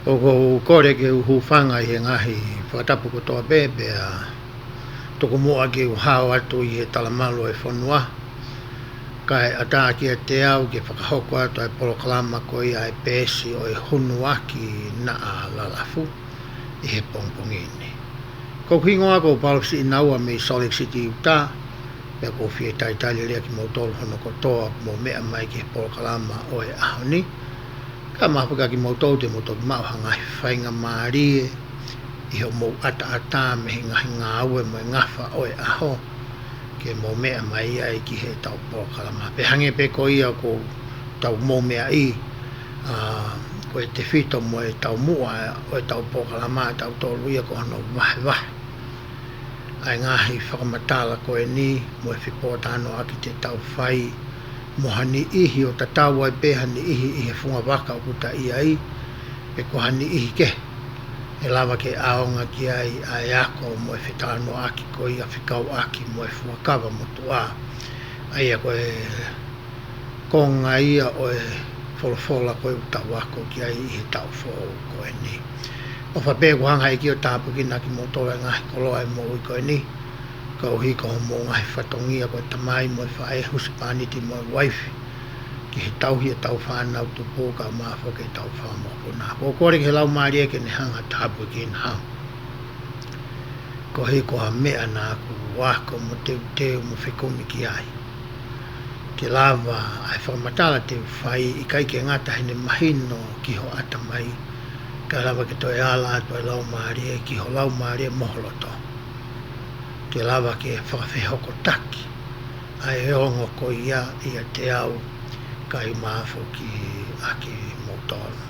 O ko kore ke hufanga i ngahi whakatapu ko toa bebe a toko mua ke hao atu i he talamalo e whanua. Kai ata ki a te au ke whakahoko atu ai polokalama ko i ai pēsi o e hunuaki na a lalafu i he pongpongini. Ko hingoa ko palosi i naua me Salt Lake City uta, pia ko fie taitali lea ki mautolo hono ko toa mo mea mai ki he polokalama o e ahoni. Ka mahapaka ki mautolo te motoki mau hangahi whainga maarie, i ho mou ata me he ngahi aue mo e ngafa o e aho, ke mo mea mai ai ki he tau polokalama. Pe hange pe ko ia ko tau mo mea i, ko e te whito mo e tau mua o e tau polokalama, tau tolu ia ko hono Vahe. Ai ngahi whakamatala ko e ni, mo e whipotano aki te tau whai, mo hani ihi o tatau ai pe hani ihi i he whunga waka o kuta i ai, pe ko hani ihi ke. E lava ke aonga ki ai ai ako mo e whetano aki ko i a whikau aki mo e FUAKAVA MANATU'I. Ai a ko e konga ia o e wholofola ko e utau ako ki ai i he tau whou ko e ni. O whape ko hanga i ki o tāpu ki na ki mo tola ngahi koloa e mo i ko e ni. Ka uhi ko mo ngahi whatongia ko e tamai mo e whae husipaniti mo e waifi. Ki he tauhi e tau whanau tupu ka maafo ke tau whamoko nā. Ko kore ke lau maari e ke ne hanga tāpu ki na hau. Ko he ko ha mea nā ku wako mo teu mo whekumi ki ai. Ke lava ai whakamatala te whai i kai ke ngata hene mahino ki ho atamai. Ka lava ke toi ala atu ai lau maari e ki ho lau maari e moholoto. Ke lava ke whakawhehoko taki, ai ongo ko ia te au kai maafo ki aki motono.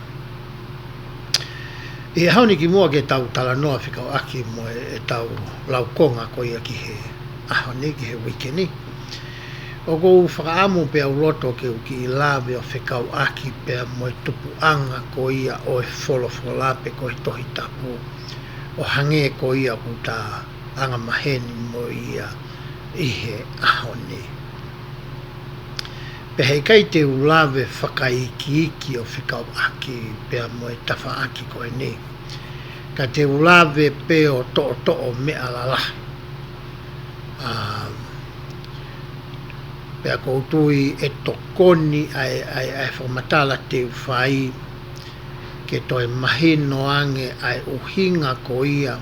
I hauni ki mua ke tau talanoa whikau aki mo e tau laukonga ko ia ki he ahoni ki he wikeni. O ko whakaamu pe au loto ke uki i lawe o whikau aki pe mo e tupu anga ko ia o e wholofolape ko e tohi tapu. O hange ko ia kuta anga maheni mo ia i he ahoni. Pe hei kai te ulawe whakaiki o whikau aki pea mo e tawha aki ko e ni. Ka te ulawe pe o to'o mea lalahi. Pea koutui e tokoni ai whamatala te uwhai ke toi mahino ange ai uhinga ko ia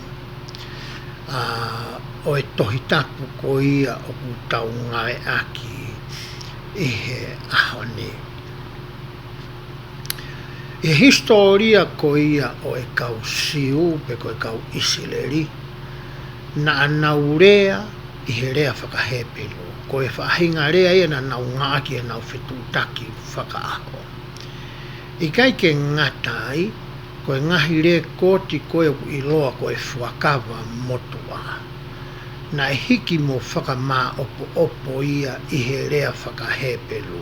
o e tohi tapu ko ia o kutau ngai aki i he ahoni. I historia ko ia o e kau siu pe ko e kau isileri na anau rea i he rea whakahepelu. Ko e whahinga rea ia na nau ngaki e nau whetutaki whakaaho. I kai ke ngatai, ko e ngahi rea koti ko e i loa ko e FUAKAVA MANATU'I. Na e hiki mo whakamā opo ia i he rea whakahepelu.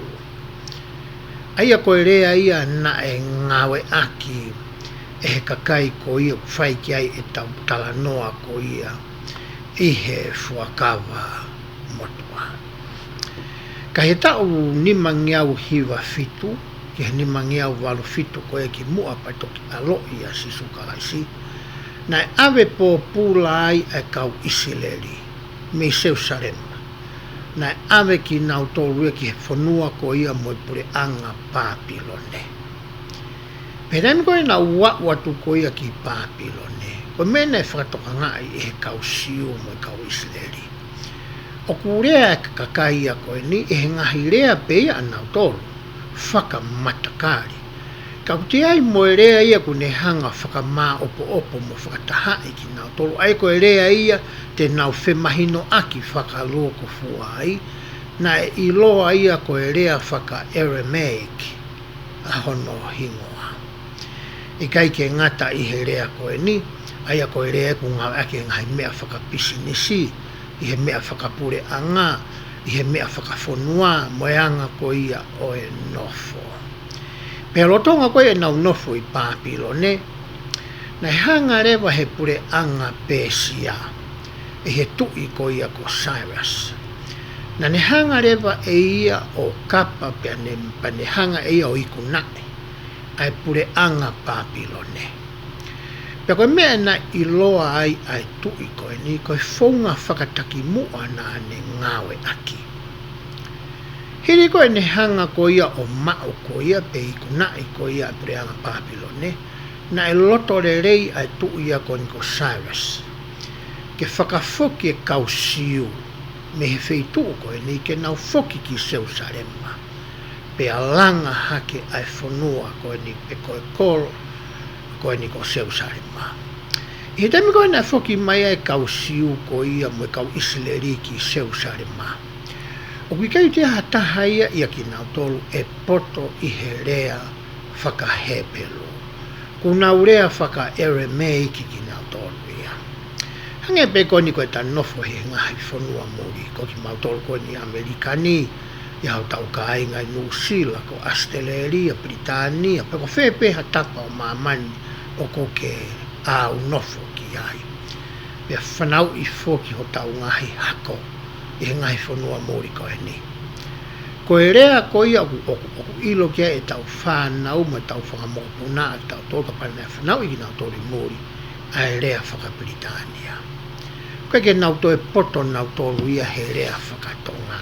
Aia ko e rea ia na e ngawe aki e he kakai ko ia whai ki ai e tau talanoa ko ia i he FUAKAVA MANATU'I. Ka he tau ni mangiau hiwa fitu, ki he ni mangiau walu fitu ko e ki mua paitoki alo ia sisukalaisi, na e awe po pula ai e kau isileri, me seu sarema. Na e awe ki nau tolu e ki he whanua ko ia mo e pure anga Papilone. Peren ko e nau watu ko ia ki Papilone, ko mena e whakatoka ngai e he kau siu mo e kau isileri. O kurea e kakakaia ko e ni e he ngahi rea peia anau tolu, whakamatakari. Ka kuti ai mo e rea ia ku ne hanga whakamā opo mo whakatahai ki nau tolu. Ai ko e rea ia te nau whemahino aki whakaloko fuai, na e iloa ia ko e rea whaka Aramaic a hono hingoa. I kai ke ngata i he rea ko e ni, ai ko e rea ku ngau ake ngai mea whakapisinisi, i he mea whakapure anga, i he mea whakawhonua mo e anga ko ia o e nofo. Pea lotonga koe e nau nofo i Papilone, na hanga rewa he pure anga Persia, e he tui ko ia ko Cyrus. Na ne hanga rewa e ia o kapa pea ne hanga e ia o ikunai, ai pure anga Papilone. Pe koe mea na I loa ai tu'i koe ni, koe whaunga whakataki mua na ne ngawe aki. Hiri koe ne hanga ko ia o mao ko ia pe I kunai ko ia I preanga Papilone, na e loto le rei ai tu'i ia ko Niko Cyrus. Ke whakafoki e kausiu, me he wheitu koe ni ke nau foki ki Jerusalema. Pe alanga hake ai whanua koe ni pe koe koro, koe ni ko Jerusalema. I temi koe na foki mai ai kausiu ko ia mo kau Israeli ki Jerusalema. O ki kei te hataha ia ki nau tolu e poto I he rea whakahepelo. Kuna urea whaka eremei ki nau tolu ia. Hange pe koe ni koe ta nofo he ngahi whanua muri, ko ki mau tolu koe ni Amerikani, ia hau tau ka ai ngai Nusila, ko Australia, Britania, pe ko whepe hatapa o mamani o ko ke au nofo ki ai. Pea whanau I foki ho tau ngahi hako, I he ngahi whanua muri koe ni. Ko e rea ko ia oku ilo kia e tau whanau, ma tau whangamopuna, tau toka pane whanau I nau tori muri, a e rea whaka Britania. Koe ke nau toe poto nau toru ia he rea whakatonga.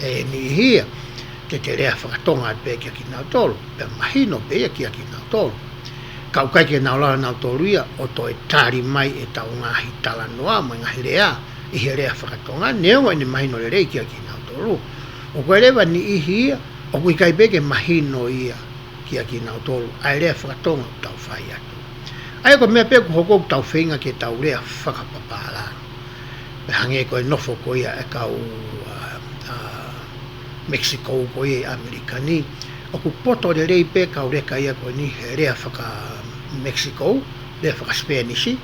E ni hia, ke te rea whakatonga pe kia ki nau toru, pe mahino pe kia ki nau toru. Kau kai ke nau lara nau toru ia, o toi tari mai e tau ngahi tala noa, mo ngahi rea, I he rea whakatonga, neo ni mahino le rei kia ki nau toru. O koe rewa ni I hia, o kui kai peke mahino ia kia ki nau toru, ai rea whakatonga o tau whai atu. Ai ko mea peku hoko tau whinga ke tau rea whakapapala. Me hange koe nofo ko ia e kau Mexico ko ia Amerikani. O ku poto le rei pe kau reka ia koe ni he rea whaka Mexico, rea whaka Spanishi,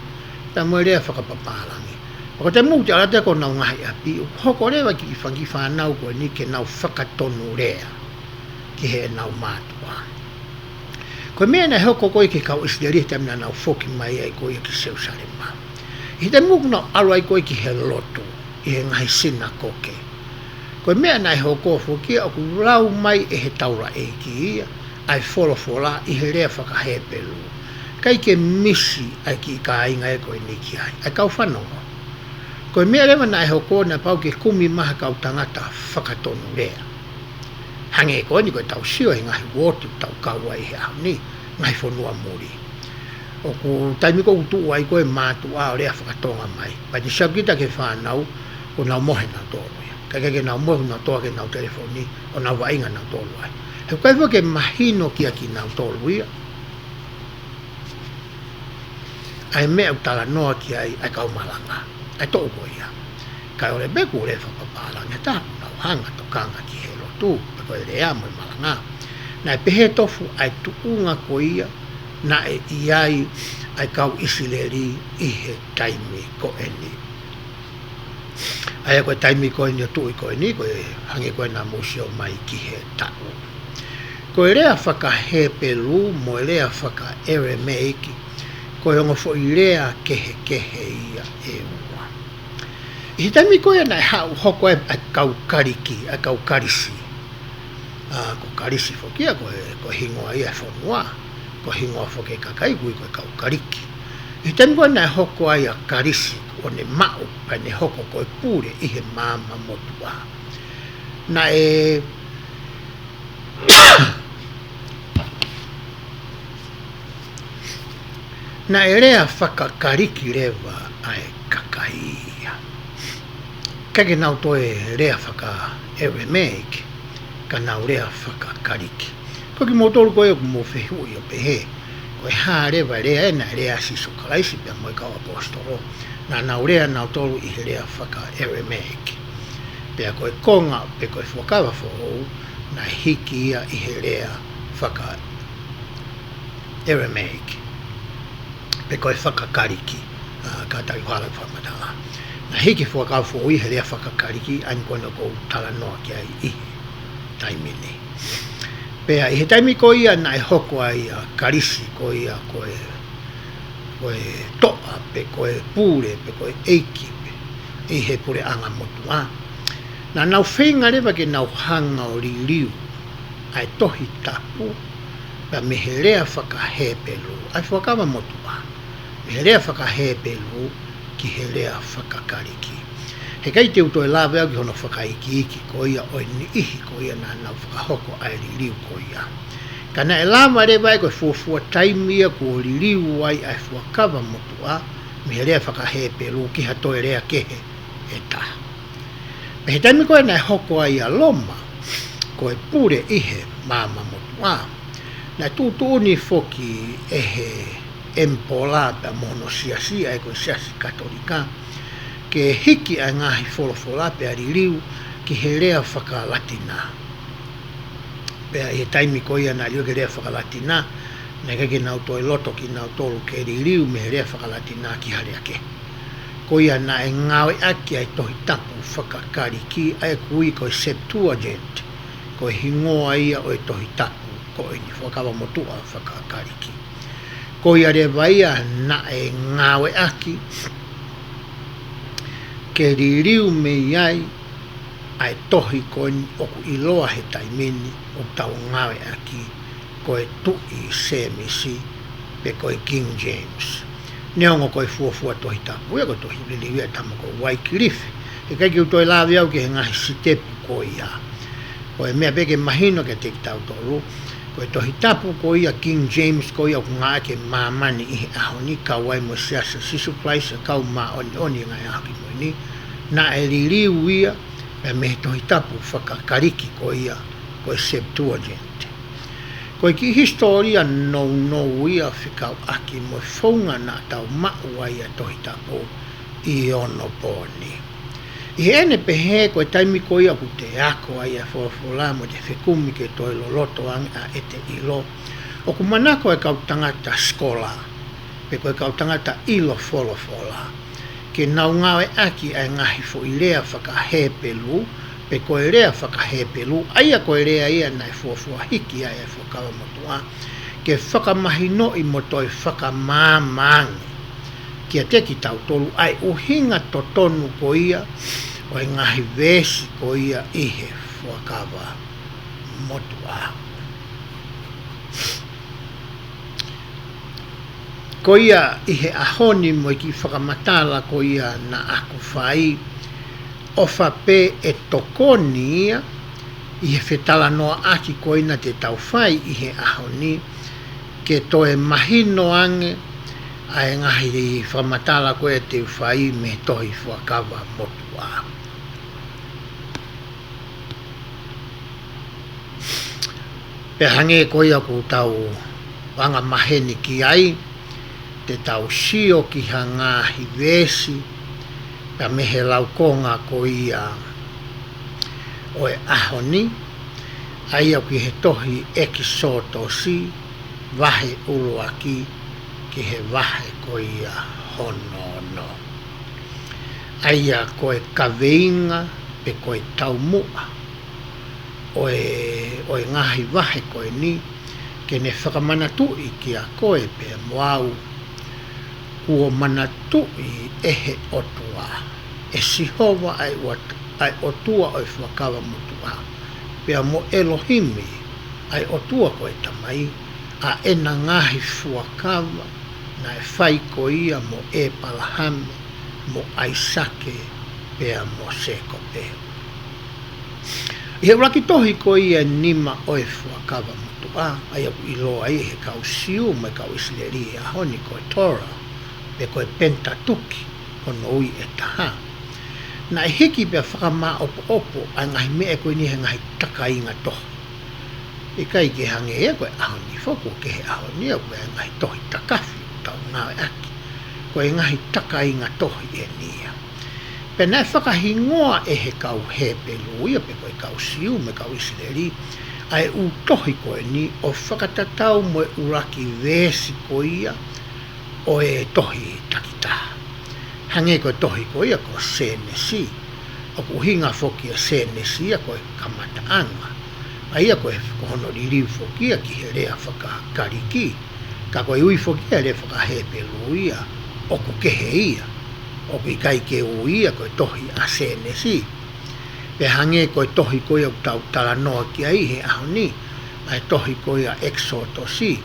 ta mo rea whakapapalangi. O te mūti ala te ko nau ngahi api, o hoko rewa ki whangi whanau koe ni ke nau whakatonu rea, ki he nau mātua. Koe mea na hoko koe ke kau Israeli te amina nau foki mai ai koe ki Jerusalema. I te mūku nau alu ai koe ki he lotu, I he ngahi sina koke. Koe mea na hoko foki o ku lau mai e he taura e ki ia, ai wholofola I he rea whakahepelu. Kai ke misi ai ki ka inga e koe ni ki ai, ai kau whanonga. Koe mea rewa na hoko na pau ke kumi maha kau tangata whakatonu rea. Hange koe ni koe tau sio he ngahi wotu tau kaua I he au ni, ngahi whanua muri. O ku taimiko utu ai koe mātua o rea whakatonga mai. Pai te siau kita ke whanau, ko nau mohe nau tolu ia. Kai ke nau mohe nau toa ke nau telefoni, o nau wainga nau tolu ai. He kai ke mahino kia ki nau tolu ia. Ai mea utala noa ki ai kau malanga, ai tau koe ia. Kai ole beku le whakapalanga, taku nau hanga tokanga ki he lotu. Koe rea mo malanga. Na pehe tofu ai tuunga ko ia, na e iai ai kau Israeli I he taimi ko eni. Ai koe taimi ko eni o tui ko eni, koe hange koe na musio mai ki he tau. Koe rea whakahepelu, mo rea whaka eremeiki, koe ongo fo I rea kehe ia e ua. I taimi koe na hau hoko ai kau kariki, ai kau karisi. Ko karisi fokia ko hingoa ia whanua, ko hingoa foke kakai kui ko kau kariki. I temi koe nai hoko ai a karisi o ne mau kai ne hoko koe pure I he mama motua. Na e na e rea whakakariki rewa ai kakai ia. Kake nau toe rea whaka eremeiki, ka nau rea whakakariki. Ko ki motoru koe o mo whehui o pehe, koe hā rewa rea e na rea siso kalaisi pia moe kau apostolo, na nau rea nau toru I he rea whaka eremeiki. Pea koe konga pe koe FUAKAVA whou, na hiki ia I he rea whaka eremeiki. Pe koe whakakariki, ka tari whala whamatala. Na hiki FUAKAVA whou I he rea whakakariki, ani koe no kou tala noa ki ai I taimini. Pea I he taimi ko ia na e hoko ai a karisi ko ia koe toa, pe koe pure, pe koe eiki, I he pure anga motua. Na nau whenga rewa ke nau hanga o ririu, ai tohi tapu, pa me he rea whakahepelu, ai fuakawa motua, me he rea whakahepelu ki he rea whakakariki. He kai te uto e lawe au ki hono whakaiki ko ia o ni ihi ko ia na nau whakahoko ai ririu ko ia. Kana e lawa re vai ko fuafua taimia ko ririu ai ai fuakawa motua, me he rea whakahepelu ki hato e rea kehe e taha. Me he taimi koe nai hoko ai a loma, ko e pure ihe mama motua. Na tūtūni foki e he empola pa mono siasia e koe siasi katolika, ke hiki a ngahi wholofola pe aririu ki he rea whakalatina. Pea he taimi koe na liu ke rea whakalatina, na kake nau toi loto ki nau tolu ke ririu me he rea whakalatina ki harea ke. Koia na e ngawe aki ai tohi tapu whakakariki ai kui koe Septuagint, koe hingoa ia o e tohi tapu koe ni whakawa motua whakakariki. Koia re vaia na e ngawe aki ke ririu me iai ai tohi koe ni oku iloa he taimini o tau ngawe aki koe tui semisi pe koe King James. Neongo koe fuafua tohi tapu, koe tohi liliwea tama koe Waikirifi. E kai ki utoi lawi au ki he ngahi sitepu koe ia. Koe mea peke mahino ke te kitau tolu. Koe tohi tapu koe ia King James koe ia kunga ke mamani ihe aho ni kawai mo siasa sisu plaisa kau ma oni ngai aho ki moe ni. Na e liliu ia, me tohi tapu whakakariki koe ia koe Septuagint. Koe ki historia no ia whikau aki mo whaunga na tau maua ia tohi tapu i ono pōni. I ene pehe koe taimi koe ia ku te ako ai a whawhawala mo te whekumi ke toi loloto ang a ete ilo. O ku manako e kau tangata skola, pe koe kau tangata ilo wholofola. Ke nau ngawe aki ai ngahi fo i rea whakahepelu, pe koe rea whakahepelu, aia koe rea ia nai fuafua hiki ai e fuakawa motua, ke whakamahino i motoi whakamāmangi. Kia te ki tau tolu ai uhinga to tonu ko ia, o e ngahi vesi ko ia ihe fuakawa motua. Ko ia ihe ahoni mo i ki whakamatala ko ia na aku whai, o whape e tokoni ia, i he whetala noa aki koina te tau whai i he ahoni, ke toe mahino ange, ai ngahi i whamatala koe te whai me tohi fuakawa motua. Pe hange koe aku tau wanga maheni ki ai, te tau sio ki hanga hi vesi, pa mehe laukonga ko ia o e ahoni, ai au ki he tohi Ekisotosi, Vahe uluaki, ki he Vahe ko ia honono. Ai a koe kaweinga, pe koe taumua, o e ngahi Vahe koe ni, ke ne whakamanatui ki a koe pe moau, ua manatui ehe otua, e sihova ai otua o e whakawa motua, pea mo Elohimi ai otua koe tamai, a ena ngahi fuakawa, na e whai ko ia mo e palahame, mo Aisake, pea mo seko pe. I he raki tohi ko ia nima o e fuakawa motua, ai aku ilo ai he kau siu, mai kau isleri a honi ko e Torah, pe koe Pentatuki, hono ui e taha. Na e hiki pia whakama opo a ngahi mea koe ni he ngahi taka inga toho. I kai ke hange e koe ahoni whoko ke he ahoni e koe ngahi tohi takafi tau ngawe aki. Koe ngahi taka inga tohi e nia. Pe nai whakahingoa e he kau hepelu ia pe koe kau siu me kau isleri, ai u tohi koe ni o whakatatau mo e uraki vesi koe ia, o e tohi takita. Hange koe tohi koe ia ko senesi, o ku hinga foki a senesi ia koe kamataanga. Aia koe kohono ririu foki a ki he rea whakakariki, ka koe ui foki a rea whakahepelu ia, o ku kehe ia, o ku ikai ke u ia koe tohi a senesi. Pe hange koe tohi koe au tau tala noa ki ai he ahoni, ai tohi ko ia Ekisotosi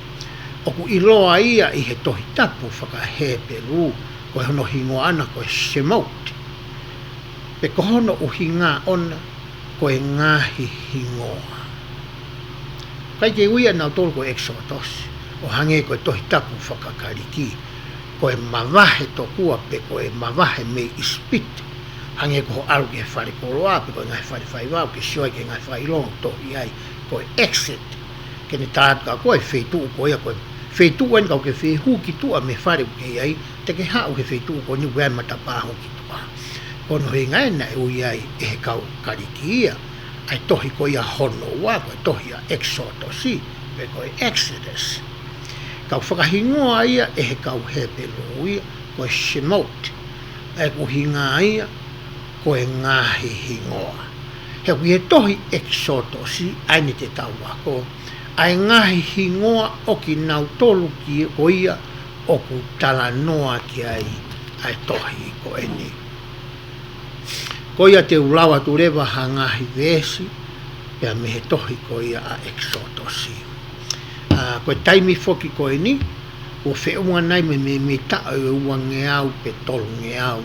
o ku iloa ia i he tohi tapu whakahepelu ko hono hingoa ana ko semauti pe ko hono uhinga ona ko ngahi hingoa kai ke uia nau tolu ko Ekisotosi o hange ko tohi tapu whakakariki ko mavahe to kua pe ko mavahe me ispite hange ko alu ke whare koroa pe ko ngai whare whaiwau ke sioi ke ngai whailong tohi ai ko exit ke ne tātka ko e whetu ko ia ko whetu en kau ke whehu ki tua me whare ke ai te ke hau ke whetu ko ni wea matapaho ki tua kono he ngai na ui ai e he kau kariki ia ai tohi ko ia hono wa ko tohi a Ekisotosi pe ko Exodus kau whakahingoa ia e he kau hepelo ia ko Shemot e ku hinga ia ko e ngahi hingoa he ku he tohi Ekisotosi ai ni te tau wako ai ngahi hingoa o ki nau tolu ki o ia o ku tala noa ki ai tohi ko eni ko ia te ulawa tu rewa ha ngahi vesi pia me he tohi ko ia a Ekisotosi ko taimi foki ko eni o wheunga nai me taa e uange au pe tolu nge au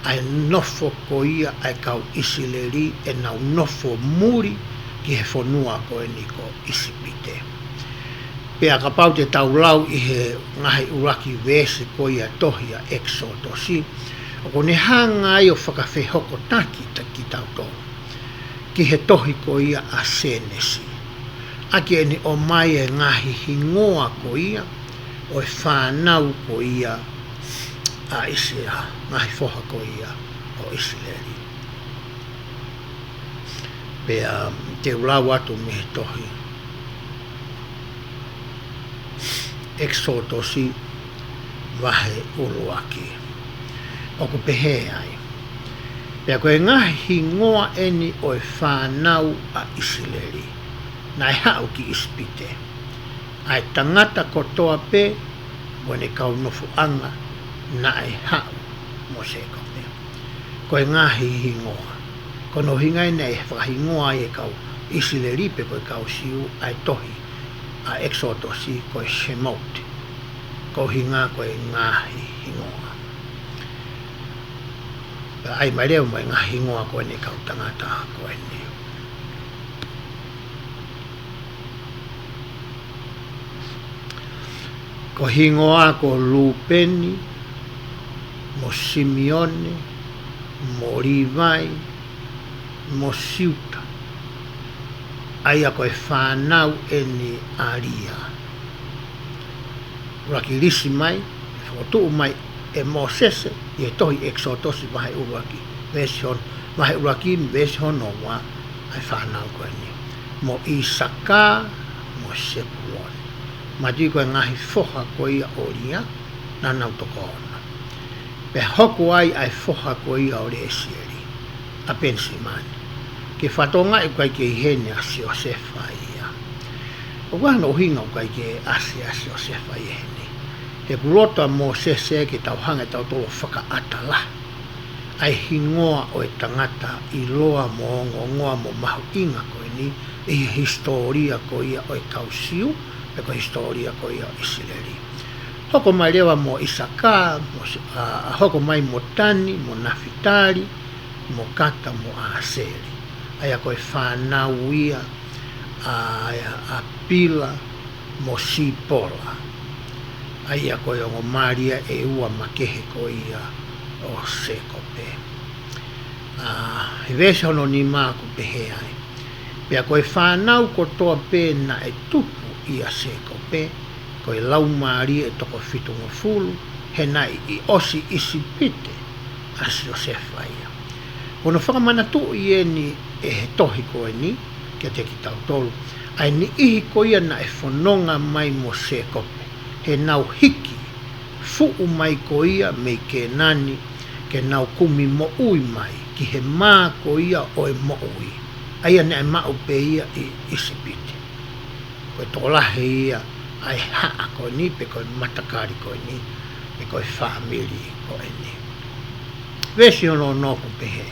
ai nofo ko ia ai kau isileri e nau nofo muri ki he whanua ko eni ko isipite pia ka pau te taulau i he ngahi uraki vese ko ia tohi a Ekisotosi o ko ne hanga ai o whakawhehoko taki ki tau tolu ki he tohi ko ia a Senesi aki eni o mai e ngahi hingoa ko ia o e whanau ko ia a Isea ngahi foha ko ia o Isileri pia te ulau atu me tohi Ekisotosi Vahe uluaki o ku pehe ai pia ko e ngahi hingoa eni o e whanau a Isileri na e hau ki ispite ai tangata kotoa pe mo ne kau nofu anga na e hau mo se kope ko e ngahi hingoa kono hingai nei whahingoa e kau Isileri pe ko e kau siu ai tohi a Ekisotosi ko e Shemot ko hinga ko e ngahi hingoa ai mai leo mo e ngahi hingoa ko e ne kau tangata ko e ne ko hingoa ko Lupeni mo Simeone mo Livai mo Siuta ai a ko e whanau eni Aria raki risi mai whakotuu mai e Mosese i e tohi Ekisotosi Vahe uraki vesi hon Vahe uraki vesi hon o wa ai whanau ko eni mo Isaka mo Sepulon mati ko e ngahi foha ko ia o ria na nau toko ona pe hoko ai foha ko ia o Esieri a Pensimani ke whatonga e kai ke hene a Siosefa ia o wahana uhinga o kai ke asi a Siosefa i hene he kurota Mosese ke tauhanga tau tolo whakaatala ai hingoa o e tangata i loa mo ngoa mo mahu inga ko ni e historia ko ia o e kausiu e ko historia ko ia Isileri hoko mai lewa mo Isaka hoko mai mo Tani mo Nafitali mo Kata mo Aseri ai ko e whanau ia a Pila mo Sipola ai ko e o Maria e ua makehe ko ia o Sekope he vese hono ni maa ko pehe ai pia ko e whanau ko toa pe na e tupu ia Sekope ko e lau Maria e toko fitunga fulu he nai i osi isipite a Siosefa ia kono whakamanatu'I eni e he tohi ko eni kia te ki tau tolu ai ni ihi ko ia na e whanonga mai mo Sekope he nau hiki fu'u mai ko ia mei ke nani ke nau kumi mo ui mai ki he maa ko ia o e mo ui aia ne e mau pe ia i isipite ko e tolahe ia ai haa ko ni pe ko e matakari ko ni pe ko e whamiri ko ni vesi ono no ko pehe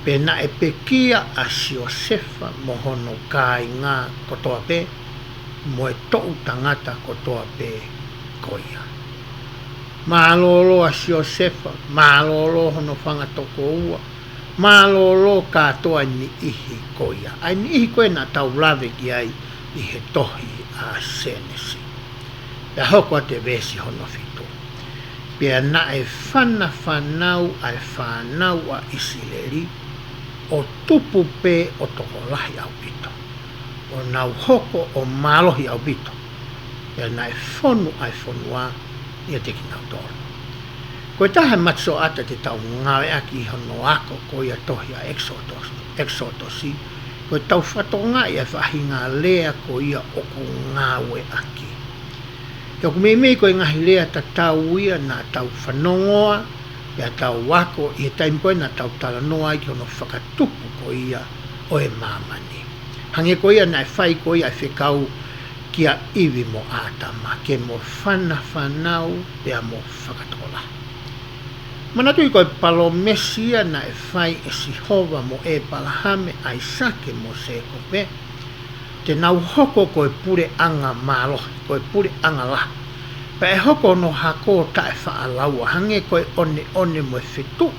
Pena e pekia a Siosefa mohono kai ngā kotoa pe, mo e tou tangata kotoa pe koia. Malolo a Siosefa, malolo hono whanga toko ua, malolo katoa ni ihi koia. Ai ni ihi koe na tau lawe ki ai i he tohi a senesi. Pea hoko a te vesi hono fitu. Pea na e whana whanau ai whanau a Isileri, o tupu pe o toko lahi au pito. O nau hoko o malohi au pito. Pea na e whonu ai whonua ia te ki nau toro. Koe taha matso ata te tau ngawe aki hono ako ko ia tohi a Ekisotosi. Koe tau whatonga ia whahinga lea ko ia oku ngawe aki. Kia ku mei koe ngahi lea ta tau ia na tau whanongoa, ia tau wako i taim koe na tau talanoa i ki hono whakatupu ko ia o e mamani. Hange ko ia na e whai ko ia e whekau kia iwi mo atama, ke mo whana whanau pia mo whakatola. Manatui koe palomesia na e whai e sihova mo e palahame ai sake mo se kope, te nau hoko koe pure anga malohi, koe pure anga la. Pa e hoko no hako ta e whaalaua, hange koe one mo e whetuu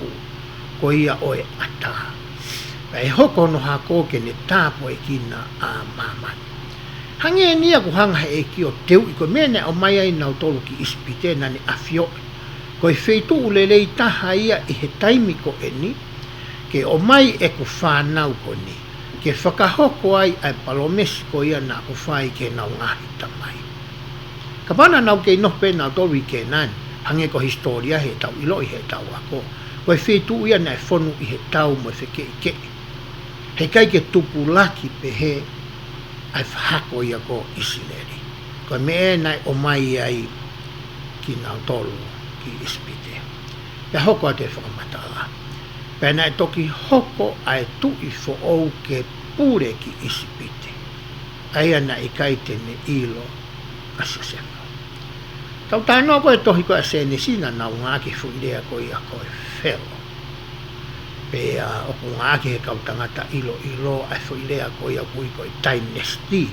ko ia o e ata. Pa e hoko no hako ke ne tāpo e kina a mamani. Hange nia ku hanga e ki o teu i koe mene o mai ai nau tolu ki ispite na ni afio. Koe whetuu lelei taha ia i he taimi ko e ni, ke o mai e ku whanau ko ni. Ke whakahoko ai ai palomesi ko ia na ku whai ke nau ngahi tamai. Ka pana nau kei nope nau tolu i ke nani, hange ko historia he tau ilo i he tau ako. Koe whetuu ia na e whonu i he tau mo e wheke i ke. He kai ke tupu laki pe he ai whako ia ko Isileri. Koe me e nai o mai ai ki nau tolu ki ispite. Pea hoko a te whakamatala. Pea nai toki hoko ai tui fo ou ke pure ki ispite. Aia na i kai tene ilo a Siosefa. Tau tānoa koe tohi koe a senesina nau ngāki fuidea koe ia koe whelo. Pea oku ngāki he kau tangata ilo ai fuidea koe ia koe tainesti.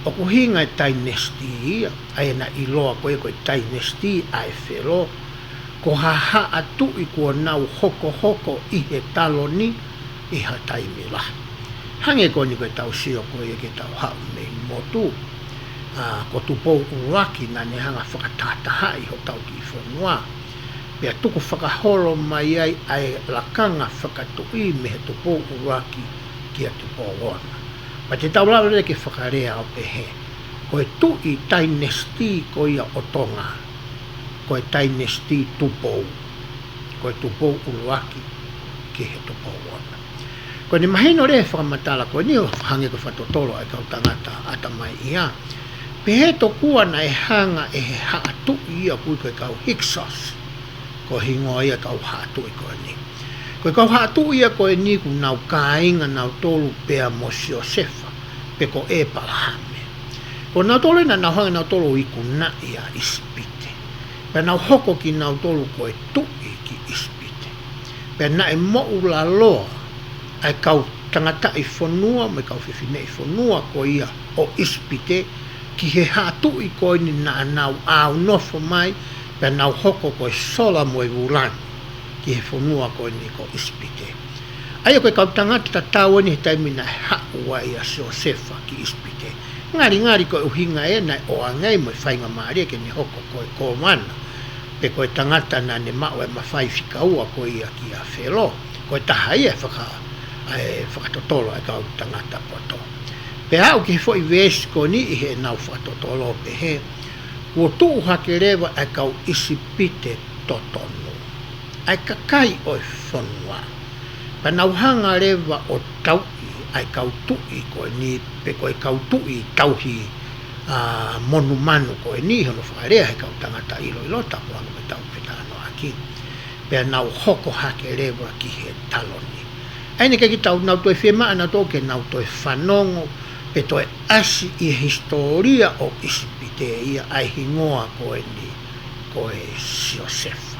Oku hinga e tainesti ia, ai na iloa koe tainesti ai whelo, ko haha atu i kua nau hoko i he taloni i ha taimila. Hange koe ni koe tau sio koe ke tau hau mei motu. Ko tupou uraki na ne hanga whakatataha i ho tau ki whanua. Pea tuku whakaholo mai ai lakanga whakatui me he tupou uraki ki a tupou ona. Ma te tau lawa ke whakarea o pehe. Koe tu i tainesti ko ia o tonga. Koe tainesti tupou. Koe tupou uraki ki he tupou ona. Koe ni mahino re whakamatala koe ni o hange ko whatotolo ai kau tangata atamai ia. Pehe to kua na e hanga e he haatu ia kui koe kau Hyksos. Ko hingoa ia kau haatu i koe ni. Koe kau haatu ia koe ni ku nau kāinga nau tolu pea mo Siosefa. Pe ko e palahame. Ko nau tolu na nau hanga nau tolu i ku na ia ispite. Pe nau hoko ki nau tolu koe tui ki ispite. Pe na e mo ula loa ai kau tangata i whanua me kau whiwhine i whanua ko ia o ispite. Ki he hatu i koe ni na nau au nofo mai, pe nau hoko koe sola mo e wulani, ki he whanua koe ni ko ispite. Aia koe kau tangata tau ni he taimi na haua i a Siosefa ki ispite. Ngari koe uhinga e nai o angai mo e whainga maaria ke ni hoko koe ko mana. Pe koe tangata na ne mao e mawhai whikaua koe ia ki a whelo. Koe taha ia whakatotolo e kau tangata poto. Pe hau ki fo i vesi ko ni i he nau whatotolo pe he, kua tuu hake rewa ai kau isipite totonu. Ai kakai o e whanua. Pa nau hanga rewa o tauhi ai kau tui ko ni, pe koe kau tui tauhi monu manu ko ni, hono whakarea he kau tangata ilo tapu anga me tau petano aki. Pe nau hoko hake rewa ki he taloni. Aine ke ki tau nau toi whiema ana tō ke nau toi whanongo, pe toi asi i historia o ispite ia ai hingoa koe ni koe Siosefa.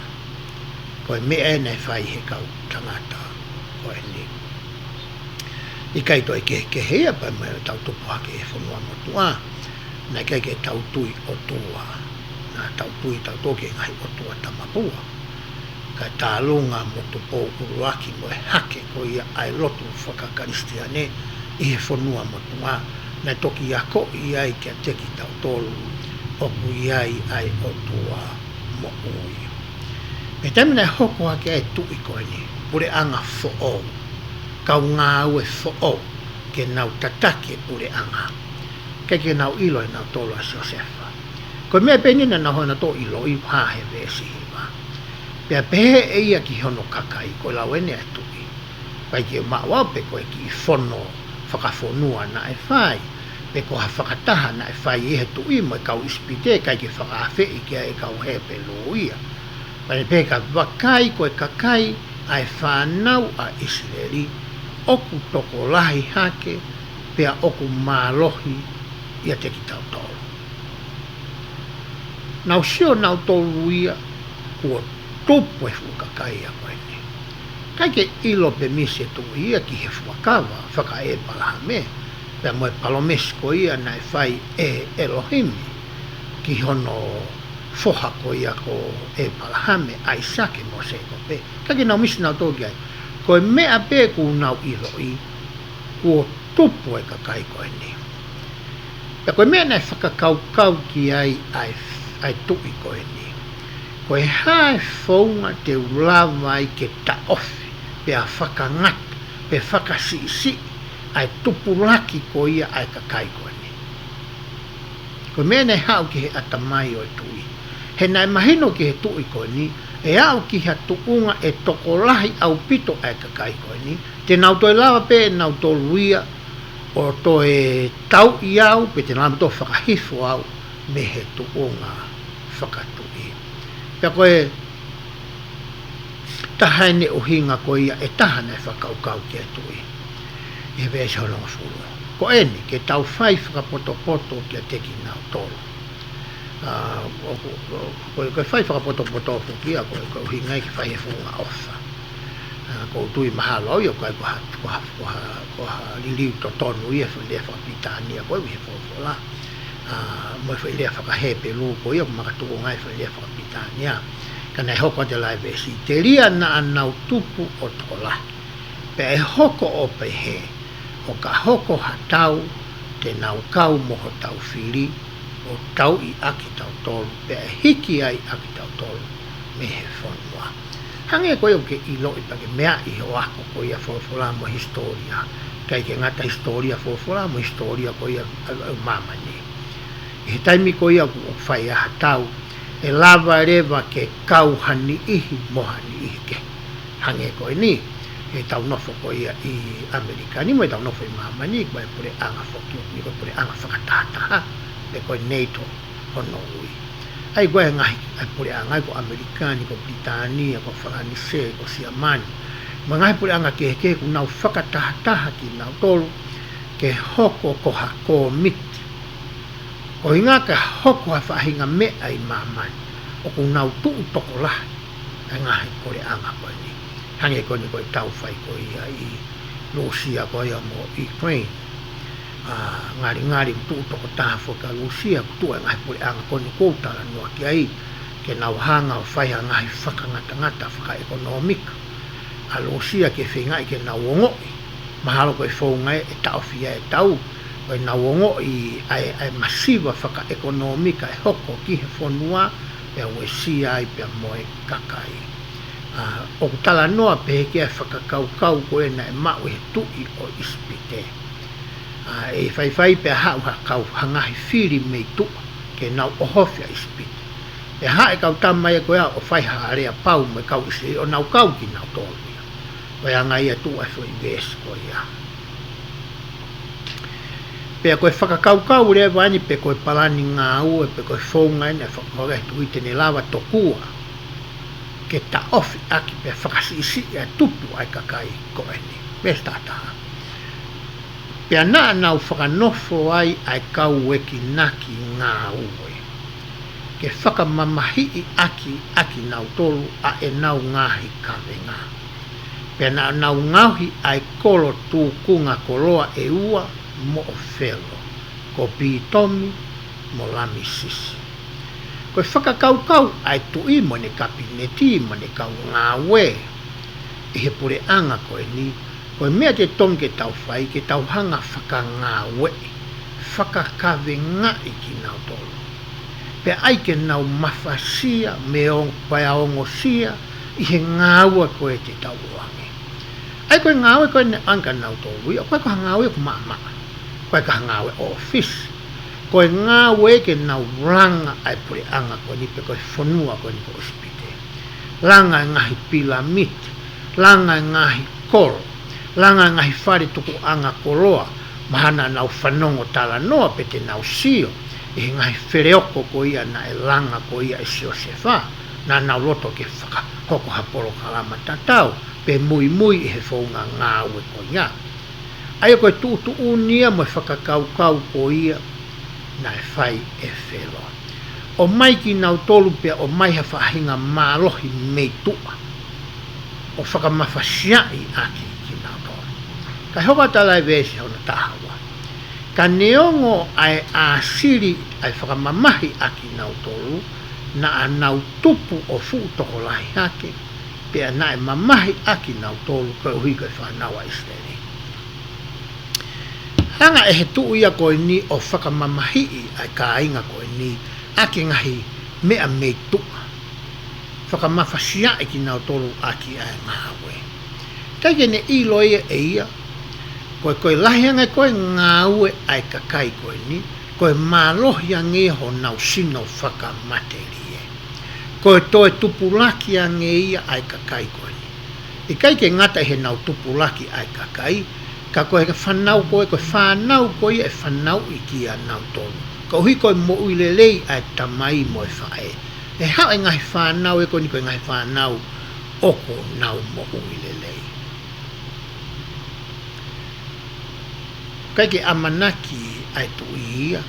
Koe mea nei whai he kau tangata koe ni. I kai toi ke hea pa mai tau tupu hake e whanua motua. Nai kai ke tau tui o tua. Nā tau tui tau toke ngai o tua tamapua. Kai tā lunga mo tu pō uruaki mo e hake ko ia ai lotu whakakaristiane i he whanua motua. Nai toki a ko iai kia teki tau tolu oku iai ai o tua mo ui. Me tamina hoko hake ai tui koe ni, pure anga fo'o. Kau ngā ue fo'o ke nau tatake pure anga. Kai ke nau ilo i nau tolu a Josefa. Koe mea penina na hona to ilo i Vahe vesi hiwa. Pea pehe e ia ki hono kakai koe lau ene a tui. Pai ki mawau pe koe ki fono whakafonua na e whai. Pe ko ha whakataha na e whai e he tui mo e kau ispite kai ke whakawhi i kia e kau hepe lo ia. Pai pe ka wakai koe kakai ai whanau a Israeli oku toko lahi hake pea oku mālohi ia te ki tau tolu. Nau sio nau tolu ia kua tupu e fukakai a koe ni. Kai ke ilo pe mise tu ia ki he FUAKAVA whaka e palahame pea moe palomesko ia na e whai e Elohimi ki hono foha ko ia ko e palahame ai sake mo se ko pe. Kai ke nau misi nau toki ai koe mea pe ku nau ilo i kua tupu e kakai koe ni. Pea koe mea nai whakakau ki ai tui koe ni. Koe hae whaunga te ulawa i ke taofi, pea whakangata, pe whakasisi, ai tupu laki ko ia ai kakai koe ni. Koe mea nei hau ki he atamai o tui. He nai mahino ki he tui koe ni, e au ki ha tuunga e tokolahi au pito ai kakai koe ni, te nau toi lawa pe nau tō luia, o toi tau i au, pe te nau tō whakahifo au, me he tuunga whakatui. Pea koe taha ne uhinga ko ia e taha ne whakaukau ki e tui. E vea se hononga suru. Ko eni ke tau whai whakapoto ki a teki nau tolu. Koe whai whakapoto ki a koe uhinga ki whai he whunga ofa. Ko tui mahalo au koe koha liliu to tonu ia whalea whakapitania koe wihe whawhala. Mo whalea whakahepe lu ko ia makatuko ngai whalea whakapitania. Kana e hoko te lai vesi. Te ria na anau tupu o tola. Pe e hoko o pe he. O ka hoko hatau te nau kau moho tau whiri. O tau i aki tau tolu. Pe e hiki ai aki tau tolu. Me he whanua. Hange koe o ke ilo i pake mea i ho ako ko ia whawhala mo historia. Kai ke ngata historia whawhala mo historia ko ia mamani. He taimi ko ia o whai a hatau. E lava rewa ke kau hani ihi mohani ihi ke. Hange koe ni. E tau nofo ko ia i Amerika. Ni mo e tau nofo i mamani. Koe pure anga whokio. Ni koe pure anga whakatataha. E koe NATO hono ui. Ai koe ngahi. Ai pure anga ko Amerika. Ni ko Britania. Ko Faranise. Ko Siamani. Ma ngahi pure anga ke ku nau whakatataha ki nau tolu. Ke hoko ko hako miti. O hinga ka hoko ha whahinga mea i mamani. O ku nau tuu toko lahi. E ngahi kore anga koe ni. Hange koe ni koe tau whai koe ia i Lucia koe ia mo Ukraine. Ngari tuu toko tāwho ka Lucia. Tua ngahi kore anga koe ni koutara nua ki ai. Ke nau hanga o whaiha ngahi whakangata whaka ekonomika. A Lucia ke whinga i ke nau ongoi. Mahalo koe whaungai e tauwhia e tau. Koe na wongo i ai masiva whaka ekonomika e hoko ki he whanua pia wesia i pia moe kakai. O tala noa pe kia whakakaukau koe na e mau he tui o ispite. E whai pia hau kau hangahi whiri mei tua ke nau ohofia ispite. E hae kau tamai koe o whai haarea pau me kau isi o nau kau ki nau tōlua. Koe anga ia tua so i ves koe ia. Pea koe whakakaukau rea wani pe koe palani ngā ue pe koe whaunga ina whakakaukai tui tene lawa tokua ke ta ofi aki pe whakasisi e tupu ai kakai koe ni. Pea tātaha. Pea naa nau whakanofo ai ai kau weki naki ngā ue. Ke whakamamahi i aki nau tolu a e nau ngāhi kawenga. Pena nau ngauhi ai kolo tūkunga koloa e ua mo o whelo. Ko pitomi mo lami sisi. Koe whakakaukau ai tu'i mo ne kapineti mo ne kau ngāwe. I he pure anga koe ni. Koe mea te tonge tau whai ke tau hanga whakangāwe. Whakakawe ngai ki nau tolo. Pe ai ke nau mawhasia me on paeongosia i he ngāua koe te tau wange. Ai koe ngāwe koe ne anka nau tolo. Koe koe ngāwe ku maa. Koe ka ngāwe office. Koe ngāwe ke nau ranga ai pure anga koe ni pe koe whanua koe ni ko ospite. Langa ngahi pilamiti. Langa ngahi koro. Langa ngahi whare tuku anga koroa. Mahana nau whanongo tala noa pe te nau sio. I ngahi whereoko ko ia na e langa ko ia e sio se wha. Na nau loto ke whaka hoko haporo kalama tatau. Pe mui i he whaunga ngāwe ko ia. Ai koe tutu unia mo whakakaukau ko ia. Na e whai e whelo. O mai ki nau tolu pia o mai ha whahinga mālohi mei tua. O whakamawhasiai aki ki nau tolu. Kai hoka tala e vesi hona tahawa. Ka neongo ai asiri ai whakamamahi aki nau tolu. Na a nau tupu o toko lahi hake. Pia na e mamahi aki nau tolu koe hui koe whanawa isteri. Hanga e he tuu ia koe ni o whakamamahii ai ka inga koe ni aki ngahi mea mei tua. Whakamawhasia e ki nau tolu aki ai ngāwe. Kai ne ilo ia e ia. Koe lahianga koe ngāwe ai kakai koe ni. Koe mālohi ange ho nau sino whakamaterie. Koe toe tupulaki ange ia ai kakai koe ni. I kai ke ngata he nau tupulaki ai kakai. Ka koe whanau koe whanau koe e whanau i ki a nau tolu. Ka hui koe mo uilelei ai tamai mo e whae. E hao e ngai whanau e koe ni koe ngai whanau oko nau mo uilelei. Kai ke amanaki ai tu ia.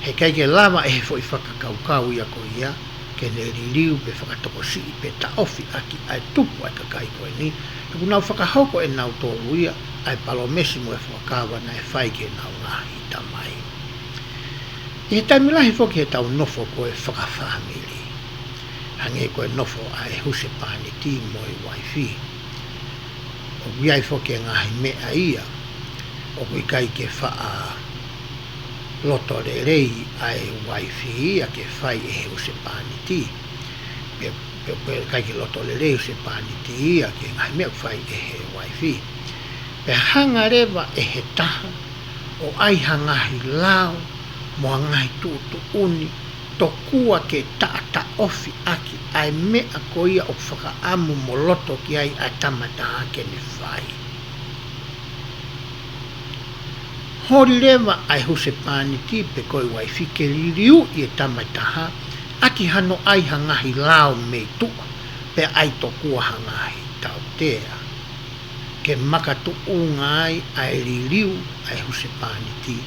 He kai ke lava e he fo i whakakaukau ia ko ia. Ke ne ririu pe whakatokosi i pe taofi aki ai tupu ai kakai koe ni. Tuku nau whakahauko e nau tolu ia. Ai palomesi mo e FUAKAVA na e whai ke nau ngahi tamai. I he taimilahi whoki he tau nofo koe whakawhamili. Hange koe nofo ai huse pani ti mo i waifi. O wiai whoki e ngahi mea ia. O kui kai ke wha loto re rei ai waifi ia ke whai e huse pani ti. Pe kai ke loto re rei huse pani ti ia ke ngahi mea whai e he waifi. Pe hanga rewa e he taha o ai hangahi lao mo hangahi tutu uni to kua ke taata ofi aki ai mea ko ia o whakaamu mo loto ki ai a tamataha ke ne whai. Hori rewa ai huse pani ti pe koi waifi ke ririu i e tamataha aki hano ai hangahi lao mei tua pe ai to kua hangahi tau tea. Ke makatu ungai ai ririu ai huse pani ti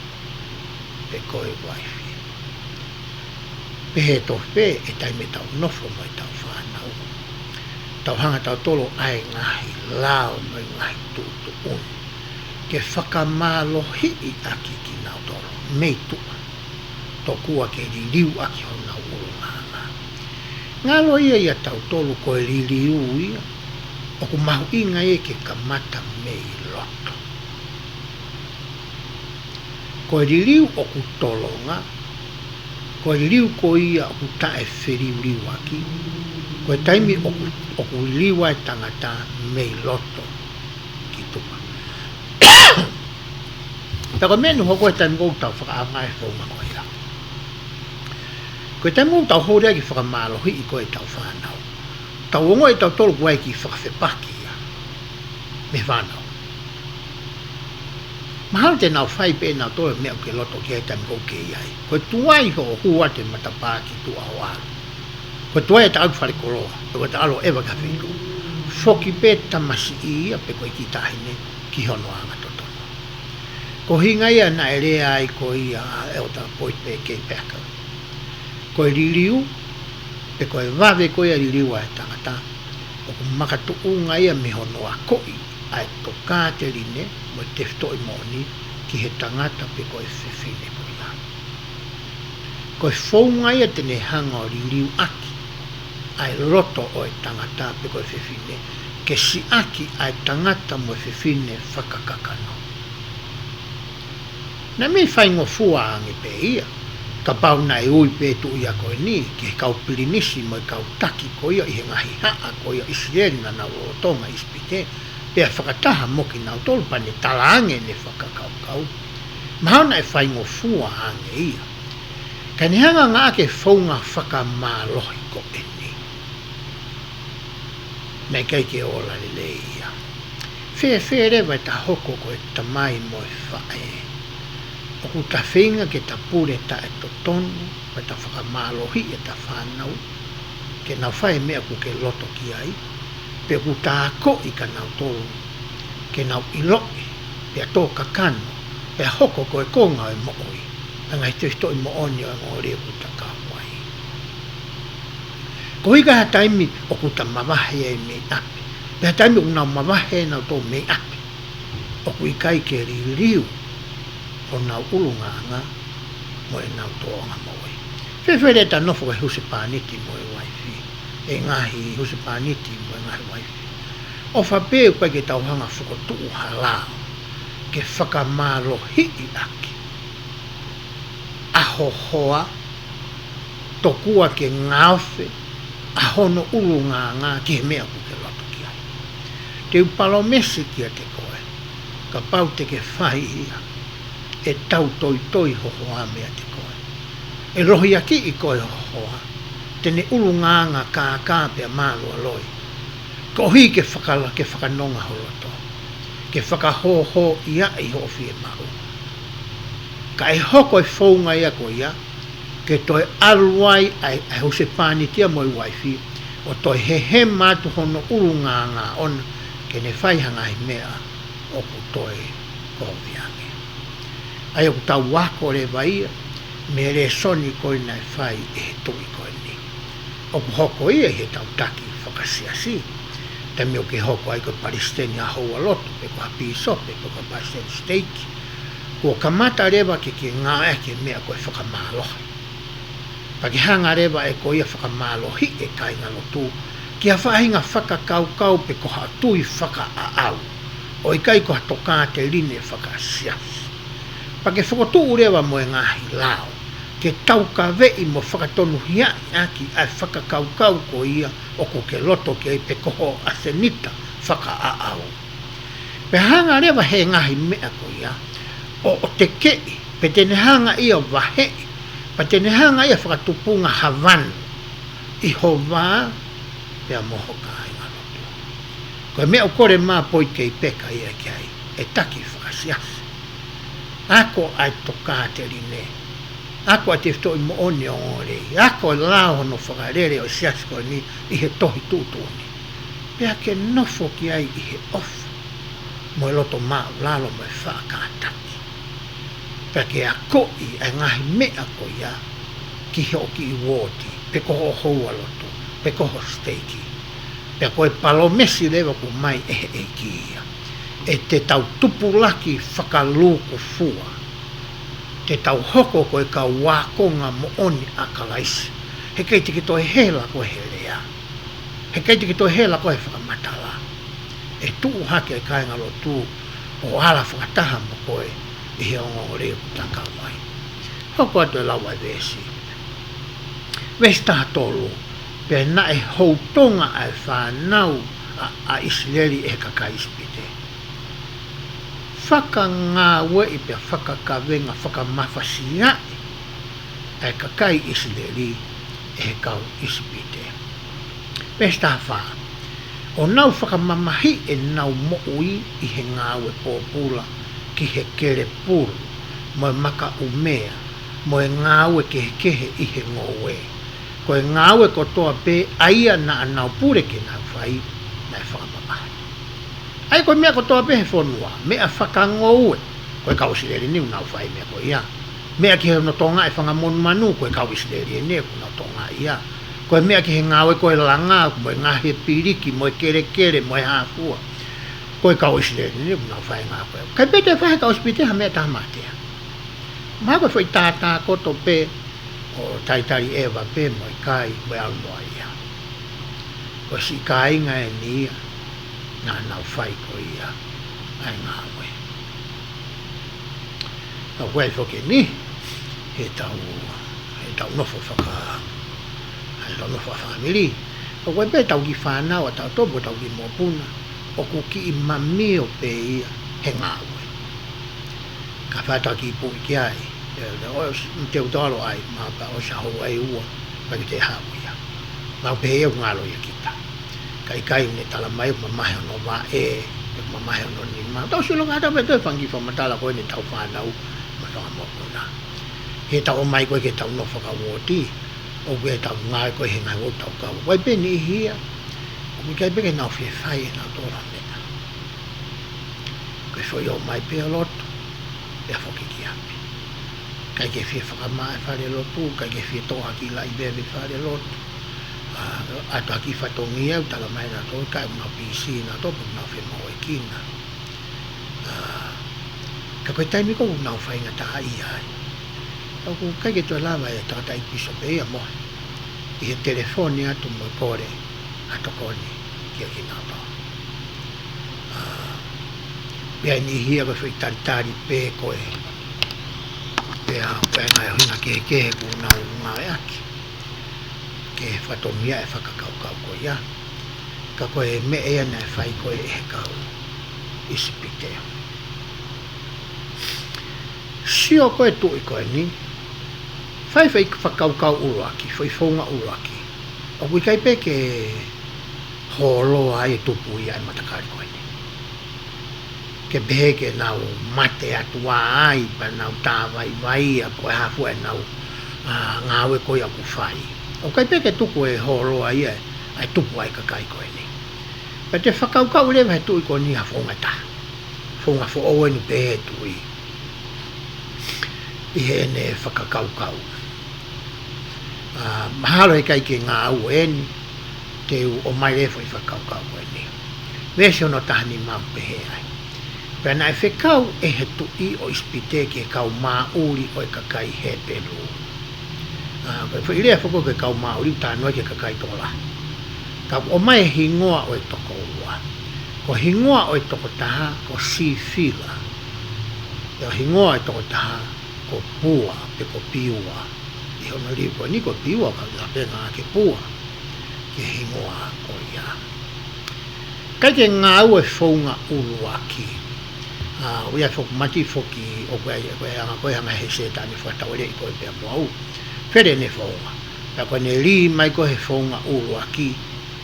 pe koe waifi. Pe he tohpe e tai me tau nofo mo i tau whanau. Tau hanga tau tolo ai ngahi lao mo i ngahi tutu un. Ke whakamālohi i aki ki nau tolo. Mei tua. To kua ke ririu aki ho nau urunganga. Ngalo ia tau tolo koe ririu ia. O ku mahu inga e ke kamata mei loto. Koe ririu o ku tolonga. Koe ririu ko ia o ku tae whiriu riu aki. Koe taimi o ku liwa e tangata mei loto ki tuka. Tako menu hoko e taimi kou tau whakaanga e whaunga koe ia. Koe taimi kou tau hore ki whakamālohi i koe tau whanau. Tau ongo e tau tolu kuai ki whakawhepaki ia. Me whanau. Mahalo te nau whai pe nau tolu mea ke loto ki ai tami kou ke iai. Koe tuai ho hua te matapaki tu au alu. Koe tuai e ta au whare koroa. Koe ta alo ewa ka whiku. Whoki pe tamasi ia pe koe ki tahine ki hono anga totono. Ko hinga ia na e rea ai ko ia e o ta poit pe kei peka. Koe ririu pe koe vave koe a ririu ai tangata. o ku makatu'unga ia me hono a ko'i ai to kāterine mo te fitoi moni ki he tangata pe koe whewhine ko ia. Koe whaunga ia tene hanga o riu aki ai roto o e tangata pe koe whewhine ke si aki ai tangata mo whewhine whakakakano. Na me whaingo fua ange pe ia, ka pau nai ui pe tu ia koe ni, ki he kau pirinisi mo i kau taki ko ia, i he ngahi haa ko ia Israeli na nau o tonga ispite, pea whakataha moki nau tolu pane talaange ne whakakaukau. Mahana e whaingo fua ange ia. Ka ni hanga ngā ke whaunga whakamālohi ko e ni. Nei kai ke ola le ia. Whea rewa ta hoko ko e tamai mo e whae. O ku ta whinga ke ta pure ta e to tonu, pa ta whakamālohi e ta whanau, ke nau whae mea ku ke loto ki ai, pe ku ta ako i ka nau tolu, ke nau iloi, pe a tō kakano, pe a hoko ko e konga e mooi, a ngai te sto i mooni o e ngore ku ta kawai. Ko hika ha taimi o ku ta mawahe e me api, pe ha taimi o nau mawahe nau tō me api, o ku i kai ke riu, o nau ulunganga mo e nau toonga moe. Whewhere ta nofo e huse pāniti mo e waifi, e ngahi huse pāniti mo e ngahi waifi. O whapeu kai ke tauhanga whukotuu halao, ke whakamālo hii aki. Aho hoa, tokua ke ngāwhe, ahono ulunganga ki he mea ku ke loto ki ai. Te upalo mesi kia te koe, ka pau te ke whai ia, e tau toi hohoa mea te koe. E rohi aki i koe hohoa, tene ulunganga kā pia mālua loi. Ko hui ke whakanonga holoto, ke whakahoho ia i hofi e mahu. Ka e hoko e whaunga ia ko ia, ke toi aluai ai hose pānitia mo i waifi, o toi he mātu hono ulunganga on, ke ne whaihanga i mea, o ku toi koviange. Ai o tau wako le vaia, me re soni koe nai whai e he tui koe ni. O ku hoko ia he tau taki whakasiasi, te meo ke hoko ai koe Palestini a hoa loto, pe koe hapi sope, pe koe Palestini steiki. Kua kamata rewa ke ngā eke mea koe whakamālohi. Pa ke hanga rewa e koe ia whakamālohi e kai ngalo tū, ki a whahinga whakakaukau pe koe hatui whaka a au, o i kai koe toka te line whakasiasi. Pa ke whakotuu rewa mo e ngahi lao, ke tauka vei mo whakatonu hiai aki ai whakakaukau ko ia o ko ke loto ke pe koho asenita whaka a au. Pe hanga rewa he ngahi mea ko ia, o te kei, pe tene hanga ia Vahe, pa tene hanga ia whakatupunga Havanu, i hova, pe a moho ka inga loto. Koe mea ukore mā poi kei peka ia kiai, e taki whakasiasi. Ako ai toka te rine, ako ai te fitoi mo oni o ngore, ako lao hono whakarere o siasko ni i he tohi tūtuni. Pea ke nofo ki ai i he ofu, mo e loto maa lalo mo e whaakataki. Pea ke a koi ai ngahi mea ko ia, ki he oki i wōti, pe koho houa loto, pe koho steiki. Pea koe palomesi lewa ku mai e ki ia. E te tau tupulaki whakaluku fua. Te tau hoko koe ka wakonga mo oni a kalaisi. He kei tiki toi hela koe he lea. He kei tiki toi hela koe whakamatala. E tuu hake e kai ngalo tū o ala whakataha mo koe i he ongo reo kutaka mai. Hoko atu e lawa e vesi. Vesi taha tolu. Pe na e houtonga ai whanau a Israeli e kakaispite. Whaka ngā we i pia whakakawenga whakamawhasia e kakai Israeli e he kau ispite. Pesta wha, o nau whakamamahi e nau mo'ui i he ngā we pōpula ki he kere puru, mo e maka umea, mo e ngā we ke he kehe i he ngowe. Ko e ngā we ko toa pē aia na anau pure ke nau whai, na e whakamamahi. Ai koe mea ko toa pehe whonua, mea whakangoue, koe kau Israeli niu nau whai mea koe ia. Mea ki he no tonga e whangamonu manu, koe kau Israeli e ne ko nau tonga ia. Koe mea ki he ngāwe koe langa, koe ngahe piriki, moe kere, moe hāpua. Koe kau isle, ni nau whae ngā koe. Kai pete whae kau spite ha mea taha matea. Maha koe whai tātā koto pe, o taitari ewa pe, moe kai, moe almoa ia. Koe si kai ngā e nia, nā nau whai koe ia, ai ngā moe. Nau koe whoke ni, he tau nofo whaka, he tau nofo whakamiri. O koe pe tau ki whanau, a tau topo tau ki mōpuna, o ku ki i mami o pe ia, he ngā moe. Ka whātau ki pui ki ai, te utalo ai, mapa o sa hou ai ua, paki te hau ia. Mau pe eo ngalo ia kita. Kai ne tala mai, mamahe ono wa mamahe ono ni mau. Tau silo ngata pe toi whangi whamatala koe ni tau whanau, masonga mokuna. He tau o mai koe ke tau no whakawoti, o koe tau ngai koe he ngai o tau kau. Wai pe ni hia, o mi kai pe ke nau whie whai e nau tōra mea. Koe whoi o mai pe a loto, e a whoki ki api. Kai ke whie whakamae whare lotu, kai ke whie toha ki lai bebe whare lotu. Ato aki whatongi au, tala mai na tō, kai unau PC na tō, puk nau whi mau e kina. Ka koe taimi ko unau whainga taha i ai. Au ku kai ke tō lawa e tata i piso pe ia moe. I he telefoni atu mo kore, ato kone, kia ki nau tō. Pea ni hia koe whi taritari pe koe. Pea ngai hunga ke ku unau ngā e aki. Ke whatomia e whakakau koe ia. Ka koe me ea nei whai koe e he kau isipiteo. Sio koe tui koe ni, whai whakau uruaki, whai whaunga uruaki. O kui kai pe ke holo ai e tupu ia e matakari koe ni. Ke behe ke nau mate atua ai, pa nau tāwai vai, a koe hafu e nau ngāwe koe aku whai. O kai peke tuku e horo ai e, ai tupu ai kakai koe ni. Pa te whakaukau lewa he tui koe ni ha whonga ta. Whonga fo oe ni pehe tui. I he ne whakakaukau. Mahalo e kai ke ngā au e ni, te u o mai lefo i whakaukau koe ni. Wesi ono tahani mau pehe ai. Pa nai whekau e he tui o ispite ke kau maa uri o e kakai he pelu. Koe whairea whako ke kau mauri tānua ke kakai tōla. Ka o mai hingoa o e toko ua. Ko hingoa o e toko taha ko si whila. Ko hingoa e toko taha ko pua pe ko piua. I hona riu ko ni ko piua ka penga ke pua. Ke hingoa ko ia. Kai ke ngā ue whaunga uruaki. Uia whakumati whoki o koe hanga he setani whatawere i koe pia moau. Where ne whaunga. Pea koe ne li mai ko he whaunga uruaki,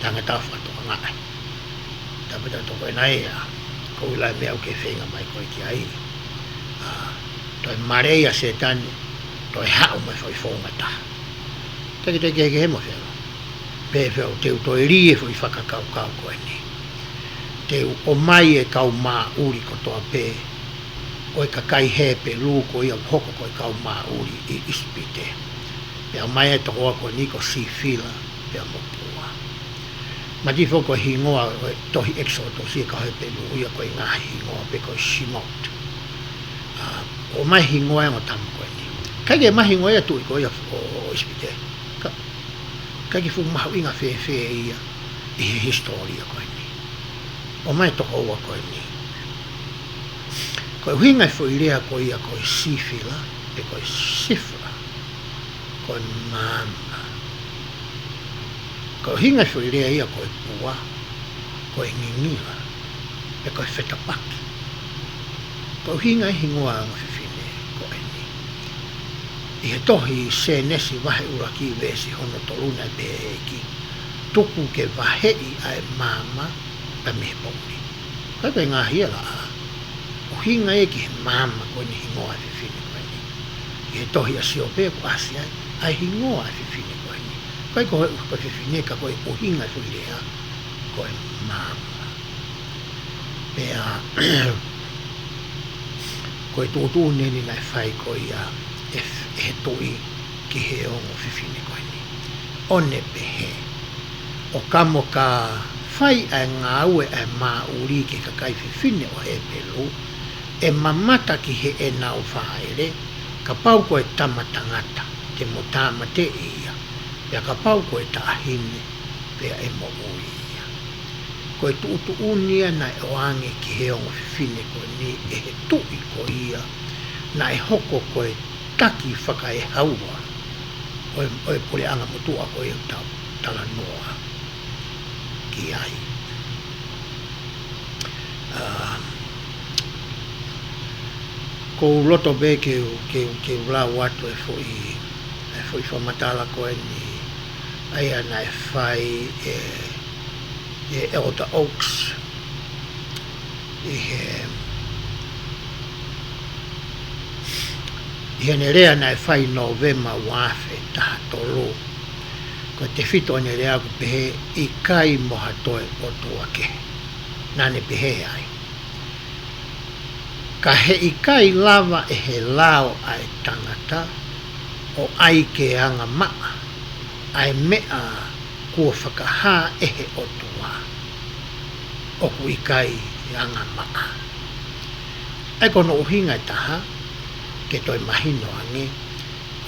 tanga tau whatoa ngai. Tāpeta tō koe nai a, kou lai mea uke whenga mai koe ki ai. Toi mareia se tani, toi hao mai whai whaunga ta. Taki te keke he mo whenga. Pea wheo teu toi li e whai whakakau koe ni. Teu o mai e kau mā uri ko toa pē. O e kakai he pe lu ko ia hoko ko e kau mā uri i ispite. Pea mai e tokoa koe ni ko si whila, pea mopua. Mati whoko hingoa tohi Ekisotosi e kahe pelu uia koe ngā hingoa pe koe shimot. O mai hingoa e ngo tamu koe ni. Kai ke mai hingoa e tui koe o ispite. Kai ke whu mahu inga whewhe ia i he historia koe ni. O mai tokoa koe ni. Koe huinga whuirea koe ia koe si whila, pe koe sifra. Koe mama. Koe hinga whuirea ia koe pua, koe ngingira, e koe whetapaki. Koe hinga hingoa anga whiwhine koe ni. I he tohi se nesi Vahe uraki vesi hono toluna e beeki, tuku ke Vahe i ai mama pa mihe pouni. Koe koe ngā hiela a, o hinga e ki he mama koe ni hingoa e whiwhine koe ni. I he tohi a siope ko asi ai, ai hingoa e whiwhine koe ni. Koe koe whiwhine ka koe o hinga e whiwhine koe mama. Pea koe tūtū neni nai whai koe ia e he tui ki he ongo whiwhine koe ni. one pehe. O kamo ka whai ai ngā ue ai mā uri ke ka kai whiwhine o he pelu, e mamata ki he e nau whaere, ka pau koe tamatangata, te mo tāma te ia, pia ka pau koe ta ahine, pia e mo ia. Koe tu unia na e oange ki he ongo whiwhine koe ni e he tui ko ia, na e hoko koe taki whaka e haua, oe pole anga mutua koe au tau tala noa ki ai. Ko loto be ke lau atu e foi whamatala koe ni aia na e whai e Elder Oaks i he nerea na e whai Novema wafe taha tolu ko te whito nerea ku pehe i kai moha toe o tuake nane pehe ai ka he i kai lava e he lao ai tangata o ai ke anga maa ai mea kua whakaha e he o tua o ku i kai anga maa ai kono uhinga i taha ke toi mahino ange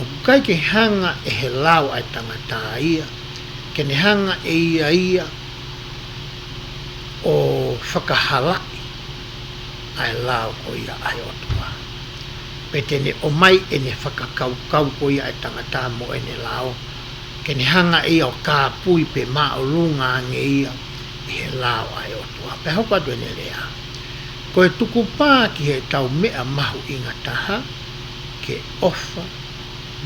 o ku kai ke hanga e he lao ai tangata ia ke ne hanga e ia o whakahalai ai lao ko ia ai o tua. Petene o mai e ne whakakau ko ia ai tangata mo e ne lao. Ke ne hanga ia o ka pui pe maa o lunga ange ia i he lao ai o tua. Pe hoko atu ene rea. Ko e tuku pā ki he tau mea mahu inga taha ke ofa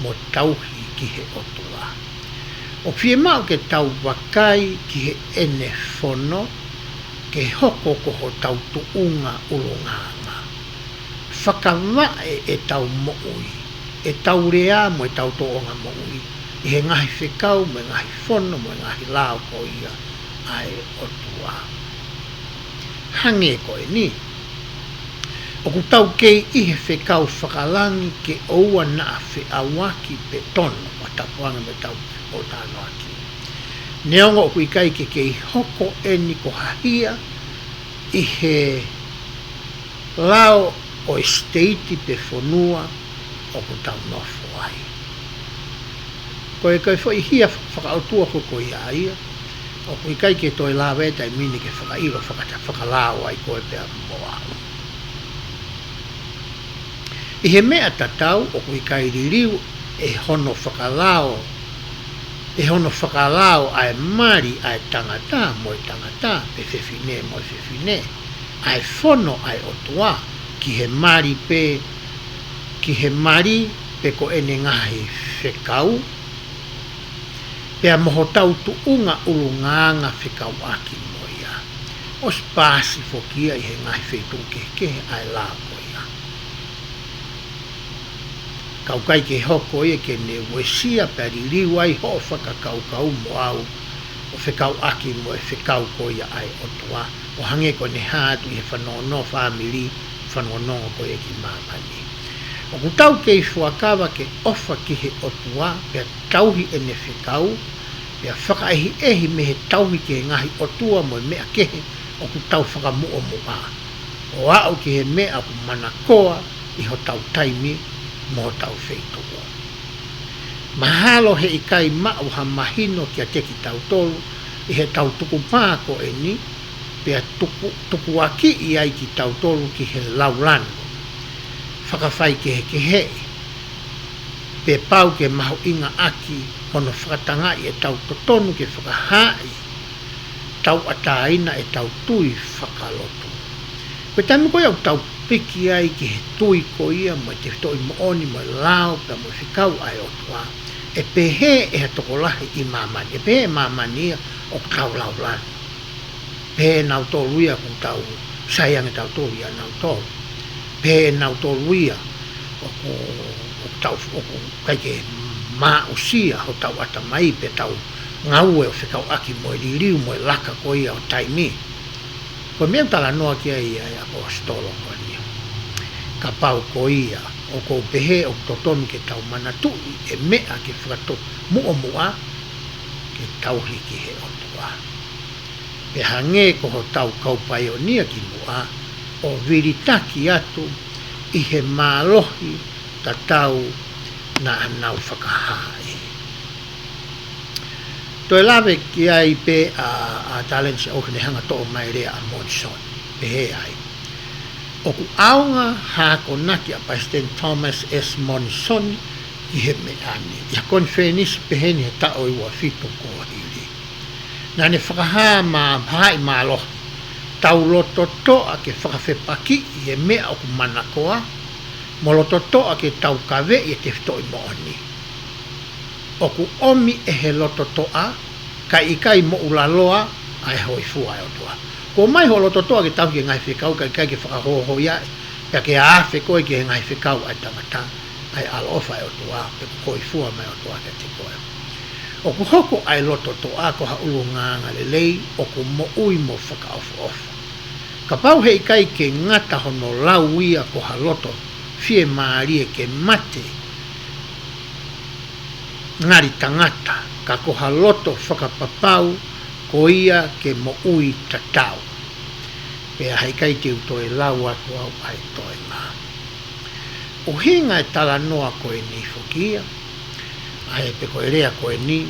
mo tauhi ki he o tua. O pie mau ke tau wakai ki he ene fono ke hoko ko tau tuunga ulunganga. Whakawae e tau mo'ui, e tau rea mo e tau toonga mo'ui, i he ngahi whekau, mo e ngahi whono, mo e ngahi lao ko ia ai o tua. Hange ko e ni. O ku tau kei i he whekau whakalangi ke oua na a awaki pe tono, o tapuanga me tau o tāno aki. Neonga o kui kai ke kei hoko e ni ko hahia i he lao o esteiti pe whonua o ku tau nofo ai. Ko e kai whai hia whakautua ko ia ia, o kui kai ke toi lawe tai mini ke whakairo whakalao ai koe pe a moa. I he mea tatau o kui kai ririu e hono whakalao ai mari ai tangata mo e tangata pe whewhine mo e whewhine ai whono ai o tua ki he mari pe ko ene ngahi whekau pe a moho tau tuunga ulunganga whekau aki mo ia o spasi fokia i he ngahi whetu ke ai la ko ia kau kai ke hoko e ke ne wesia peri riwai ho whakakau mo au o whekau aki mo e whekau ko ia ai o tua o hange ko ne hatu i he whanono family whanono ko e ki mamani o kutau ke i FUAKAVA ke ofa ki he o tua pe tauhi e ne whekau pe whakaihi ehi me he tauhi ke ngahi o tua mo e mea kehe o kutau whakamu o mua o au ki he mea ku manakoa i ho tau taimi mo tau feito. Mahalo he ikai ma'u ha mahino ki a teki tau tolu i he tau tuku pāko e ni pia tuku aki i ai ki tau tolu ki he laulano. Whakawhai ke he pe pau ke mahu inga aki hono whakatanga i e tau totonu ke whakahai tau ataina e tau tui whakalotu. Koe tami koe au tau piki ai ki he tui ko ia mo te toi mooni mo lao pa mo whikau ai o tua e pehe e ha tokolahi i mamani e pehe mamani ia o tau lau lan pehe nau tolu ia ku tau sayang e tau tolu ia nau tolu pehe nau tolu ia o tau o kai ke maa usia o tau atamai pe tau ngau e o whikau aki mo e liriu mo e laka ko ia o taimi ko mea tala noa ki ai apostolo ko ni ka pau ko ia o ko pehe o totonu ke tau MANATU'I e mea ke whakato mua ke tauhi ki he otua. Pe hange ko ho tau kaupai o nia ki mua, o viritaki atu i he mālohi ta tau na anau whakahai. Toi lawe ki ai pe a talensi o kene hanga to o mai rea a Monson, pe he ai. O ku aunga hako naki a President Thomas S. Monson i he me ane. Ia konfenis pe he ni he tao i wa fito ko hiri. Na ne whakaha ma hai malo tau loto toa ke whakawhepaki i he mea o ku manakoa, mo loto toa ke tau kawe i te fito i mooni. O ku omi e he loto toa, ka ikai mo ulaloa ai hoi fua e o toa. Ko mai ho loto toa ke tau ki ngai whikau, ka ikai ke whakahoho ia, pia ke awhi koe ki ngai whikau ai tangata, ai alofa e o toa, pe hoi fua mai o toa ke te koe. O ku hoko ai loto toa ko ha ulu nganga lelei, o ku mo ui mo whakaofa ofa. Ka pau he ikai ke ngata hono lau ia ko ha loto, fie maarie ke mate, ngari tangata, ka ko ha loto whakapapau, ko ia ke mo ui tatau. Pea haikai te uto e lau atu au ai toi ngā. O hinga e tala noa koe ni whukia, ai pe koe rea koe ni,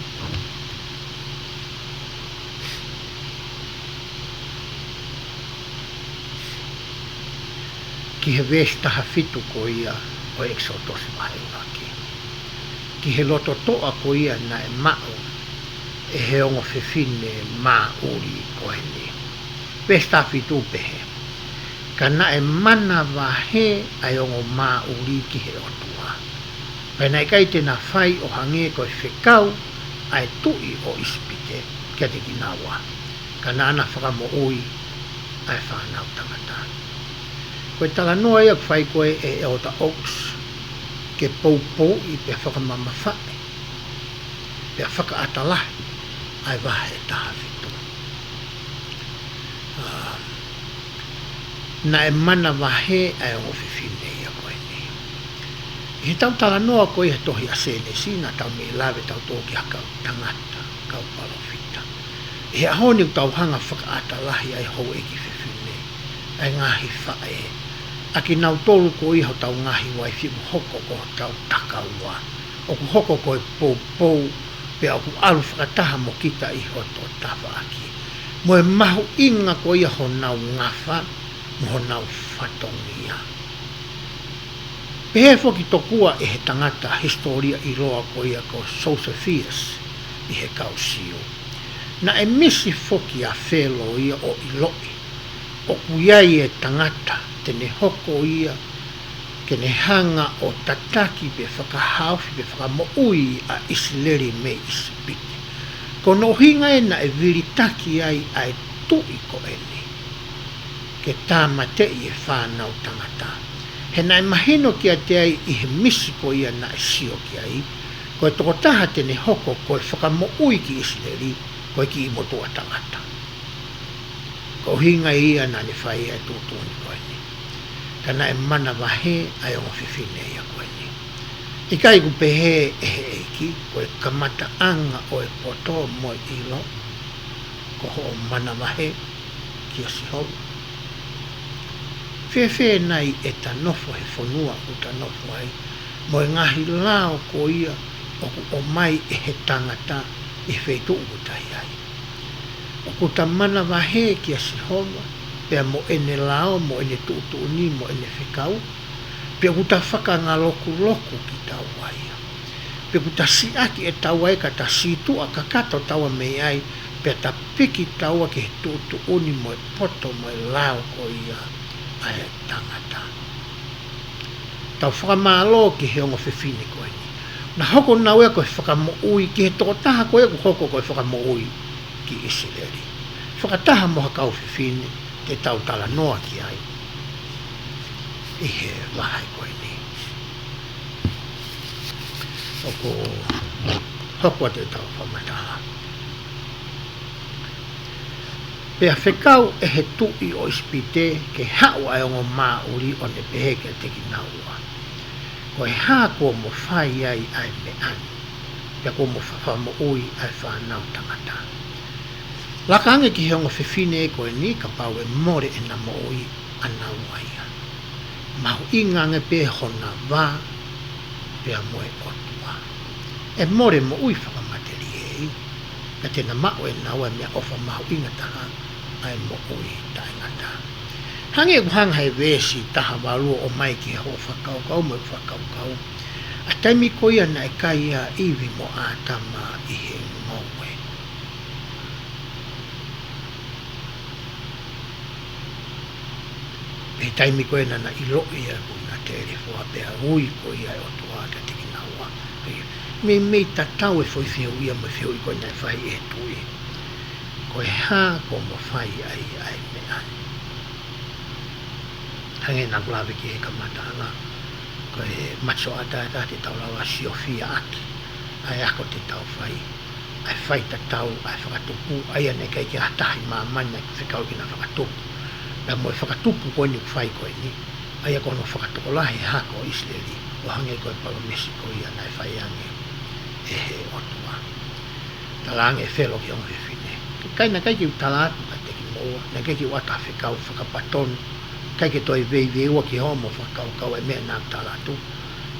ki he vestaha fitu ko ia o Ekisotosi Vahe uraki. Ki he loto toa ko ia na e mao, e he ongo whiwhine mā uri koe ni. Vestaha fitu pehe. Ka na e mana Vahe ai ongo mā uri ki he otua. Pena i kai tena whai o hange koe whekau, ai tui o ispite, kia te kinawa. Ka na ana whakamo ui, ai whanau tangata. Koe tala noa ia kwhai koe e Elder Oaks, ke poupou i pe whakamama whae, pe whakaatalahi, ai Vahe taha fitu. Na e mana Vahe ai o whiwhine ia koe ni. I he tau tala noa koe he tohi a sene sina, tau me lawe tau tōki hakau tangata, kau palofita. I he ahoni tau hanga whakaatalahi ai hou eki whiwhine, ai ngahi whae, aki nau tolu ko iho tau ngahi wai whimu hoko ko tau takaua. O ku hoko ko e pou, pe o ku alu whakataha mo kita iho to tawa aki. Mo e mahu inga ko iho nau ngafa, mo ho nau whatongia. Pehe whoki tokua e he tangata historia i roa ko ia ko Sosephias i he kausiu. Na e misi whoki a whelo ia o iloi, o kuiai e tangata, tene hoko ia, kene hanga o tataki pe whakahaufi pe whakamoui a isileri me isipite. Ko no hinga e na e viritaki ai ai tui ko eni. Ke tāmate i e whānau tangata. He nai mahino ki a te ai i he misi ko ia na e sio ki ai, ko e tokotaha tene hoko ko e whakamoui ki isileri, ko e ki imotua tangata. Ko hinga ia na ne whai e tūtuni ko eni. Kana e mana Vahe ai o whiwhine ia koe ni. I kai ku pehe e he eiki, ko e kamata anga o e poto mo i ilo, ko ho mana Vahe ki a sihou. Whewhe nei e ta nofo he whanua u ta nofo ai, mo e ngahi lao ko ia o ku o mai e he tangata i whetu utai ai. O ku ta mana Vahe ki a sihou, pea mo ene lao, mo ene tuutuni, mo ene whikau, pea kuta whaka ngā loku ki tau waia. Pea kuta siaki e tau ai ka ta situ a kakato taua mei ai, pea ta piki taua ki he tuutuni mo e poto mo e lao ko ia ai e tangata. Tau whakamālo ki he ongo whiwhine koe ni. Na hoko nau e koe whakamoui, ki he tokotaha koe ku hoko koe whakamoui ki isileri. Whakataha moha kau whiwhine, te tau tala noa ki ai. I he Vahe koe ni. Oko hokua te tau whamataha. Pea whekau e he tui o ispite ke hau ai ongo mā uri o ne pehe ke te ki naua. Ko e hā kua mo whai ai ai me ani. Pea ko mo whamaui ai whanau tangata. Lakange ki heonga whiwhine e koe ni ka pau e more e na mo'i ana waia. Mau ingange pe hona wā pea moe otua. E more mo ui whakamateri ei. Ka tena mao e naua mea ofa mau inga taha ai mo ui taingata. Hange kuhanga he wesi taha walua o mai ki ho whakaukau mo whakaukau. A taimi koia na e kaia iwi mo ātama i he ngowe. E taimi koe na ilo ia kuna tere fua pea ui koe ia o tua ka tiki naua. Me tatau e foi fio ia mo fio i koe na whai e tui. Koe ha ko mo whai ai me ani. Hange na kulawe ki he kamatanga. Koe matso ata te tau lawa si ofia aki. Ai ako te tau whai. Ai whai tatau ai whakatupu. Ai ane kai ki hatahi mamana ki whikau ki na whakatupu. Na mo whakatupu koe ni whai koe ni. Ai ako no whakatukolahi hako Israeli. O hange koe palo Mexico ia nai whai ange. E he otua. Talange whelo ki onge whine. Kai na kai ki utalatu ka teki moa. Na kai ki wata whikau whakapatonu. Kai ki toi vei ua ki homo whakau kau e mea nā talatu.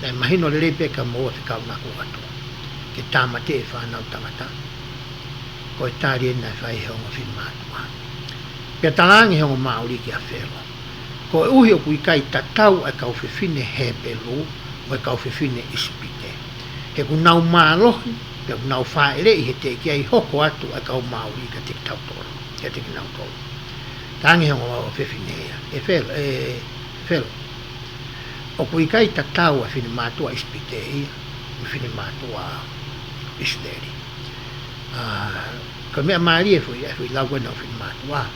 Na mahino lepe ka moa whikau nā kuatua. Ke tāma te e whanau tangata. Koe tāri e nai whai he onga whine mātua. Pea talange hongo mauri ki a whelo. Ko e uhi o kui kai tatau e kau whiwhine he pelu, o e kau whiwhine isipite. He ku nau mālohi, pea ku nau whaere i he te ki ai hoko atu e kau mauri ka tiki tau toro, ka tiki nau toro. Talange hongo o whiwhine ea. E whelo. O kui kai tatau e whine mātua isipite ia, whiwhine mātua isleri. Ko mea maari e whui lau na o whine mātua.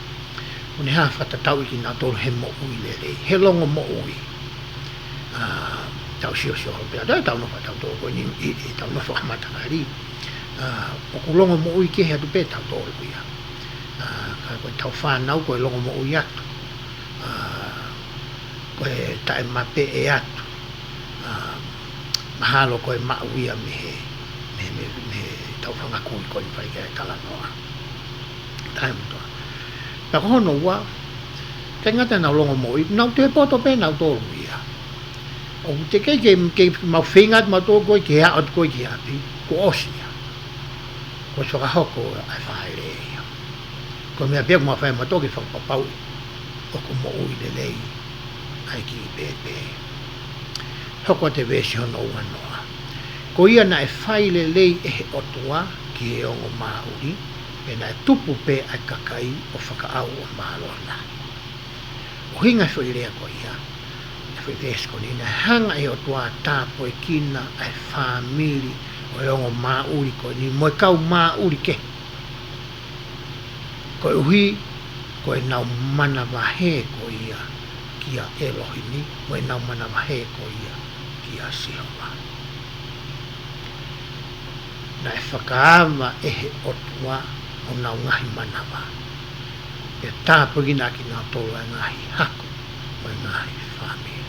Une ha whatatau i ki nā tōru he mo ui lelei, he longo mo ui. Tau sio holo pia, tau no whatau tōru koe ni i tau no whakamatangari. O ku longo mo ui ke he atu pē tau tōru ia. Ka koe tau whanau koe longo mo ui atu. Koe tae mape e atu. Mahalo koe ma uia me tau whangakui koe ni whai kere kalanoa. Tae mutoa. Pea kohono ua, te ngata nau longo moi, nau te poto pe nau tōru ia. O te kei ke mau whingat mau tōru koe ki hea atu koe ki api, ko osia. Ko whakahoko ai whaere ia. Ko mea pia kuma whae mato ki whakapapau, o ko mo ui le lei, ai ki pepe. Hoko te wesi hono ua noa. Ko ia na e whai le lei e he otua, ki he ongo mauri, e nai tupu pe ai kakai o whakaau o mālona. O hinga whai rea ko ia, e whai vesko ni, na hanga e o tua tāpo e kina ai whamiri o e ongo māuri ko ni, mo e kau māuri ke. Ko e uhi, ko e nau mana Vahe ko ia ki a Elohini, mo e nau mana Vahe ko ia ki a Sihowa. Na e whakaama e he o tua, o nau ngahi manawa. E tāpu gina ki nā tolo e ngahi hako, o e ngahi whamiri.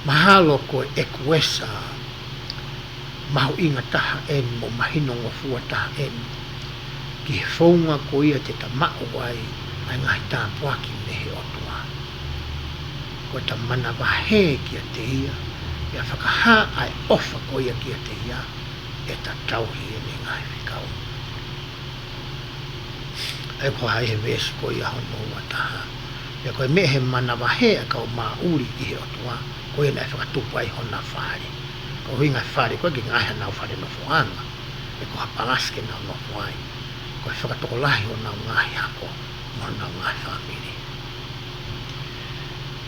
Mahalo ko e kuesa, mahu inga taha en, mo mahino ngofua taha en, ki he whaunga ko ia te ta mao wai, ai ngahi tāpu aki nehe otua. Ko ta mana Vahe ki a te ia, ia whakaha ai ofa ko ia ki a te ia, e ta tauhi e ni ngai whikau. E ko hai he wesi ko ia hono ua taha. E koe me he mana Vahe a kau mauri ki he otua, ko ia nai whakatupu ai hona whare. Ko hui ngai whare, koe ki ngai hanau whare no fuanga. E ko hapalaske nau no fuai. Ko e whakatoko lahi o nau ngai hako, mo nau ngai whamiri.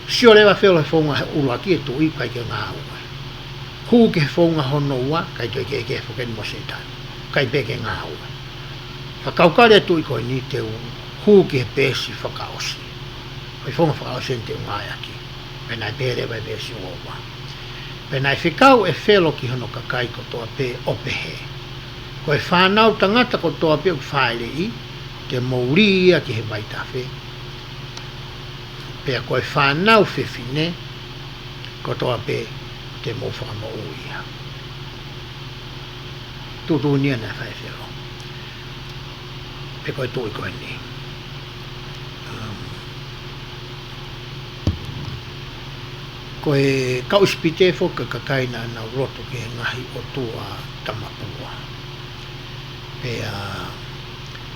Sio lewa whio le whaunga he ula ki e tu i kai ke ngā ue. Hu ke whaunga hono ua, kai toi ke whakeni mo seitani. Kai pe ke ngā ue. Whakaukare tu i koe ni te hu ke pēsi whakaosi. Koi whaunga whakaosi te ngai aki. Penai pēre vai pēsi uowa. Penai whikau e whelo ki hono kakai ko toa pē opehe. Koi whanau tangata ko toa pē whaere i, te mouri ia ki he maitawhe. Pea koe whanau whiwhine, ko toa pē te mo whakamo'ui ia. Tutunia na whaewhero. Pe koe tui koe ni. Koe kauspite whoka kakaina na roto ke ngahi o tua tamapua. Pea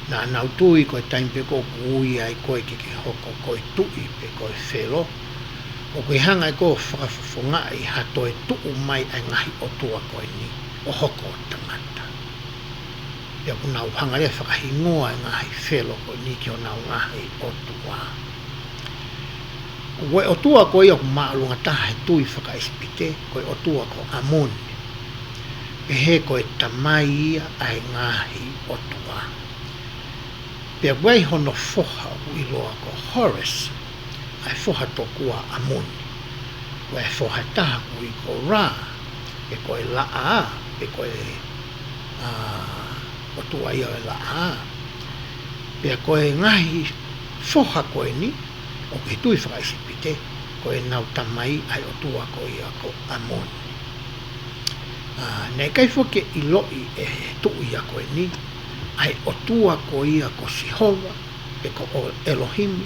na nautui koe taimpe ko kui ai koe ke hoko koe tui pe koe whero. O koe hanga ko whakafonga i hato e tuu mai ai ngahi o tua koe ni o hoko tangata. Pea ku nau hanga rea whakahingoa ai ngahi whero koe ni ki o nau ngahi o tua. Koe o tua koe ia ku maalunga taha he tui whakaispite koe o tua ko amoni. Pe he koe tamai ia ai ngahi o tua. Pea wei hono foha ui loa ko Horace ai foha tokua amoni. Koe foha taha ui ko Ra pe koe laa pe koe o tua ia e laa. Pea koe ngahi foha koe ni o ke tui whakaisipite koe nau tamai ai o tua ko ia ko amoni. Nei kai whoke i loi e tuu ia koe ni ai o tua ko ia ko Sihova e ko o Elohimi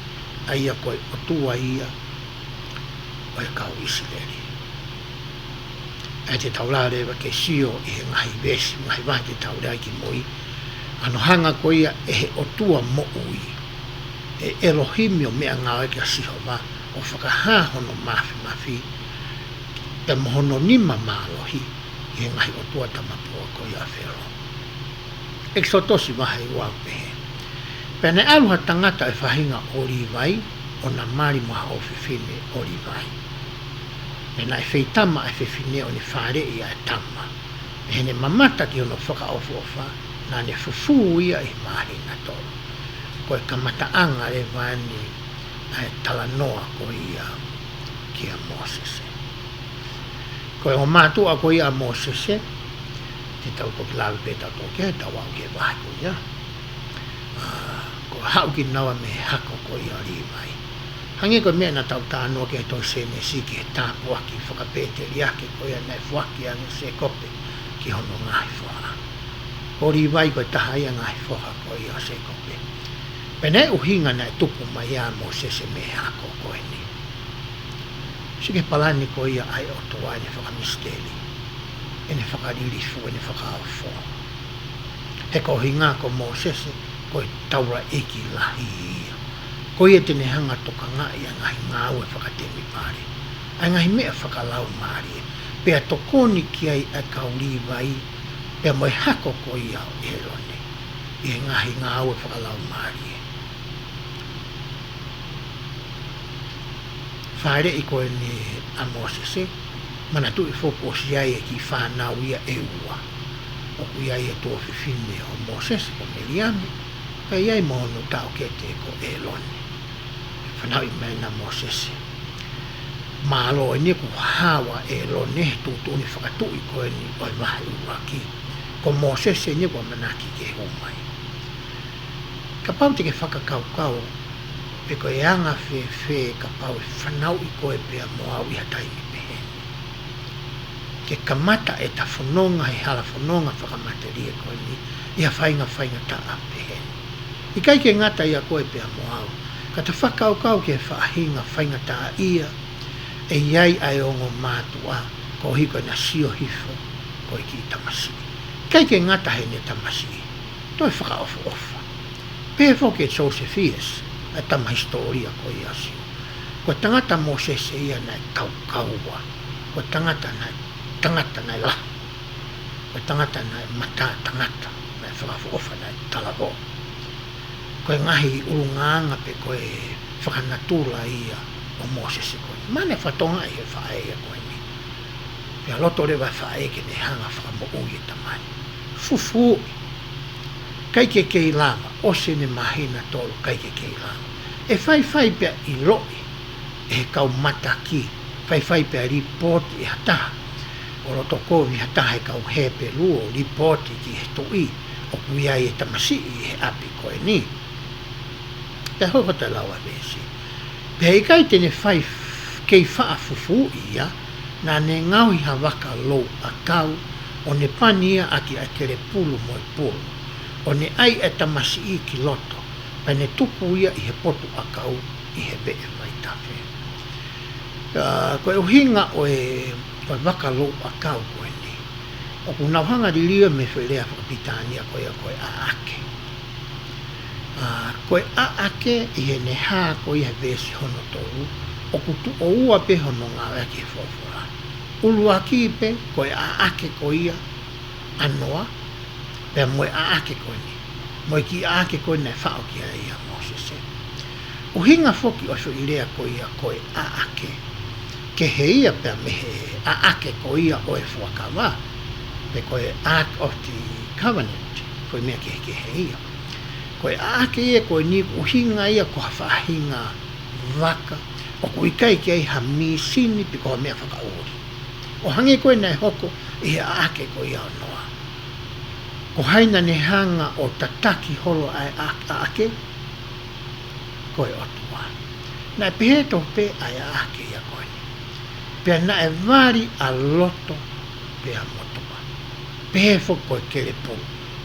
ai ia koe o tua ia o e kau Isileli. E te taulaa rewa ke sio i he ngahi vesi, ngahi wahi te taulea ki moi. Ano hanga ko ia e he o tua mo ui. E Elohimi o mea ngā eke a Sihova o whakahahono mafi pe mohono nima mālohi i he ngahi o tua tamapua ko ia whero. Ekisotosi Vahe wau pehe. Pene aluha tangata e whahinga orivai o na mari maha o whiwhine orivai. E na e wheitama e whiwhine o ni whare ia e tama. E hene mamata ki ono whakaofu ofa na ne fufu ia i mahina tolu. Koe kamataanga e vani ai talanoa ko ia ki a Mosese. Koe o mātua ko ia a Mosese, te tau ko ki lawe pētau tō ke, tau au ke wahi ko ia. Ko hau ki nawa me hako ko ia rīwai. Hangi ko mea na tau tānoa ke tō se me si ki he tāpuaki whakapēteri ake ko ia nei fuaki ane se kope ki hono ngahi whara. Ko rīwai ko taha ia ngahi whara ko ia se kope. Pene uhinga nei tupu mai a Mosese me hako ko ni. Sige palani ko ia ai o toa ne whakamisteli. Ene whakaririfu, ene whakaawho. He ko hinga ko Mosese ko taura eki lahi ia. Ko ia tene hanga toka ngai a ngahi ngāue whakatemi pare. Ai ngahi mea whakalau maari. Pea tokoni ki ai a kauriwai. Pea moi hako ko ia o erone. I ngahi ngāue whakalau maari. Whaere i koe ni a Mosese, MANATU'I whopo si ai e ki whanau ia e ua. O kui ai e tō whiwhine o Mosese ko Miriami, ka iai mohono tau kete ko Eloni. Whanau i mai na Mosese. Mālo e ni ku hawa Eloni tūtuni whakatui koe ni oi wahi uaki. Ko Mosese ni kua manaki ke humai. Ka pau te ke whakakaukau, pe koe anga whe ka pau e whanau i koe pea moau i hatai ni peheni. Ke kamata e ta whanonga he hala whanonga whakamateria koe ni i ha whainga ta a peheni. I kai ke ngata ia koe pea moau, ka ta whakaukau ke whaahinga whainga ta a ia e iai ai ongo mātua ko hiko na sio hifo koe ki tamasi. Kai ke ngata he ne tamasi, toi whakaofu ofa. Pefo ke Josephias, a tama historia ko ia si. Ko tangata Mosese ia nai kaukaua. Ko tangata nai la. Ko tangata nai mata tangata. Nai whakafofa nai talavo. Ko ngahi urunganga pe koe whakanatula ia o Mosese koe. Mane whatonga i he whae koe ni. Pea loto rewa whae ke ne hanga whakamoui e tamani. Fufu. Kai ke kei lama, o se ne mahina tolu kai ke kei lama. E whai pia i loi, e kau mataki, whai pia ripoti i hataha. O roto kovi hataha e kau hepe luo, ripoti ki he tui, o kuiai e tamasi i he api koe ni. Pea hoko te laua vesi. Pea i kai tene whai kei whaafufu ia, na ne ngau ha waka lo a kau o ne pania aki a kere pulu mo e pulu o ne ai e tamasi I ki loto pa ne tupu ia I he potu a kau I he vee mai tafe koe uhinga o e waka lo a kau koe ni o ku nauhanga di lia me whelea whakapitania koe a koe a ake koe a ake I he ne haa koe he vesi hono toru o ku tu o ua pe hono ngā wake fofora ulu aki pe koe a ake koe ia anoa pe moe a ake koe ni moe ki a ake koe nei whao ki a ia Mosese uhinga foki o so ilea koe ia koe a ake ke he ia pe mehe a ake koe ia o e FUAKAVA pe koe Ark of the Covenant koe mea ke he ia koe a ake ia koe ni uhinga ia ko hawhahinga waka o ku ikai ki ai ha misini pi koha mea whakaori o hange koe nei hoko I a ake koe ia noa ko haina ne hanga o tataki holo ai a ake koe otua na pehe to pe ai a ake ia koe ni pe na e vari a loto pe a motoa pehe fo koe kere po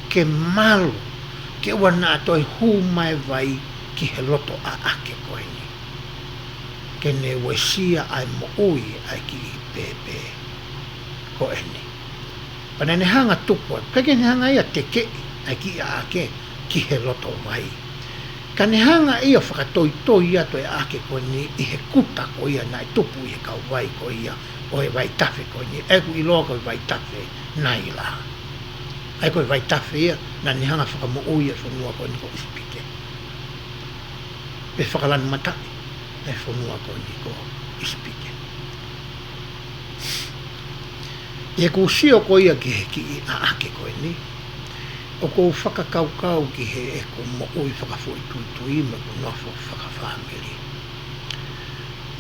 ke malu ke wana toi hu mai vai ki he loto a ake koe ni ke ne wesia ai mo ui ai ki pepe ko eni pana ne hanga tupu kake ne hanga ia teke ai ki a ake ki he loto vai ka ne hanga ia whakatoi toi ia toi ake ko ni I he kuta ko ia nai tupu I he kau vai ko ia o he vai tafe ko ni e ku I loa ko vai tafe nai la ai ko vai tafe ia na ne hanga whakamo ui e whanua ko ni ko ispike pe whakalan matai e whanua ko ni ko ispike e ku sio ko ia ki he ki a ake ko ni o ko whakakaukau ki he e ko mo ui whakafoi tuitui ma ko nofo whakawhamiri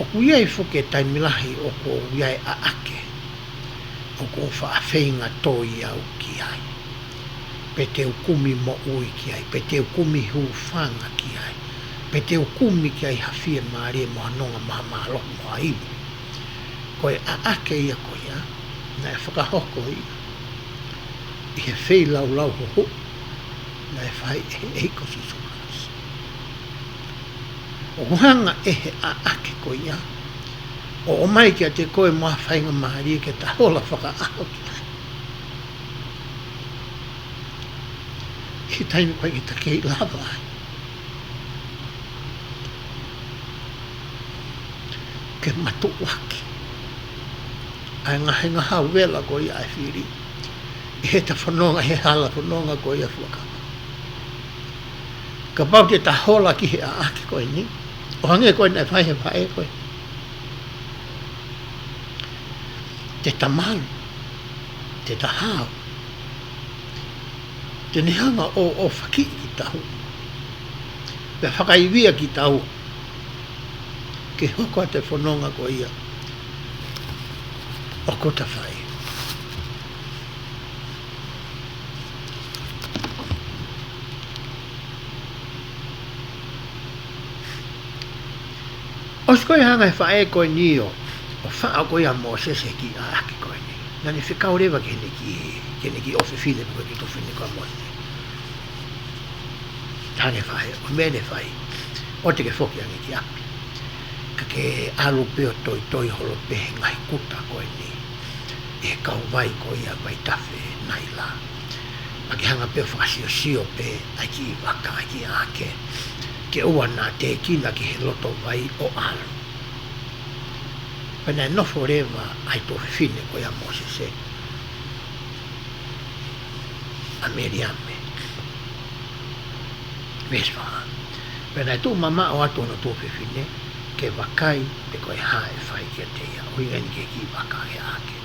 o ku iai whuke taimilahi o ko iai a ake o ko whaafeinga toi au ki ai pe te ukumi mo ui ki ai pe te ukumi hufanga ki ai pe te ukumi ki ai hawhia maare mo anonga mahamalo mo aibu koe a ake ia ko ia na e whakahoko ia I he whei lau ho na e whai e Ekisotosi o hanga e he a ake ko ia o mai kia te koe mua whainga mahari ke ta hola whakaaho ki ai he taimi koe ki ta kei lava ai ke matu waki ai ngahenga hau wela ko ia ai whiri I he ta whanonga he hala whanonga ko ia FUAKAVA ka pau te ta hola ki he a ake koe ni o hange koe nei whai he whae koe te tamalu te tahau te nehanga o whaki ki tahu pe whakaiwia ki tahu ke hoko te whanonga ko ia o kota whai os koe hanga e whae koe ni o wha koe a Mosese ki a ake koe ni nani whikau rewa ke ne ki ofi while koe ki to whine koe Mosese tane whae o mene whae o te ke whoki ange ki api ka ke alu peo toi holo pehe ngai kuta koe ni e kau vai koe ia vai tafe nai la ma ke hanga peo whakasio pe ai ki waka ai ki ake ke ua nā te kina ki he loto vai o alu. Pena nofo rewa ai to whine ko ia Mosese. A meriame. Vespa. Pena tu mama o atu no to whine ke wakai te koe hae whai kia te ia. Hui ngani ke ki waka he ake.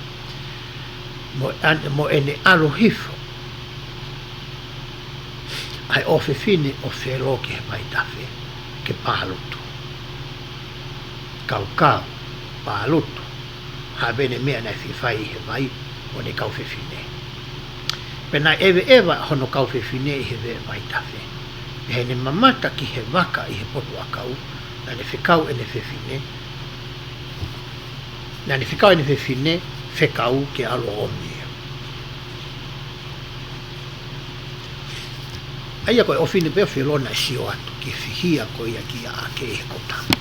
Mo ene alo hifo. Ai o whine o whero ke he mai tawe ke pālutu. Kau pālutu. Ha bene mea nei whiwhai he mai o ne kau whine. Pena ewa hono kau whine I he we mai tawe. He ne mamata ki he waka I he potu a kau, na ne whikau e ne whine. na ni whikau ni whiwhine whekau ke alo omi. Aia koe ofine pia whilona sio atu ke whihia koe ia ki a ke e kotama.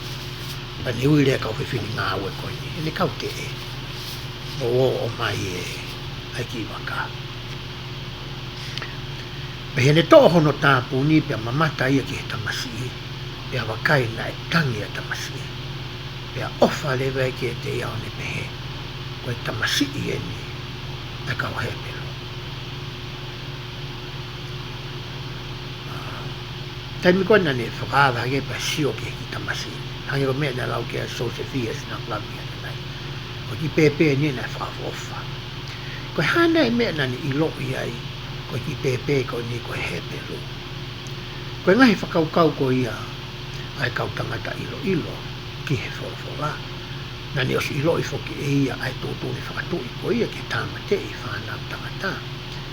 Pa ni uirea kau whiwhine ngā ue koe ni. E ni kau te e. O mai e ai ki waka. Pea ne to'o hono tāpuni pia mamata ia ki he tamasi e. Pea wakai na e tangi a tamasi e. Pea ofa lewa e ki e te iao ne pehe. Koe tamasi i e ni. E kau he pelo. Taimi koe na ne whakawa hake pa sio ki ki tamasi. Hangi ko mea na lau ke a Sosefia sina klami ane nai. Ko ki pepe ni na whakawofa. Koe hana e mea na ni ilo i ai. Koe ki pepe ko ni koe he pelo. Koe ngahi whakaukau ko ia. Ai kau tangata ilo ki he wholofola. Na ni os ilo i whoki e ia ai tōtō ni whakatui ko ia ke tāmate i whanau tangata.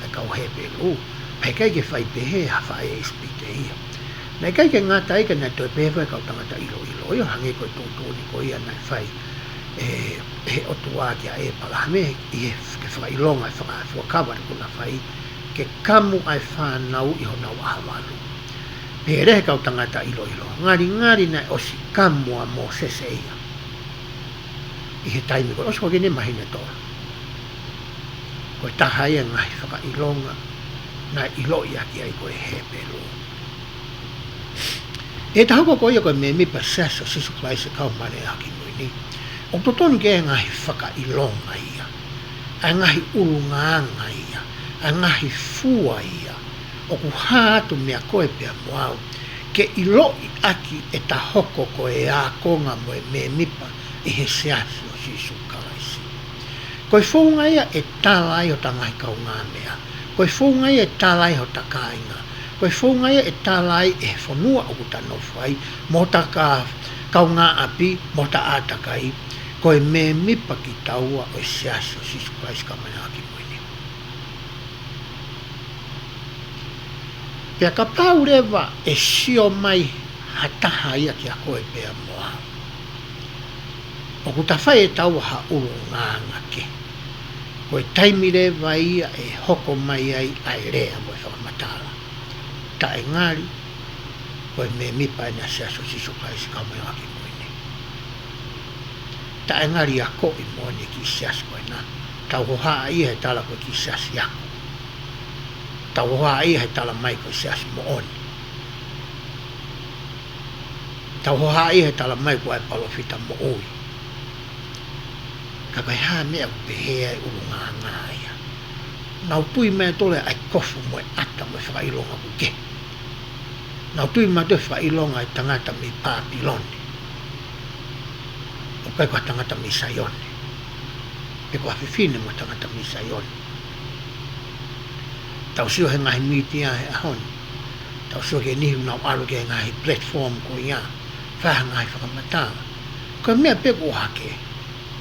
Ai kau he pelo. Pai kai ke whai pehe ha whae e spite ia. Nei kai ke ngata ika nei toi pehe kau tangata ilo. Io hange koe tōtō ni ko ia nei whai e otua ki a e palahame i e ke whakailonga e FUAKAVA kuna whai ke kamu ai whanau i honau ahawalu. Pere he kau tangata ilo. Ngari nei osi kamu a mo sese ia. I he taimi koe osi koe ne mahine toa. Koe tahai e ngahi whakailonga nai ilo ia ki ai koe he pelo. E tahu ko ia koe me mipa seso sisu klaise kau mare haki mui ni. O totonu ke ngahi whakailonga ia. A ngahi urungaanga ia. A ngahi fua ia. O ku hātu mea koe pia moau. Ke ilo i aki e ta hoko koe a konga moe me mipa i he seasi o sisu klaise. Koe whaunga ia e tālai o ta ngahi kau ngā mea. Koe whaunga ia e tālai o ta kāinga. Koe whaunga ia e tālai e whanua o kuta nofai, mo ta kau ngā api, mo ta ātakai, koe me mipa ki taua o e siasi o sisu klaise ka mana haki moini. Pea ka pau rewa e sio mai hataha ia ki a koe pea moa. O kuta whai e taua ha uru ngānga ke. Koe taimi rewa ia e hoko mai ai ai rea mo e whakamatala. Ta e ngari, koe me mipa e na seaso sisu klaise ka mai haki moine. Ta e ngari a ko i moine ki seas koe na. Tau hoha ia he tala koe ki seas yako. Tau hoha ia he tala mai koe seas mooni. Tau hoha ia he tala mai koe palofita mo ui. Ka koe haa mea kupehea e uru ngā ngā ia. Nau tui mea tole ai kofu moe ata moe whakailonga kuke. Nau tui mea tole whakailonga ai tangata mi pāpilone. O kai kua tangata mi saione. E kua whiwhine mo tangata mi saione. Tau sio he ngahi mitia he ahoni. Tau sio ke nihu nau alu ke ngahi platform ko ia. Whaha ngahi whakamatanga. Koe mea peku o hake.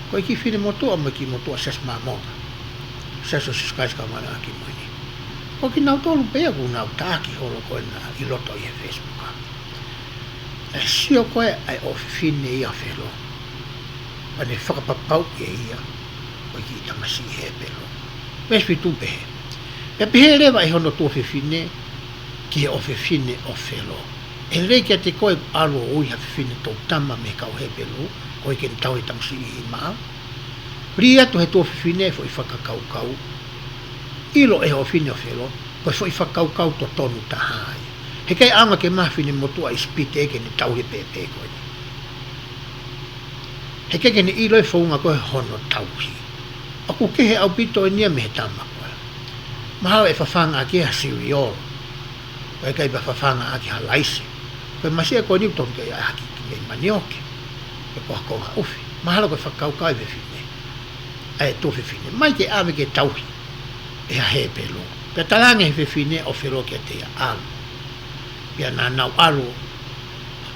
Koe ki whine motua mo ki motua ses maa monga. Seso siskais ka mana aki moini. Ko ki nau tolu pea ku nau taaki holo koe na i loto i he Facebooka. E sio koe ai o whine ia whelo. Ane whakapapau e ia. Koe ki tamasi i he pelo. Mespi tu pehe. E pehe rewa i hono tō whine ki he o whine o whelo. E reiki a te koe alo ui ha whine tō tama me kau he pelo. Koe ke ni tau he tamasi i maa. Ri atu he tō whine fo i whakakaukau. Ilo e ho whine o whelo, koe fo i whakaukau to tonu tahai. He kei anga ke mawhine motua i spite eke ni tau he pepe koe ni. He kei ke ni ilo e whaunga koe hono tauhi. Aku ke he au pito e nia me he tama koe. Mahau e whawhanga ake ha siriolo. Koe kei pa whawhanga ake ha laise. Koe masia koe ni uton kei a haki ki mei manioke. E koe konga ufi. Mahalo koe whakaukau e whine. Ai tō whine. Mai ke ame ke tauhi. E ha he pelo. Pea talanga he whine o whero ke te alu. Pea nā nau alu.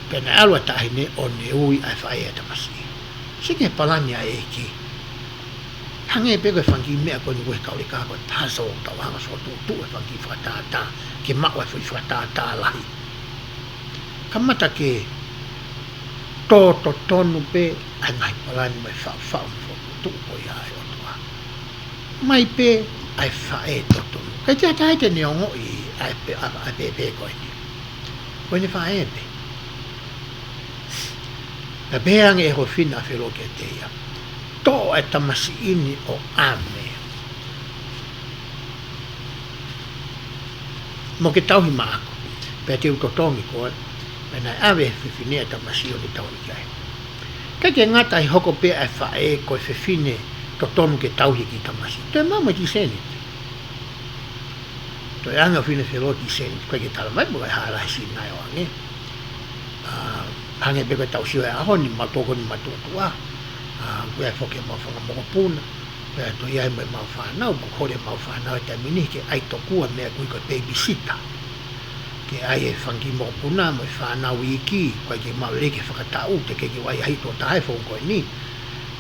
Pea nā alu a tahine o ne ui ai whae e tamasi. Sike palani a e ki. Hange e pego e whangi mea koe ni koe kauri kā koe taso o tau hanga so tu e whangi whakatata. Ke makwa e whakatata lahi. Kamata ke tō to tonu pe ai ngai palani mai whau whau. tu ko ia e o tua mai pe ai fae toto kai te tai te neongo I ai pe ko ni fae pe la beang e ho fina felo ke te ia to e tamasi ini o ame mo ke tau hi mako pe te utotongi ko na ave fifine tamasi o ni tau ni kai kai ke ngata I hoko pe ai fae ko fifine totonu ke tau hi ki tamasi te mama ki seni to anga fine felo ki seni kai ke tala mai mo ai hala si nai o ange hange be ko tau si a honi ma toko ni matutua ko ai foke mo fanga mo puna pe to ia mai ma fa na ko hore ma fa na te mini ke ai to ku me ko babysitter ke ai e fangi mo puna mo fa na wiki ko ke ma le ke fakata u te ke wai ai to tai fo ko ni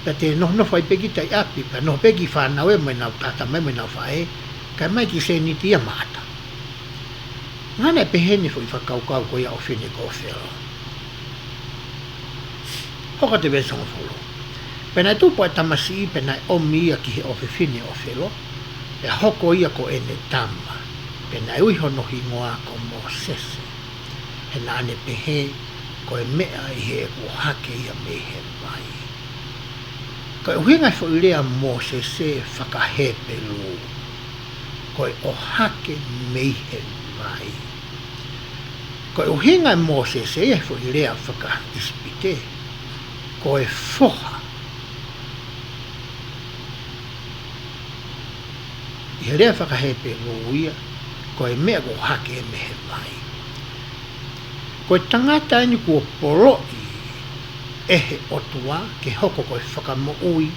pe te no fai pe ki tai api pe no pe ki fa na we me na tata me na fa e ka mai ki se ni tia mata ngane pe heni fo fa kau ko ia o fini ko fero hoka te beso mo folo pena tu po tamasi pena o mia ki o fini o felo e hoko ia ko ene tama pena ui hono hingoa ko mo sese he nane pehe ko e mea I he ko hake ia me he mai ko e huinga fo ilea mo sese whakahe pelu ko e o hake me he mai ko e huinga mo sese e fo ilea whaka ispite ko e foha I rea whakahepe ia ko e mea ko hake e mehe mai ko e tangata ni kua poloi ehe otua ke hoko ko e whakamo'ui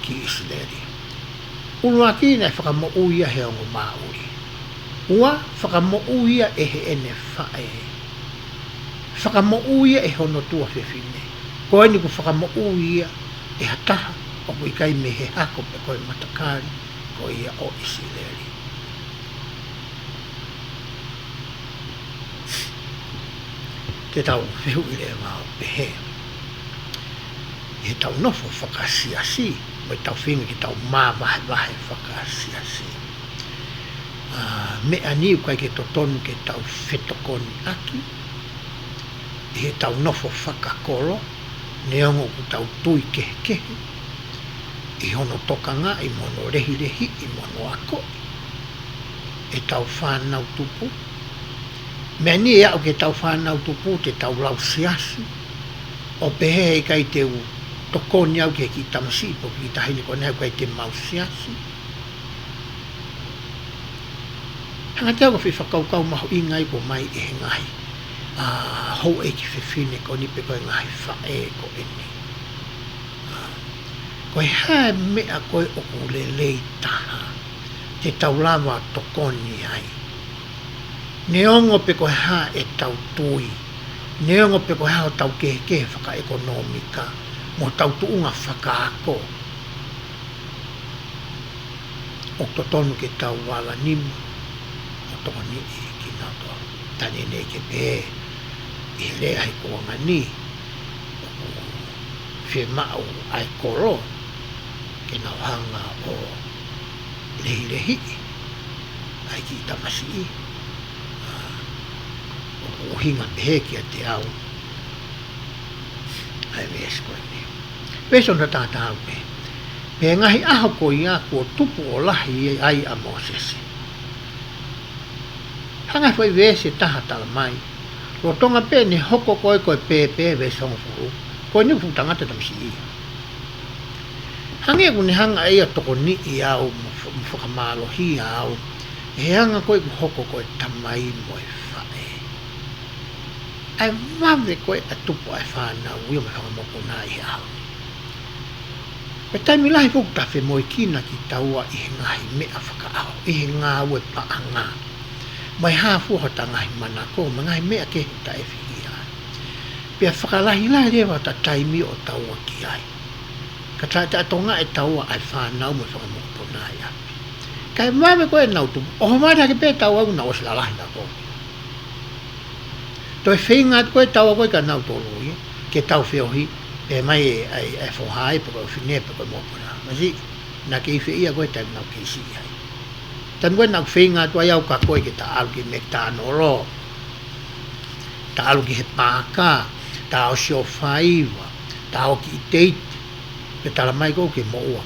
ki Israeli ulua ki nei whakamo'ui he ongo mauri ua whakamo'ui ehe ene whae whakamo'ui e hono tua whiwhine ko e ni ku whakamo'ui e hataha o kui kai mehe hako pe koe matakari ko ia o Israeli te tau whihu I lea mao pehe I tau nofo whakasiasi mo I tau whinga ki tau mā wahe whakasiasi mea niu kai ke totonu ke tau whetokoni aki I tau nofo whakakoro neongo ku tau tui kehe I hono tokanga I mono rehi I mono ako e tau whanau tupu mea ni e au ke tau whanau tupu te tau lau siasi o pehe e kai te u tokoni au ke ki tamasi po ki tahini ko neu kai te mau siasi hanga te au ka whiwhakaukau maho I ngai ko mai e he ngai hou e ki whiwhine ko nipe ko e ngai whae ko ene koe hae mea koe o kulelei taha te taulawa tokoni ai neongo pe koe ha e tau tui neongo pe koe ha o tau kehe whaka ekonomika mo tau tuunga whakaako o totonu ke tau wala nimu o tokoni I ki nato tani nei ke pe I lea he kuanga ni whi mau ai koro ke nau hanga o lehi ai ki tamasi o hinga pehe ki a te au ai ves koe ne ves ona tata au pe ngahi aho ko ia ko tupu o lahi ai a Moses hanga foi ves taha tala mai lo tonga pe ni hoko koe pe ves on furu ko ni futanga te tamasi hange ku ni hanga ia toko ni I au whakamalo hi au he hanga koe ku hoko koe tamai mo e whae ai mame koe a tupu ai whanau ui o me whakamoko nā I au pe taimi lahi fuku tawhi mo I kina ki taua I he ngahi mea whakaao I he ngā ue paanga mai hafu hota ngahi manako ma ngahi mea ke ta e whihi ai pia whakalahi lahi rewa ta taimi o taua ki ai ka ta tonga e taua ai whanau mo whakamoko nā I api kai mame koe nau tupu o homata ke pe taua au na o sila lahi na koe toi whinga koe taua koe ka nau tolu ke tau whiohi pe mai ai fo hai po fine po mo pona masi na ke fe ia ko ta na ke si ai tan wen na finga to ia ka ko ke ta al ki me ta no lo ta al ki he pa ka ta o sio faiva ta o ki te pe ta mai ko ke mo wa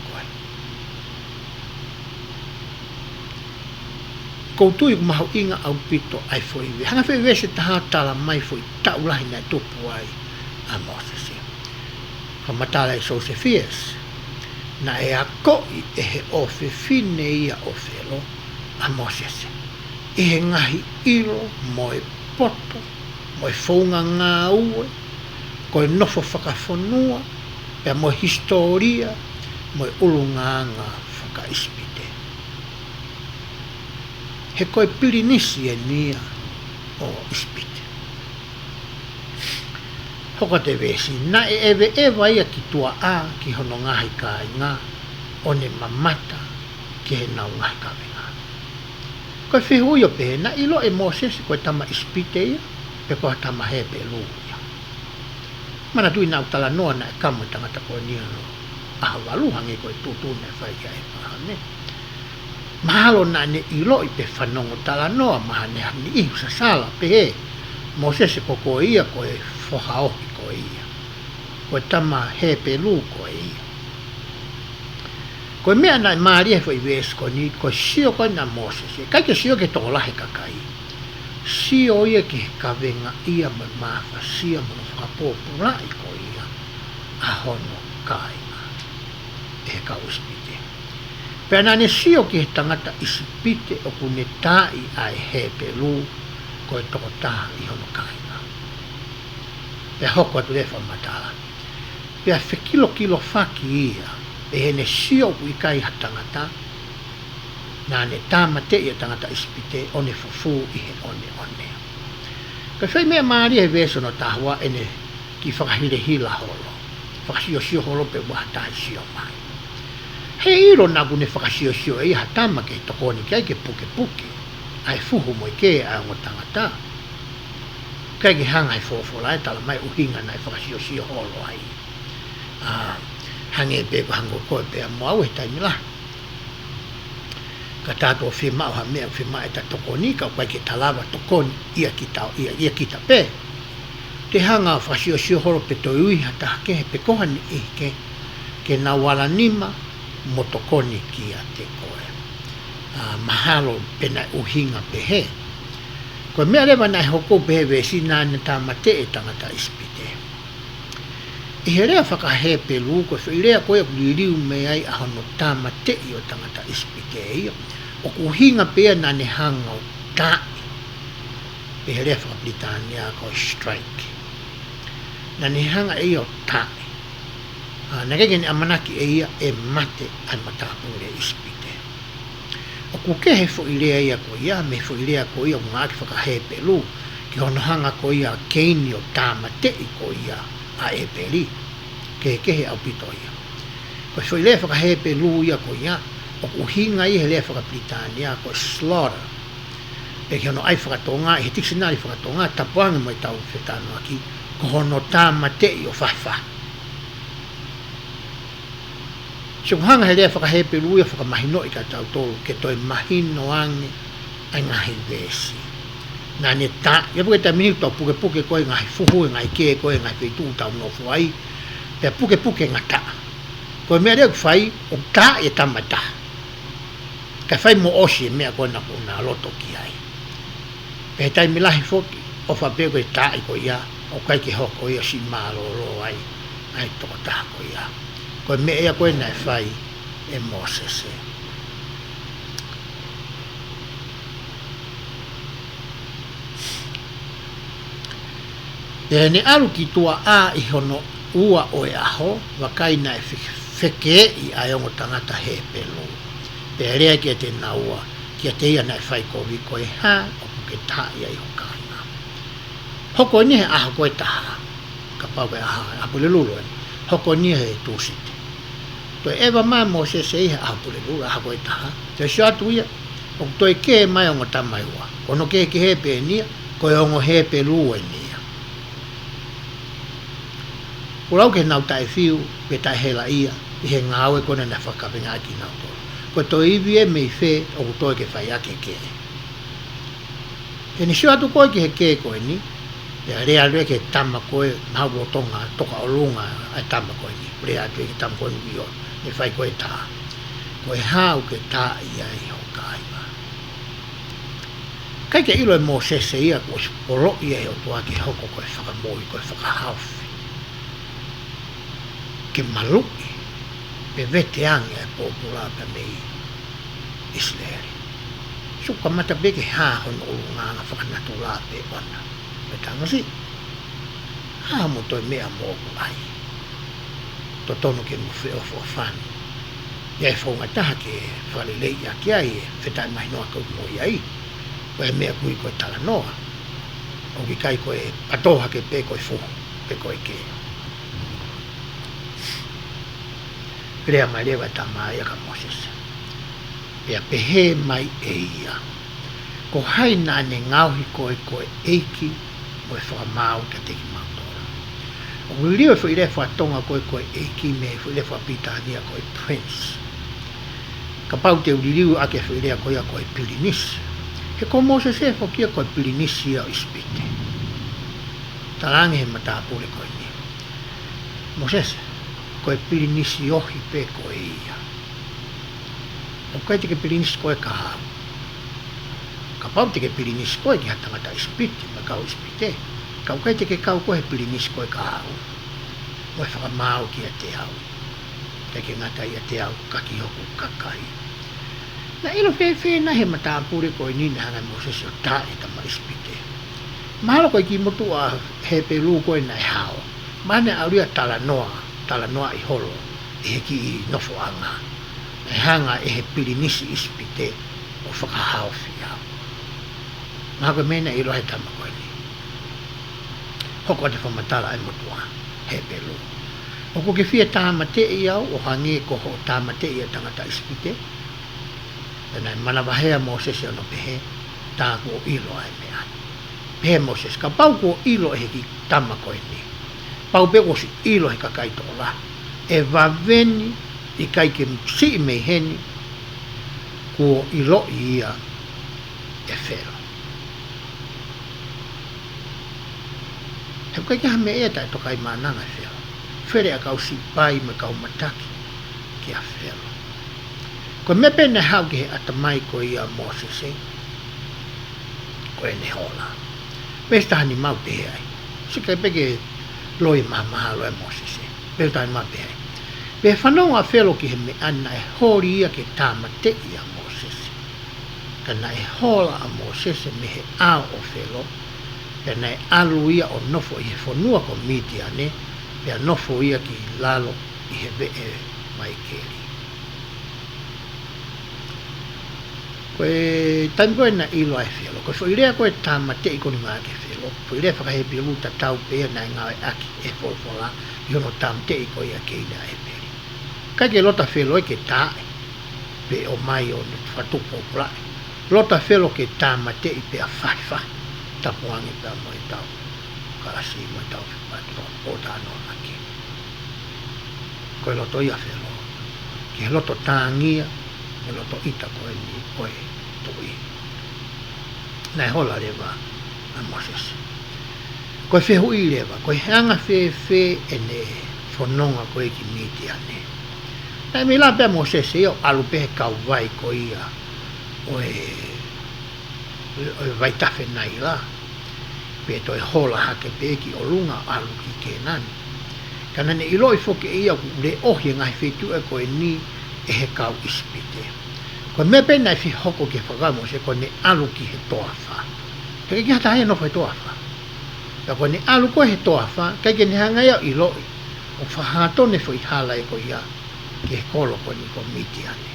ko tu i mahu inga au pito ai foi we hanga fe we se ta tala mai foi ta ula na to puai a Moses ka matala so se fies na e a ko e he o fe fine ia o felo a Moses e he ngahi ilo mo e poto mo e fonga ngā ue ko e nofo whakafonua pe mo historia mo e ulunganga whakaispite he koe pirinisi e nia o ispite. Hoko te vesi, na e ewe ewa ia ki tua a ki hono ngahi ka inga, o ne mamata ki he nau ngahi ka venga. Koe whihui o pehe, na ilo e Moses koe tama ispite ia, pe koe tama he pe lu ia. MANATU'I nau tala noa na e kamo tangata koe nia no, aha walu hangi koe tutu ne whai ka e pahane. Mahalo na ne ilo i pe whanongo tala noa maha ne hani ihu sa sala pe he Moses ko ko ia ko e whahaohi ko ia ko tama he pe lu ko ia ko mea na maari e whai ves ko ni ko sio ko na Moses kai ke sio ke tola he kakai sio ia ke kavenga ia ma mafa sia mo whakapopura i ko ia a hono kai e ka uspite pena ne sio ki he tangata isipite o kune tai ai he pelu ko e toko taha i hono kainga. Pea hoko atu lefa matala. Pea kilo whaki ia e he ne sio ku i kai ha tangata na ne tamate i a tangata isipite o ne fufu i he one. Ka whai mea maari he veso no tahua e ne ki whakahire hila holo. Whakasio holo pe wahatai sio mai. He iro na kune whakasio e iha tama ke tokoni kai ke puke ai fuhu mo ke a ngotangata kai ke hanga ai fofola e tala mai uhinga na whakasio holo ai hange pe ko hango ko pe mo au e taimila ka tato whima o ha mea whima e ta tokoni ka kai ke talava tokoni ia kita pe te hanga whakasio holo pe toi hata ke pe kohani ke na wala nima motokoni ki a te koe mahalo pena uhinga pehe koe mea lewa nai hoko pehe vesi nane tamate e tangata ispite i he rea whakahe pelu koe whirea koe kuliriu me ai ahono tamate i o tangata ispite ia o kuhinga pea nane hanga o tai pehe rea whakapritania koe strike nane hanga i o tai na kege ni amanaki e ia e mate ai matapure ispite. O kukehe fo ilea ia ko ia, me fo ilea ko ia ngaki whakahe pelu, ki hono hanga ko ia keini o tamate i ko ia a e peli, kehe au pito ia. Ko fo ilea whakahe pelu ia ko ia, o kuhinga ia lea whakapritania ko slaughter. E ki hono ai whakatonga, he tiksinari whakatonga, tapuanga mo i tau whetano aki, ko hono tamate i o whaiwha. Se kuhanga he lea whakahepe luia whakamahino i ka tau tolu ke toi mahino ange ai ngahi vesi. Nā ne tā, ia puke ta mini tau puke koe ngahi fuhu e ngahi ke koe ngahi peitu tau nofu ai, pia puke ngata. Koe mea rea kuwhai o tā e tamata. Ka whai mo osi e mea koe na kuna loto ki ai. Pia he tai milahi foki, o whapea koe tā i koe ia, o kai ke hoko ia si mālo ai, ai toko tā koe ia. Koe mea ea koe nai whai e Moses e. E ne alu ki tua a i hono ua o e aho, wakai nai wheke i aiongo tangata he pelu. Pe rea ki te na ua, ki te ia nai whai kovi koe ha, o puke taha ia i hokaina. Hoko ni he aho koe taha, ka pau koe aha, apule lulu e. Hoko ni he tūsite. Toi ewa maa Moses e ihe ahapule lula hakoe taha. Te sio atu ia, o toi ke mai ongo tamai ua. Kono ke hepe e nia, koe ongo hepe lua e nia. Ulau ke nau tai fiu, pe tai hela ia, I he ngāwe kona na whakawenga ki nau tō. Ko tō iwi e mei whē, o kutoi ke whai ake ke. He ni siwa tu koe ki he ke koe ni, ya rea rea ke tama koe, nau o tonga, toka o lunga, ai tama koe ni. Rea rea ke tama koe ni o, ni whai koe tā. Koe hau ke tā ia I ho kāiwa. Kai ke ilo e mō sese ia, koe sporo ia he o tua ke hoko koe whakamoi, koe whakahauwhi. Ke maluki, pe vete ange e pōpula pe mei Israeli. Suka mata beke hahon o nganga whakanatu la pe ona. Me tanga si, hamu toi mea mōku ai. To tonu ke muwhi o whawhani. Ia e whaunga taha ke whalelei a ki ai e whetai mai noa kau moi ai. Koe mea kui koe tala noa. O ki kai koe patoha ke pe koe fuhu, pe koe ke. Rea mai lewa ta mai aka Moses. Pea pehe mai e ia. Ko hai nane ngauhi koe koe eiki mo e whakamau ka teki mautora. O wilio e whaile whatonga koe koe eiki me e whaile whapitania koe prince. Ka pau te uliriu ake whailea koe a koe pilinisi. He ko Moses e whakia koe pilinisi au ispite. Tarangi he matapule koe ni. Moses, koe pilinisi ohi pe koe ia. O koe teke pilinisi koe ka hau. Ka pau teke pilinisi koe ki hatangata ispiti, ma kau ispite. Ka koe teke kau koe pilinisi koe ka hau. Moe whakamau ki a te hau. Teke ngata I a te hau kaki hoku kakai. Na ilo whewhe na he matapure koe nini hanga Moses o tae tama ispite. Mahalo koe ki motu a he pelu koe nai hao. Mane auria tala noa I holo, e he ki I nofo anga. E hanga e he pilinisi ispite o whakahao whiau. Maha koe mena I rohe tama koe ni. Hoko te whamatala e motua, he pelu. Hoko ke whia tāma te I au, o hangi koho tāma te I a tangata ispite. Nai mana Vahe Moses e ono pehe, tā ko ilo ai mea. Pehe Moses, ka pau ko ilo e he ki tama koe ni. Pau pe kosi ilo he kakai tola. E vaveni I kai ke si mei heni ko ilo ia e whero. He kai ke hame ea tai tokai mananga e whero. Where a kau si pai me kau mataki ki a whero. Ko me pene hau ki he atamai ko ia Moses e. Ko e ne hola. Pesta hani mau te ai. Sika peke loi maha loe Moses e. Pesta hani mau te ai. Pe whanonga whelo ki he me ana e hori ia ke tāma te ia Moses. Kana e hola a Moses me he ao o whelo. Pena e alu ia o nofo I he whanua ko mitia ne. Pea nofo ia ki lalo I he vee mai keri. Koe tami koe na ilo ai whelo. Koe whairea koe tāma te I koni ngā ke whelo. Whairea whakahepi luta tau pēr nai ngā e aki e wholwhola. Iono tāma te I koe a keina e peri. Kai ke lota whelo e ke tāe. Pe o mai o ni whatupo pulai. Lota whelo ke tāma te I pe a whaiwha. Tapuangi pēr mo I tau. Karasi mo I tau whipatu. O tāno aki. Koe loto ia whelo. Ke loto tāngia. E loto ita koe ni koe tui. Nai hola rewa a Moses. Koe whehu I rewa, koe hanga whe e ne whanonga koe ki miti ane. Nai mi la pia Moses e o alu pehe kau vai ko ia o e vai tafe nai la. Pe to e hola hake pe ki o lunga alu ki ke nani. Kana ne iloi foke ia le ohi ngai whetu e koe ni e he kau ispite. Koe me pena I hoko ke whakamo se koe ne alu ki he toawha. Kake ki hata hae nofo he toawha. Ka koe ne alu koe he toawha, kake ne hanga iau I loi. O whahatone fo I hala e koe ia ke he kolo koe ni koe miti ane.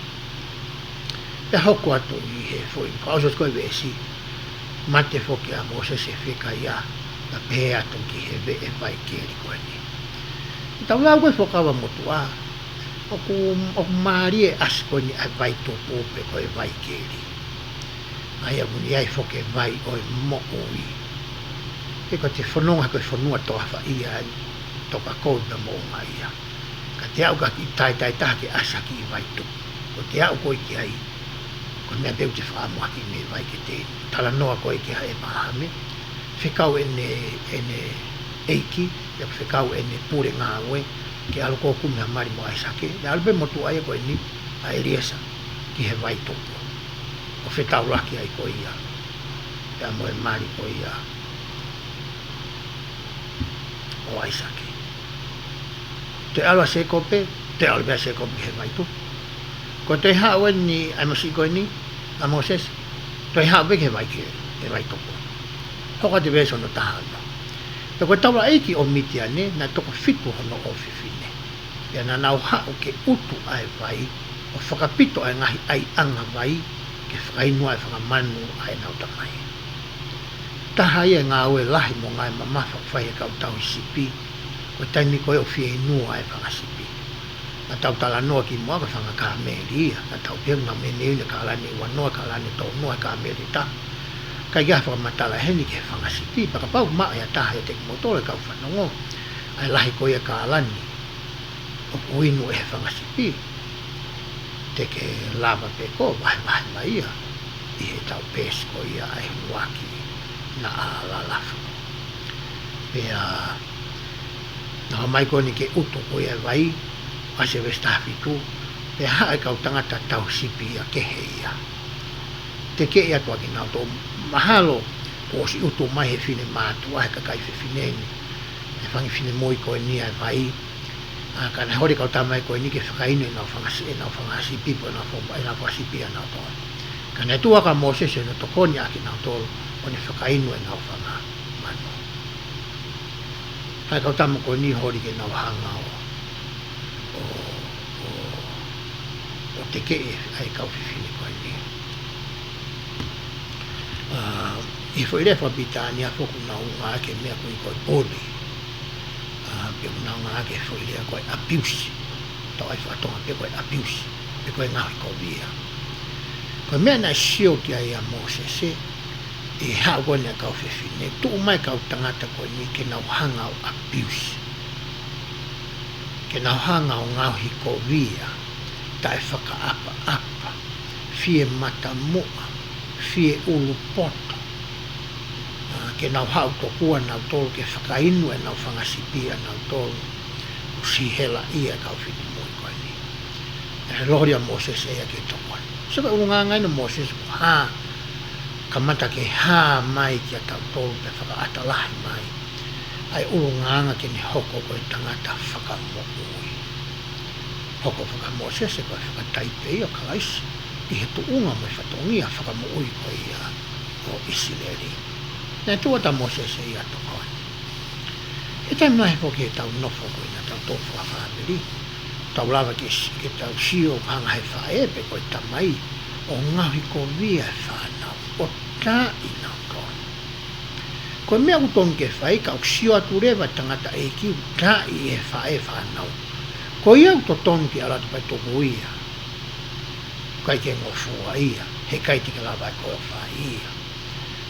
Pea hoko atu I he fo I whaosot koe vesi. Mate foke a Moses e whika ia na pehe atu ki he ve e vai keri koe ni. Tau lau koe whakawa motua. Oku maari e asko ni ai vai topo pe koe vai keri. Ai avuni ai foke vai oi mo oi. E ko te whanonga koe whanua toa wha ia ani. toka kou na mo ia ka te au ka ki tai ke asa ki vai tu ko te au ko ki ai ko me beu te fa mo ki me vai ke te tala noa ko ki ai mahame fikau ene eiki ya fikau ene pure ngawe ke alo ko kumia mari mo ai sake ya albe mo tu ai ko ni ai riesa ki he vai tu o fitau laki ai ko ia ya mo e mari ko ia o ai sake te ala se kope te albe se kope he vai tu ko te hawe ni ai masiko ni a Moses te hawe ke vai ke e vai tu hoka te beso no tahano te ko tawa eiki o mitiane na toko fitu hono o fifine ya na nau hao ke utu ai vai o whakapito ai ngahi ai anga vai ke whakainua e whakamanu ai nau tamai taha ia ngā ue lahi mo ngai mamafa whai e kau tau sipi ko taimi koe o fie inua ai whakasipi na tau tala noa ki mua ka whanga meri ia na tau piang na mene une ka alani wanoa ka alani tau noa ka meri ta kai ia whakamatala heni ke whangasipi pakapau maa ia taha e teki motore kau whanongo ai lahi koe e ka alani o uinu e whangasipi te ke lava pe ko vai ia i he tau pesko ia ai waki na ala lafu pea na mai ko ni ke uto ko ia vai ase vesta fitu pea hae kau tangata tau sipi ia kehe ia te ke ia tua ki nau tō mahalo o si uto mai he fine mātu ai ka kai fe fineni e whangi fine moi ko ni ai vai ka na hori kau tamai ko ni ke whakainu e nau whangasipi po e nau whasipi a nau tō ka na tua ka Moses e na tokoni aki nau tō o ne whakainu e nau whanga manu hai kau tama ko ni hori ke nau hanga o te ke e ai kau whiwhini ko ni i fo ile whapitani a whoku nau ngā ke mea ko i koi poli pe nau ngā ke fo ile koi abuse tau ai whatonga pe koi abuse pe koi ngāhi ko via ko mea na sio ki ai a Moses e hao koe nea kau whiwhine tu mai kau tangata ko ni ke nau hanga o abuse ke nau hanga o ngāhi ko via tai whakaapa fie mata mua fie ulu poto ke nau hau to kua nau tolu ke whakainu e nau whangasipia nau tolu o si hela ia kau whini mui koe ni e loria Moses ea ke tokoan saka urunga ngai no Moses ha kamata ke ha mai ki a tau tolu pe whakaata lahi mai ai urunga ke ni hoko koe tangata whakamoui hoko whaka Moses e koe whakataipe ia kalaisi i he tu unga mai whatongia whakamoui koe ia o Isileri na tuata Moses e ia tokoan e tai mai poki e tau nofo koe na tau tofu a whaamiri tau lava ke tau sio hanga he whae pe koe tamai o ngahi ko via e whanau o tā i nau toa koe mea uton ke whai ka o sio atu rewa tangata e ki tā i e whae whanau ko iau to ton ki alatu pai toku ia kai ke ngofua ia he kai tika lava e koe whae ia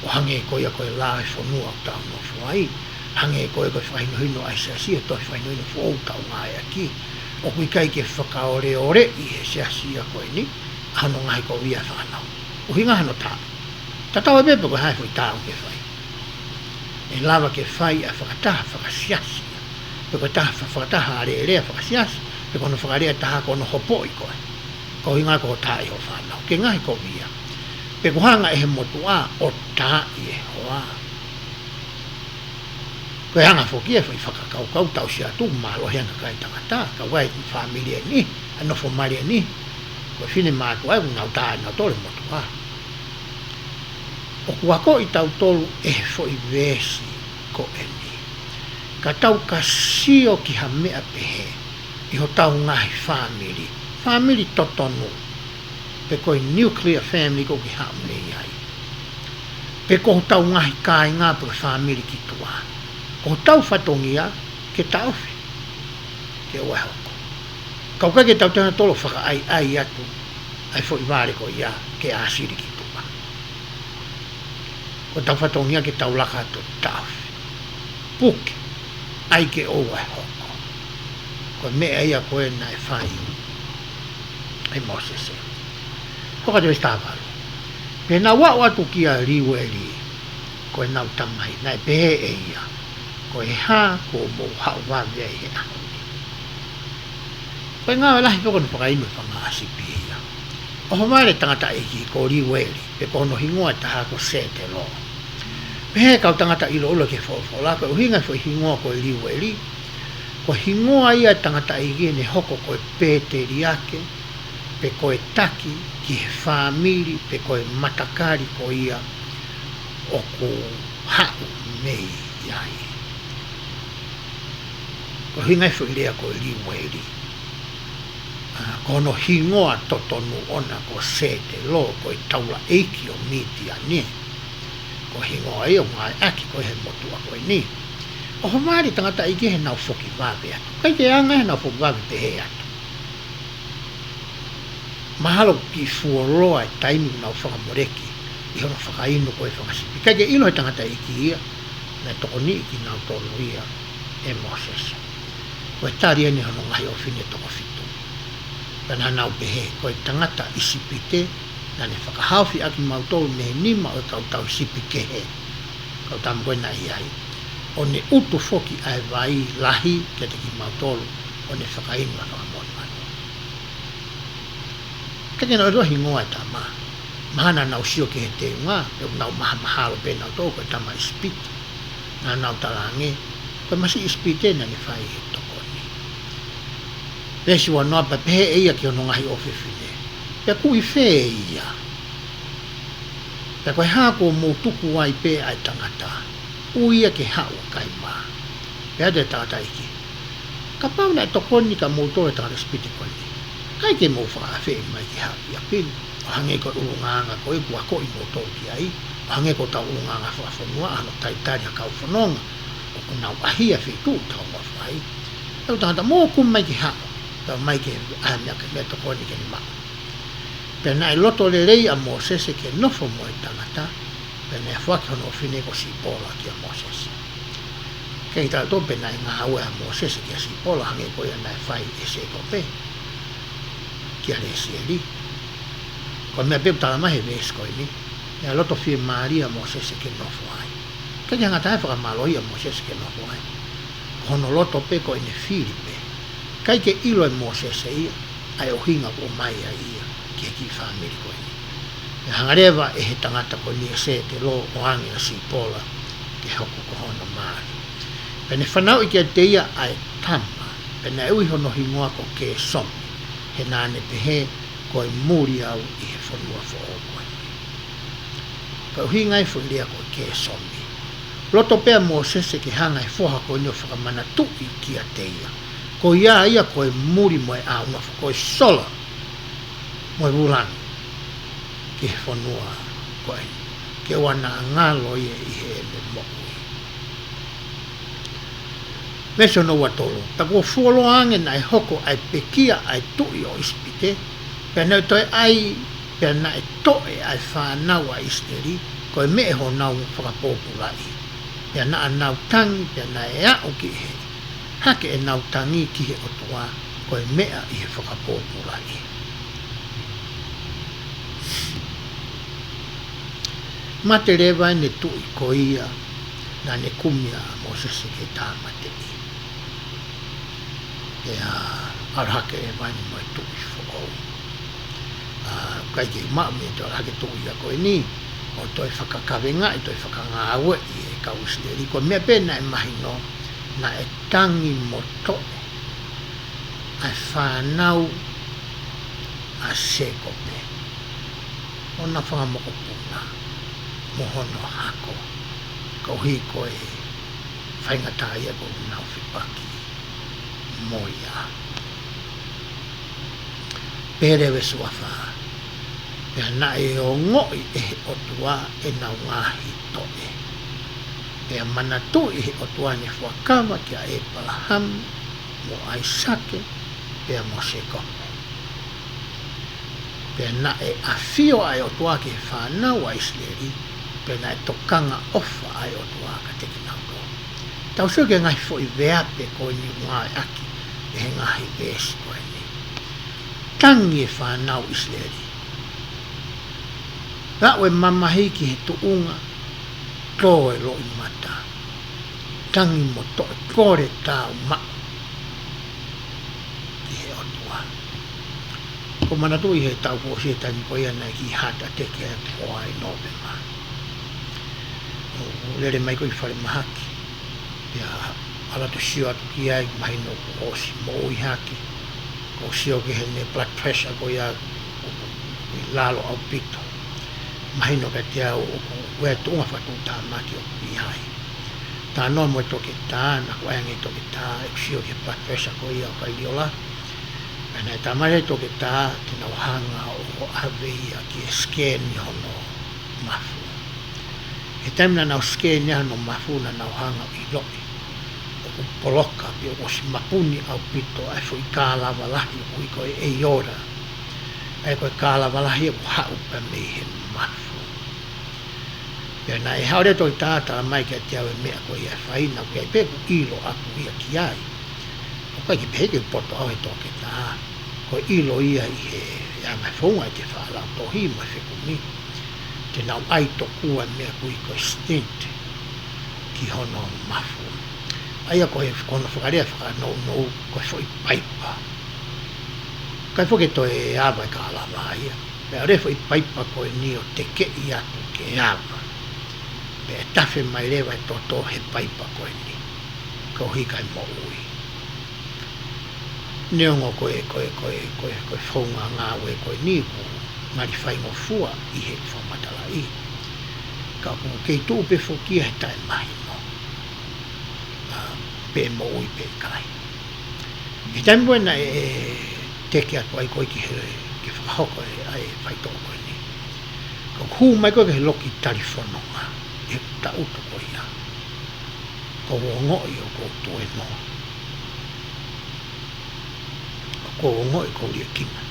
o hange koe a koe la e whanua o tau ngofua ia hange koe koe whainohino ai seasia toi whainohino fo tau ngai aki o kui kai ke whakaore ore i he seasia koe ni hano ngai ko via whanau o hinga hano tā tatawa bepe koe hai fwoi tāu ke whai e lava ke whai a whakataha whakasiasia pe koe taha whakataha are rea whakasiasi pe kono whakarea taha kono hopo i koe ko hinga ko tā i ho whanau ke ngai ko via pe kuhanga e he motua o tā i e hoa koe hanga whokia whai whakakau tau si atu malo hianga kai tangata ka wai familia ni anofo maria ni koe whine mātua e ngau tā e ngau tole motua o kuako i tau tolu e whoi vesi ko e ni ka tau ka sio ki ha mea pehe i ho tau ngahi family totonu pe koe nuclear family ko ki hao nei ai pe ko tau ngahi kai ngā pe family ki tua ko tau whatongia ke tauwhi ke oe hoko kau kai ke tau tana tolo whaka ai atu ai fo i vare ko ia ke asiri ki tua ko tau whatongia ke tau laka atu tauwhi puke ai ke o ai hoko ko me ai a koe nai whai ai Moses ko ka te stava pe na wa tu kia riwe ri ko na utamai nai pe e ia ko e ha ko mo ha wa ve e na ko nga la ko no pa ino pa nga sipi ia o mare tangata e ki ko riwe ri pe ko no hingoa ta ko sete lo pe ka tangata i lo ke fo la ko hinga fo hingoa ko riwe ri ko hingoa ia tangata i ne hoko ko peteri ake pe ko e taki ki he whamiri pe ko e matakari ko ia o ko hau mei iai ko hinga fo lea ko riwe ri ko no hingoa totonu ona ko sete lo ko i taula eiki o miti ane ko hingoa e o ngai aki ko he motua ko ni o homari tangata i he nau foki wawe atu kai ke anga he nau foki wawe pe he atu mahalo ki fuoroa e taimi nau whakamoreki i hono whakainu ko e whakasipi kai ke ilo he tangata i ia na toko ni ki nau tolu ia e Moses ko e tari ene hono ngai o fine toko fitu Pena nau pehe ko tangata isipite na ne whakahawhi aki mautolu me nima o kau tau isipike he kau tam koe na iai o ne utu foki ai vai lahi ke te ki mautolu o ne whakainu a whakamoni manu kake na rohi ngoa ta mahana nau sio ke he te ngā e nau maha mahalo pe nau tō koe tama isipite na nau talange koe masi isipite na ne whai he Pesi wa noa pa pehe eia ki ono ngahi ofefine. Pea kui whee ia. Pea koe hako mō tuku wai pe ai tangata. Uia ke hau kai maa. Pea te tangata iki. Ka pau nai tokoni ka mō tore tangata spiti koni. Kai ke mō whaka whee mai ki hau ia pini. O hange ko urunganga koe kua ko i mō tore ki ai. O hange ko tau urunganga whakafonua ano taitari a kau whanonga. O ko nau ahia whi tu tau mō whai. Tau tangata mō kumai ki hau. Mai ke amia ke me tokoni ke ma pena loto le rei a Moses ke nofo mo tangata pena fa ke no fine ko si pola ki a Moses ke ta to pena nga hawa a Moses ke si pola hange ko ya na fai e se ko pe ki ale si eli ko me pe ta ma he ves ko ni ya loto fi Maria Moses ke nofo ai ke nga ta fa malo ya Moses ke nofo ai kono loto pe ko ni Filipe kai ke ilo e Moses ia ai o hinga o mai ia ke ki family ko ni e hangareva e he tangata ko ni se te lo o angi a si pola ke hoko ko hono mai pene whanau i ke te ia ai tama pene ui hono hingoa ko ke som he nane pehe ko i muri au i he whanua fo o ko ni ka uhinga i whandia ko ke somi loto pea Moses ke hanga i foha ko ni o whakamanatu'i ki a te ia ko ia ko e muri mo e au na ko e sola mo e bulan ke fonua ko e ke wana ngalo ia i he me mo meso no watolo ta ko folo ange na hoko ai pekia ai tui o ispite pena to ai pena to ai fa na wa isteri ko me ho na fa populari pena na tang pena ya o ki he hake e nau tangi ki he otoa ko e mea i he whakapōpurani. Mate rewa ne tui ko ia na ne kumia Moses ke tāmate i. E arhake e wani mo e tui whakau. Kai ke maa me te arhake tui a koe ni o toi whakakawenga i toi whakangāwe i e kausteri ko mea pēna e mahi no na e tangi mo toe ai whanau a sekope o na whangamoko puna mohono hako kauhi ko e whaingatai e ko nau whipaki moia perewe suafa pea na e o ngoi e o tua e nau ngahi toe Pea MANATU'I he otua ne FUAKAVA ki a e Palaham mo ai sake pea mo se kope. Pea na e awhio ai otua ki he whanau a Isleri pea na e tokanga ofa ai otua ka teki nauko. tau so ke ngai fo I vea pe ko ni mai aki e ngai vesi ko ni tangi fa nau isleri la we mama hiki he tu unga to e lo I mata tangi mo to kore tau ma ki he otua ko manatui he tau ko se tangi ko ia nei ki hata te ke ko ai no be ma lere mai ko I fare mahaki ya ala to sio atu ki ai mai no ko si mo I haki ko sio ke he ne blood pressure ko ia lalo au pito mai no ka te au we tu ma fatu ta maki o I hai ta no mo to ke ta na ko ai to ke ta sio ke blood pressure ko ia ka iola ana ta mai to ke ta te no hanga o ave ia ki scan hono mafu e tamna na scan ya no mafu na hanga I lo o poloka pe o si mapuni au pito ai foi kala valahi o ko e ora ai ko kala valahi o ha pa me he mafu ya na e haure to tata mai ke te ave me ko ia fai na ko pe ilo aku ia ki ai o ka ki pe ke poto ai to ke ta ko ilo ia I he ya mai fonga te fa la to hi ma se ko mi te na ai to ku me ko stint ki hono mafu ai ko e kono fukarea fa no ko foi paipa kai fo ke to e ava ka la mai pe ore foi paipa ko ni o te ke ia ke ava pe tafe mai leva to he paipa ko ni ko hi kai mo ui neongo ko fonga nga we ko ni ko mari fai mo fua I he fo matala I ka ko ke tu pe fo ki he tai mai pe mo ui pe kai I tan buena e te ke atu ai ko ki he ke fa hoko ai fai to ko ni ko hu mai ko ke loki telefono nga e ta uto ko ia ko ngo I ko to e no ko ngo I ko ri kina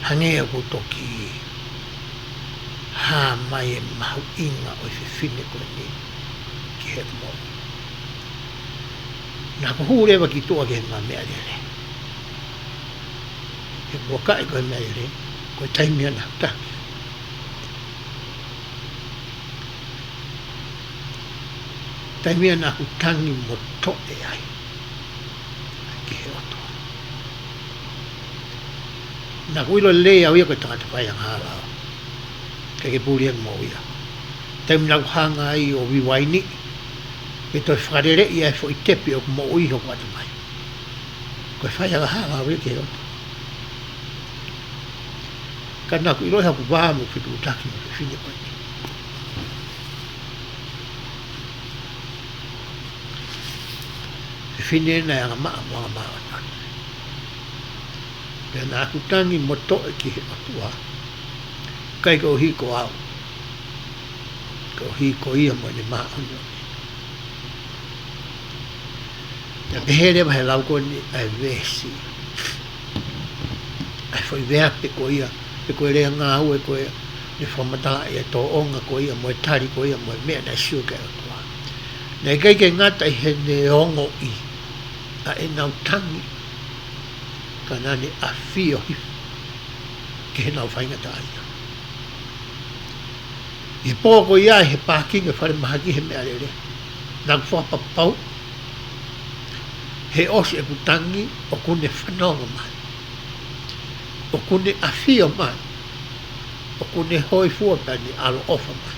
hange ko to ki ha mai mau inga o se fine ko ni ki he mo na ko hure wa ki to ke ma me ale e bo ka ko me ale ko tai me na ta tai me na ku tangi mo to e ai ki he oto na ko ilo le au ko ta fa yang hala ke puri mo ia tai me na hanga ai o vi waini e to frarere ia fo I tepe o mo I ho kwatu mai ko fa ya ha we ke o kana ku ilo ha ku ba mo fitu taki mo fini ko fini na ya ma na ku tangi mo to ki o tua kai ko hi ko au ko hi ko ia mo ni ma ya behere vai lau ko ni ai vesi ai foi vea pe ko ia pe ko le nga u ko ia ni formatala e to onga ko ia mo tari ko ia mo me na shu ka ko ne kai ke ngata he ne ongo I a e nau tangi kana ni afio ke nau fai ngata ai e po ko ia he parking e fare mahaki he me ale na fo pa pau he osi e kutangi o kune whanonga mai o kune awhio mai o kune hoi fuapani alo ofa mai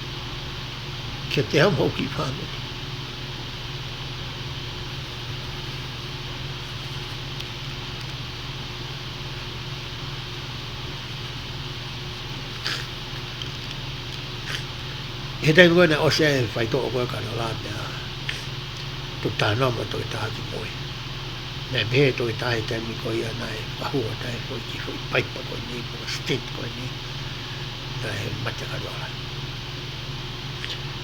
ke te hau mau ki whanonga he tai koe na ose e whai tō o koe kano la mea tu tā noma tō i tāki moi me me tō i tāi tēmi koe ia nai pahua tai koe ki fo I paipa koe ni koe state koe ni na he matakaru ala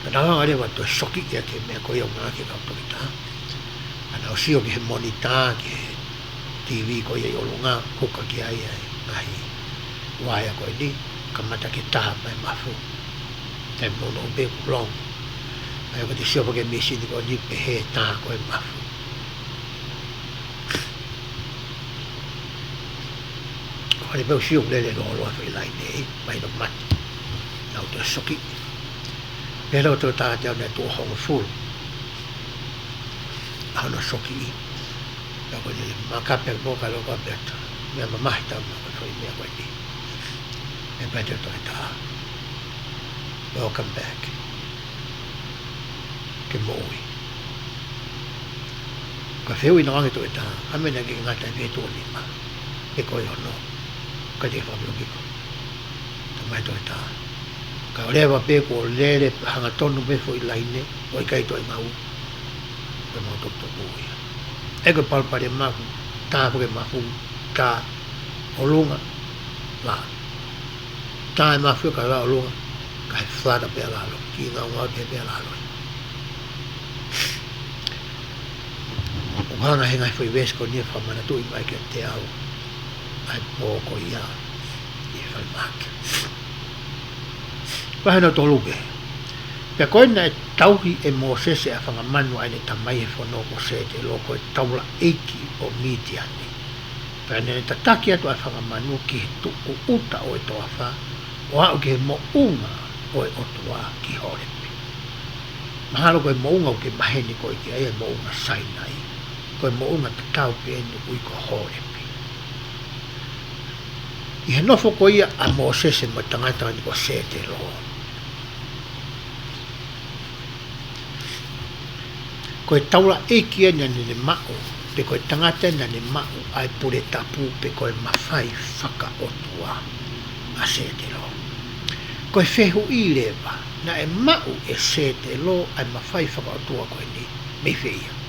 na nanga rewa tō soki kia ke mea koe o ngā ke kau tō i tā ana o sio ke he monita ke TV koe i olo ngā hoka ki ai ai ngahi waia koe ni ka mata ke taha mai mafu te mono be long ai ko te sia ke misi ni ko ni pe he ta ko e mafu ko le pe siu le lo fa lai nei mai no mat na to soki pero to ta ja ne to hong fu ana soki ya ko le makape boka lo ka beta me ma ta ma ko me ko ni e better to ta welcome back ke moi ka feu ina ngi to ta amena ki ngata ve to ni ma e ko yo no ka je fa blo ki ko ta mai to ta ka le va pe ko le hanga tonu be fo ilaine o kai to mau e mo to moi e ko pal pare ma ta ko ma fu ta olunga la ta ma fu ka la olunga ka flada pe la lo ki na wa pe la lo hanga henga foi ves ko ni fa MANATU'I mai ke te au ai po ko ia i fa mak pa no to lupe pe ko na tauhi e Moses e fa manu ai ne tamai e fo no ko se te loko e taula eki o media ni pe ne ta takia to fa manu ki tu uta o to fa o a ke mo unga o o to ki hore mahalo ko mo unga ke maheni ko ki ai mo unga sai nai ko mo unga tau pe ni ui ko hore pe i no fo ko ia a Moses mo tangata ni ko se te lo ko taula e ki ni ni mao pe ko tangata ni mao ai pure tapu pe ko mafai faka otua a se te lo ko fehu i leva na e mao e se te lo ai mafai faka otua ko ni me feia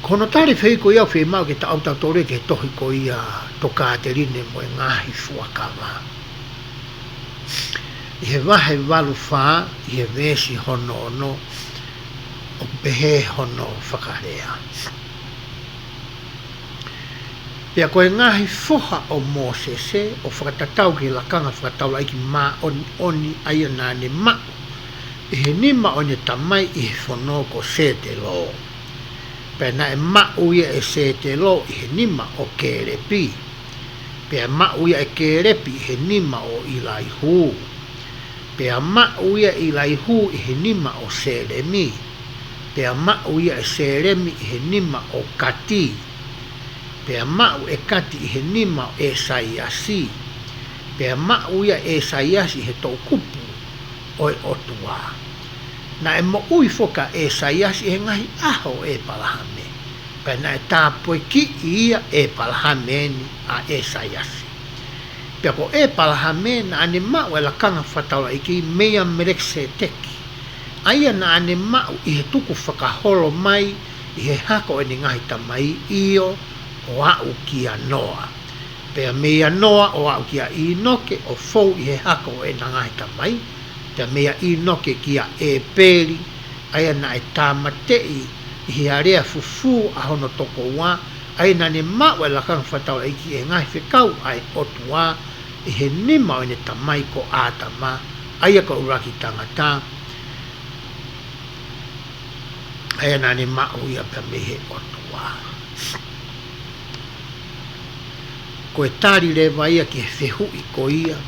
kono tare fei ko ia fei mau ke ta auta tore ke tohi ko ia toka te rine mo e ngahi FUAKAVA i he Vahe walu wha i he vesi hono ono o pehe hono whakarea pia ko e ngahi foha o Mosese o whakatatau ki lakanga whakatau laiki ma oni aia nā ne mau i he nima o ne tamai i he whono ko se te lo pena e ma'uia e se te lo i he nima o kerepi pea ma'uia e kerepi i he nima o ilai hu pea ma'uia ilai hu i he nima o seremi pea ma'uia e seremi i he nima o kati pea ma'u e kati i he nima o esaiasi pea ma'uia e esaiasi i he tau kupu o e otua na e mo ui foka e saiasi e ngahi aho e palahame pe na e tāpoi ki ia e palahame ni a e saiasi pe ko e palahame na ane mau e lakanga whataula i ki mea merekse teki aia na ane mau i he tuku whakaholo mai i he hako e ni ngahi tamai io o au ki a noa pe a mea noa o au ki a inoke o fou i he hako e na ngahi tamai te mea i noke kia e peri aia na e tāmatei i he area fufu a hono toko wā aina ne mau e lakang whatau e ki e ngai whekau ai otua i he nima o ne tamai ko ātama aia ka uraki tangata aia na ne mau ia pe mehe otua ko e tāri le vaia ki he whehu i ko ia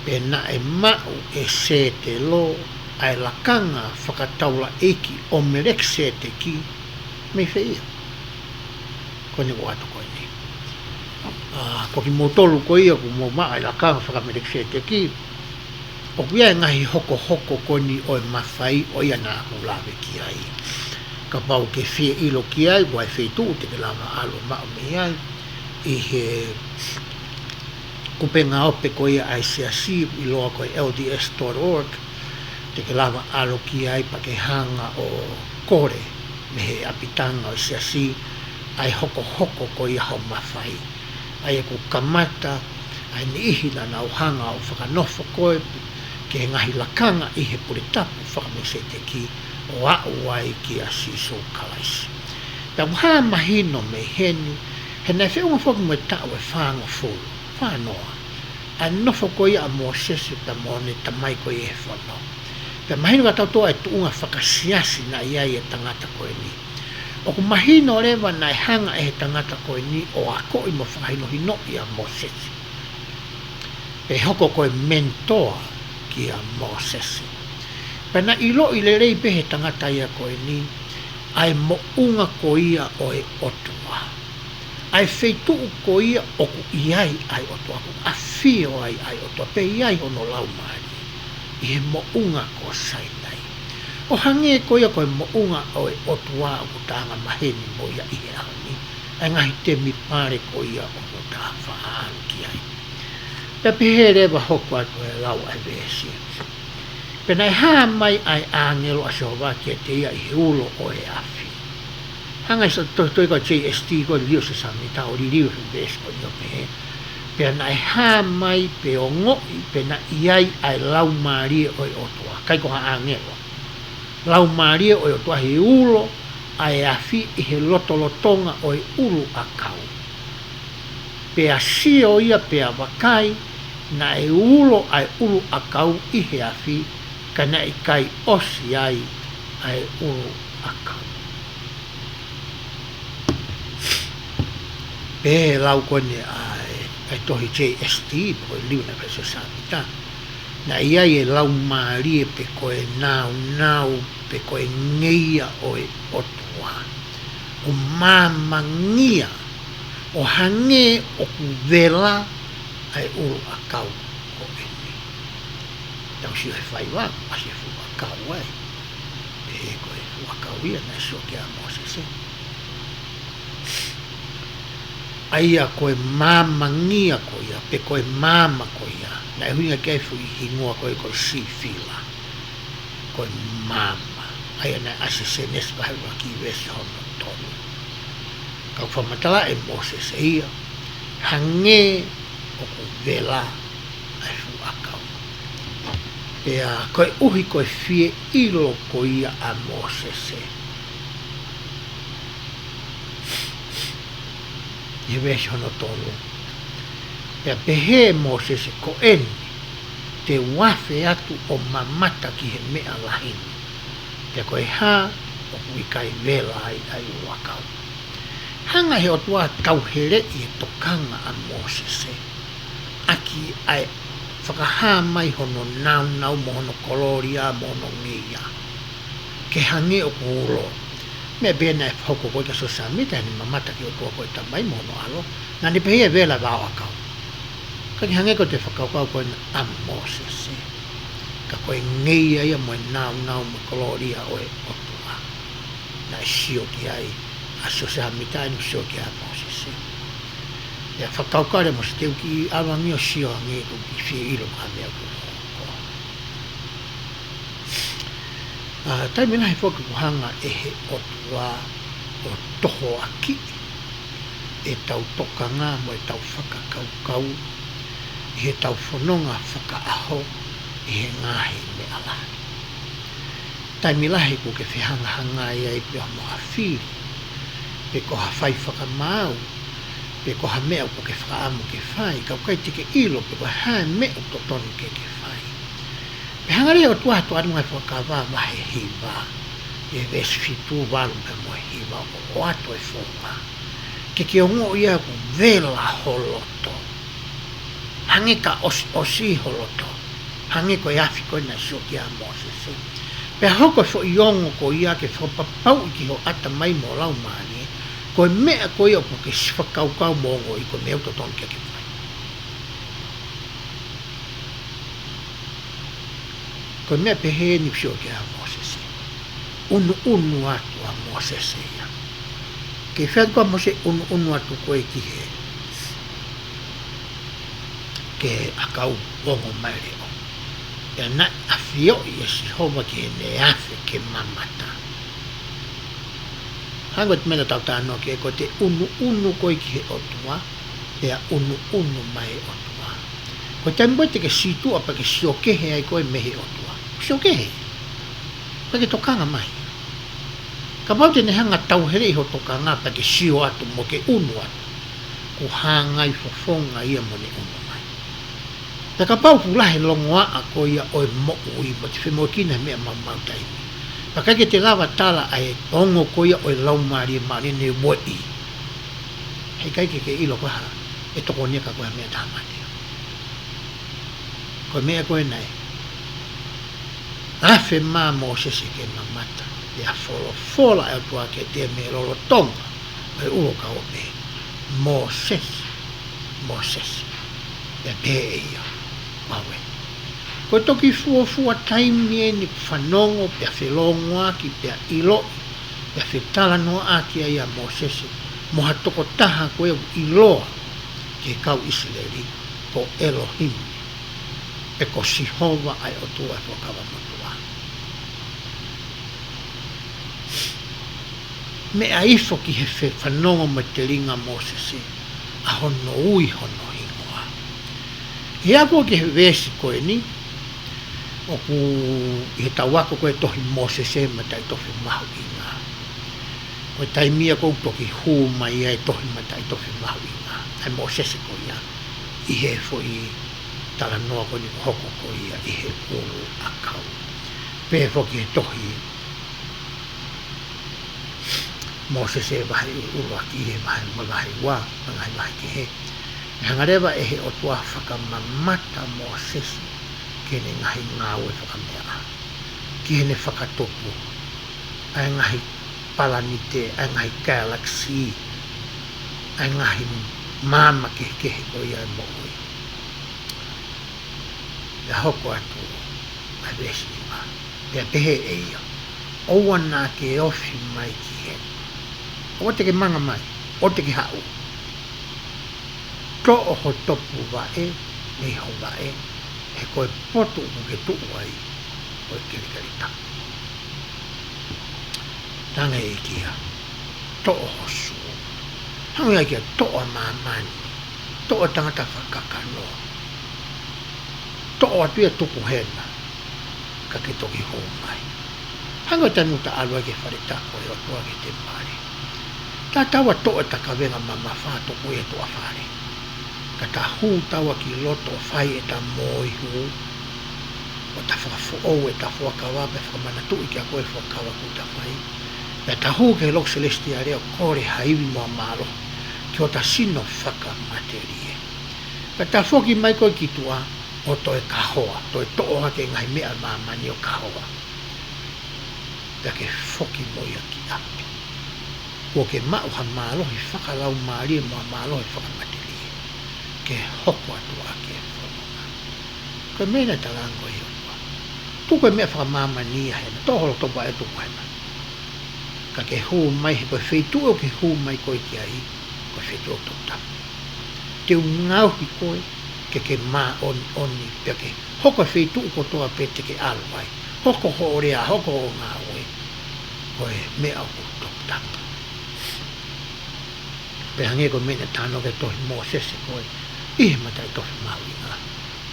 pe na e mau e se te lo ai lakanga whakataula eki o merek se te ki me whia kone o atu koe ni ko ki motolu ko ia ko mo maa ai lakanga whakamerek se te ki o kia e ngahi hoko hoko koni o e mawhai o ia nā kulawe ki ai ka pau ke whia ilo ki ai wai whetu te ke lama alo mao me ai i he kupenga ope ko ia ICRC i loa ko LDS.org te ke lava alo ki ai pa ke hanga o kore me he apitanga o ICRC ai hoko hoko ko ia hau mawhai ai ku kamata ai ni ihi na nau hanga o whakanofo koe ke ngahi lakanga i he puritapu whakamese te ki o au ai ki a siso kalaisi ta waha mahino me heni he nei whiunga whoki mo tau e whaanga fulu whanoa a nofo ko ia a Moses ta mone ta mai ko e whano Pe mahino ka tau toa e tuunga whakasiasi na iai e tangata koe ni. O ku mahino rewa na e hanga e he tangata koe ni o ako i mo whakahino hino i a Mosesi. Pe hoko koe mentor ki a Mosesi. Pe na ilo i le rei pe he tangata ia koe ni ai mo unga ko ia o e otua. Ai feituu ko ia o ku iai ai otua. Ku afio ai otua. Pe iai hono lau mari. I he mo unga ko sai nei. O hange ko ia koe mo unga o e otua o ku tanga maheni mo ia i he ani. Ai ngahi te mi pare ko ia o ku tā whaan ki ai. Pe pehe rewa hoko atu e lau ai vesi. Pe nai haa mai ai angelo a Jehovah ki e te ia i he ulo o e afi. Hanga isa toi ko JST ko liu se samita o li liu se vesi ko ia pehe. Pe nai haa mai pe o ngoi pe na iai ai lau marie o e otua. Kai ko ha angelo. Lau marie o e otua he ulo ai afi i he lotolotonga o e ulu a kau. Pe a sio ia pe a wakai na e ulo ai ulu a kau i he afi ka na i kai osi ai ai ulu a kau. Pe lau kone ai tohi JST po liu na peso samita. Na iai e lau marie pe koe nau pe koe ngeia o e otua. O mamangia o hange o ku vela ai ulu a kau ko ene. Tau si e whai wang, asi e fuakau ai. Pe koe fuakau ia na so ke a Mosesi. Aia koe mamangia ko ia, pe koe mama ko ia. Na e huinga kei fu i hingoa koe koe si fila. Koe mama. Aia na ase se nespa hewa ki wesi hono tonu. Kau whamatala e Mosesi ia. Hange o ku vela ai fuakau. Pea koe uhi koe fie ilo ko ia a Mosesi. I wesi hono tonu. Pea pehe Mosesi ko eni te wafe atu o mamata ki he mea lahini. Pea koe ha o kui kai vela ai uakau. Hanga he o tua tauhere i e tokanga a Mosesi. Aki ai whakaha mai hono nau mo hono koloria mo hono ngia. Ke hange o kuulo. Me bena e hoko koe ka so samita ni mamata ki o tua koe tamai mo hono alo. Na ni pehe vela va wakau. Ka ki hange ko te whakaukau koe a Mosesi. Ka koe ngia ia mo e nau mo koloria o e otua. Na e sio ki ai. Aso se hamita inu sio ki a Mosesi. Ia whakaukare mo se teu ki awangi o sio hange ko ki fie ilo mga mea ko. Tai mina he whoka kuhanga e he otua o toho aki. E tau tokanga mo e tau whakakaukau. I he tau whanonga whakaaho i he ngahi me ala. Tai milahi ko ke whihanga hanga ia i pia moha whiri. Pe ko ha whai whakamau. Pe ko ha mea ko ke whakaamu ke whai. Kau kai tike ilo pe ko hae mea to tonu ke whai. Pe hangare o tua hatu anu ngai FUAKAVA Vahe hiva. E vesi fitu walu pe mo hiva o ato e whonga. Ke ongo ia ku vela holoto. Hange ka osi holoto. Hange ko iafi koe na sio ki a Mosesi. Pe hoko fo iongo ko ia ke whapapau i ki ho ata mai mo lau mani. Koe mea ko ia po ke whakaukau mongo i ko mea utoton ke whai. Koe mea pehe ni sio ki a Mosesi. Unu atu a Mosesi ia. Ke whai koa Mose unu atu koe ki he. Ke akau bongo mai reo. Ia na awhio i e Sihova ki he ne afe ke mamata. Hangot mena tau tāno ki e ko te unu koe ki he otua. Ia unu mai otua. Ko te mboe te ke situa pa ke siokehe ai koe mehe otua. Siokehe. Pa ke tokanga mai. Ka pau te nehanga tauhere i ho tokanga pa ke sio atu mo ke unu atu. Ku hangai fofonga ia mo ne unu mai. Pe ka pau fulahe longoa a ko ia o mo ui mo te whemo kina mea mamau taimi. Pa kai ke te lava tala ai ongo ko ia o lau maari ne woi. Hei kai ke ilo kaha e toko nia ka koe mea tamani. Koe mea koe nei. Afe mā mo sese ke mamata. Ia fola e tua ke te me lolo tonga. Ai ulo ka o me. Mo sese. Ia te e ia. Mawe. Koe toki fua taimi e ni whanongo pia whelongoa ki pia ilo. Pia whetala noa aki a ia mo sese. Moha toko taha koe iloa ke kau Israeli ko Elohim. E ko Sihova ai o tua e whakawa motua. Me a ifo ki he whanongo me te ringa Mosese a hono ui hono hingoa. He ako ki he vesi koe ni o ku he tawako koe tohi Mosese ma tai tohi mahu inga. Koe taimia kou toki hū mai ai tohi ma tai tohi mahu inga. Ai Mosese koe ia i he fo i tala noa koe ni hoko koe ia i he uru a kau. Pē fo ki he tohi Mosese vahe uru aki he vahe wā, vahe ki he. Hangarewa e he o tua whakamamata Mosese ke ne ngahi ngāwe whakamea. Ki he ne whakatopu. Ai ngahi palanite, ai ngahi galaxy, ai ngahi māma ke he koe ia e mo'oi. Ia hoko atu ai vesi ni mā. Ia pehe e ia. Oua nā ke ofi mai ki he. O te ke manga mai, o te ke hau. To oho topu wae, nei ho wae, he koe poto umu ke tuu ai, koe kirikari tapu. Tanga e kia, to oho suu. Hanga e kia to o mamani, to o tangata whakakanoa. To o atuia tuku hena, ka ke toki hou mai. Hanga tanu ta alua ke wharetako e o tua ke te mare. Ta tawa to e takawenga mama whātoko e toa whare. Ka ta hū tawa ki loto whai e ta moi hū. O ta whakafuou e ta FUAKAVA pe MANATU'I ki a koe FUAKAVA ku ta whai. Pe ta hū ke lok celestia reo kore haiwi mua malo. Ki o ta sino whakamaterie. Pe ta whoki mai koe ki tua o to e kahoa. To e toa ke ngai mea mamani o kahoa. Pe ke whoki moia ki api. Ko ke mau ha mālohi whakalau maari mua mālohi whakamatiri. Ke hoko atu ake e whanonga. Koe mena talango i otua. Tuko e mea whakamamania hena. Toholo topa e tuko hena. Ka ke hū mai he koe wheitu o ke hū mai koe ki ai. Koe wheitu o tau tapu. Te ungauhi koe ke mā oni. Pia ke hoko e wheitu o kotoa pe te ke alwai. Hoko ho orea, hoko o ngā oe. Koe mea o tau tapu. Pe hange ko mena tano ke tohi Mosese koe. Ihe matai tohi mahu inga.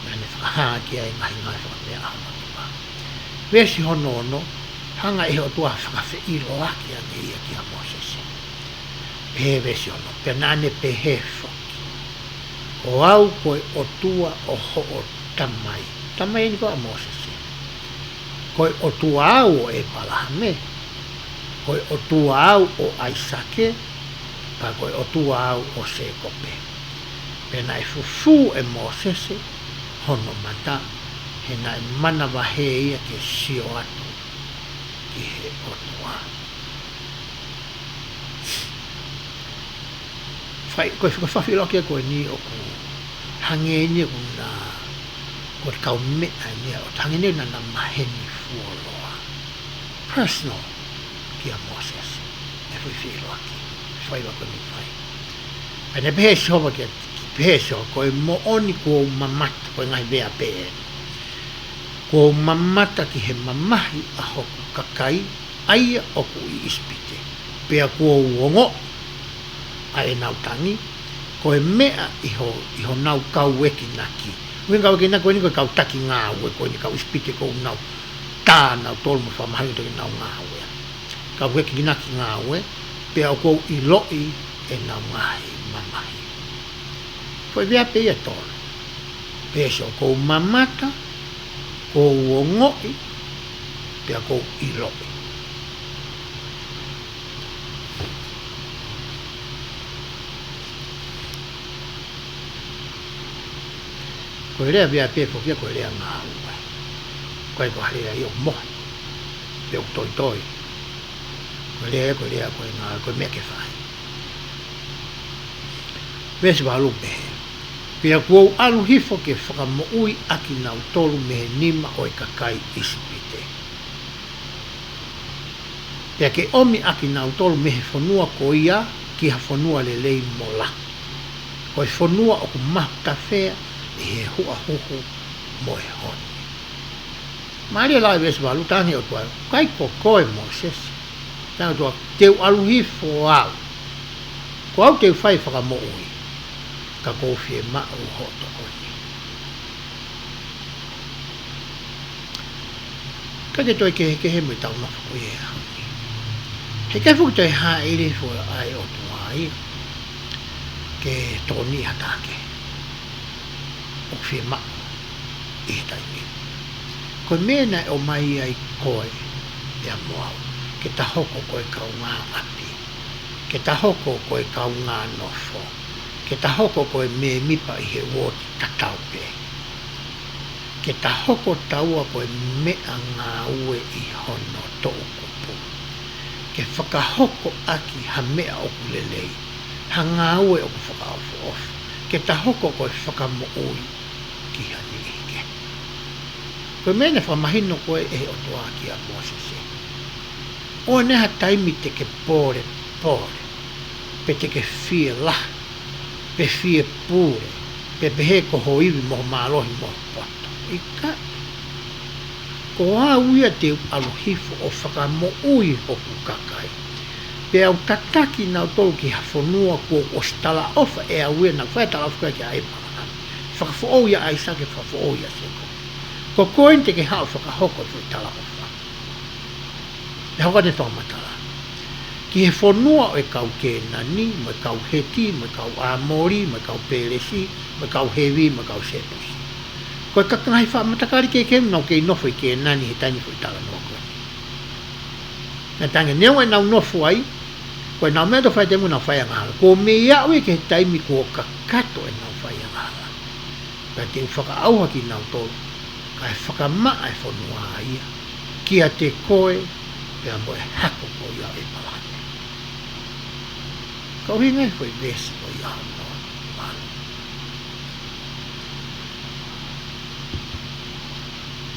Mene whakahāki ai ngahi ngai whakamea ahamanua. Vesi hono ono, hanga ihe o tua whakawhi ilo aki ange ia ki a Mosese. Pe vesi hono, pe nane pe he whoki. O au koe o tua o ho o tamai. Tamai ni ko a Mosese. Koe o tua au o e palahame. Koe o tua au o aisake. Pa koe o tua au o se kope. Pena e fufu e Mosese, hono mata, he nai mana Vahe ia ke sio atu ki he o tua. Koe whawhiloki a koe ni o ku hange ni o na koe kau mea ni o hange ni o na maheni fuoloa. Personal ki a Mosese, e whawhiloki. Whai wako ni whai. Pene pehe soba ki pehe soba, koe mo oni kua mamata, koe ngai bea pehe. Kua mamata ki he mamahi a hoku kakai, aia oku i ispite. Pea kua uongo, a e nautangi, koe mea iho nau kau weki naki. Uen kau weki naki, koe ni koe kau taki ngā ue, koe ni kau ispite kou nau tā nau tolmu whamahi toki nau ngā ue. Kau weki naki ngā ue, pea o kou i loi e nau ngahi mamahi. Koe vea pe ia tōna. Peso kou mamata, kou ngoi, pia kou iloi. Koe rea vea pefo kia koe rea ngā ua. Koe ko harea i o moha. Pe o toi toi. Koe rea koe ngā koe mea ke whai. Vesi walu mehe. Pia kuou alu hifo ke whakamo'ui aki nau tolu mehe nima o e kakai isipite. Pia ke omi aki nau tolu mehe whanua ko ia ki ha whanua le lei mola. Koe whanua o ku mahu tawhea e he hua huhu mo e honi. Maria lai vesi walu tangi o tua, kai ko koe mo sesi. Tangi tua, teu alu hifo au. Ko au teu whai whakamo'ui. Ka kōwhie ma'u hoto koni. Ka ke toi kehe mui tau nofa ko e hauni. He kai fuku toi haa ere fua ai o tuai. Ke tōni hatake. O whie ma'u. I taimi. Ko mena o mai ai koe. Ia moau. Ke tahoko koe kau ngā api. Ke tahoko koe kau ngā nofo. Ke tahoko koe me mipa i he woti tataupe. Ke tahoko taua koe mea ngā ue i hono tō kupu. Ke whakahoko aki ha mea oku lelei. Ha ngā ue oku whakaofu ofu. Ke tahoko koe whakamo'ui ki hani ike. Koe mene whamahino koe e o toa ki a Mosese. O neha taimi te ke pore. Pe te ke whie lah. Pe whie pūre, pe pehe ko hoiwi moho mālohi moho poto. Ika, ko a uia te aluhifo o whakamo'ui hoku kakai. Pe au tataki nau tolu ki hawhanua ko o stala ofa e a uia nau whaetala ofa ki a epaka. Whakawhaoia ai sake whakawhaoia seko. Ko koen te ke hao whakahoko tui tala ofa. E hoka te whakamatala. Ki he whanua o e kau Kenani, me kau Heti, me kau Amori, me kau Peresi, me kau Hewi, me kau Sepusi. Koe kakangai whamatakari ke kemu nau kei nofo i Kenani he tani fui tala noa koe. Nā tangi neo e nau nofo ai, koe nau mea to whai temu nau whai angahara. Ko me iau e ke he taimi ko kakato e nau whai angahara. Ka te whakaauha ki nau tolu, ka he whakamaa e whanua ia, kia te koe, pia mo e hako ko ia e pala. Kau hingai foi vesi o ia no malu.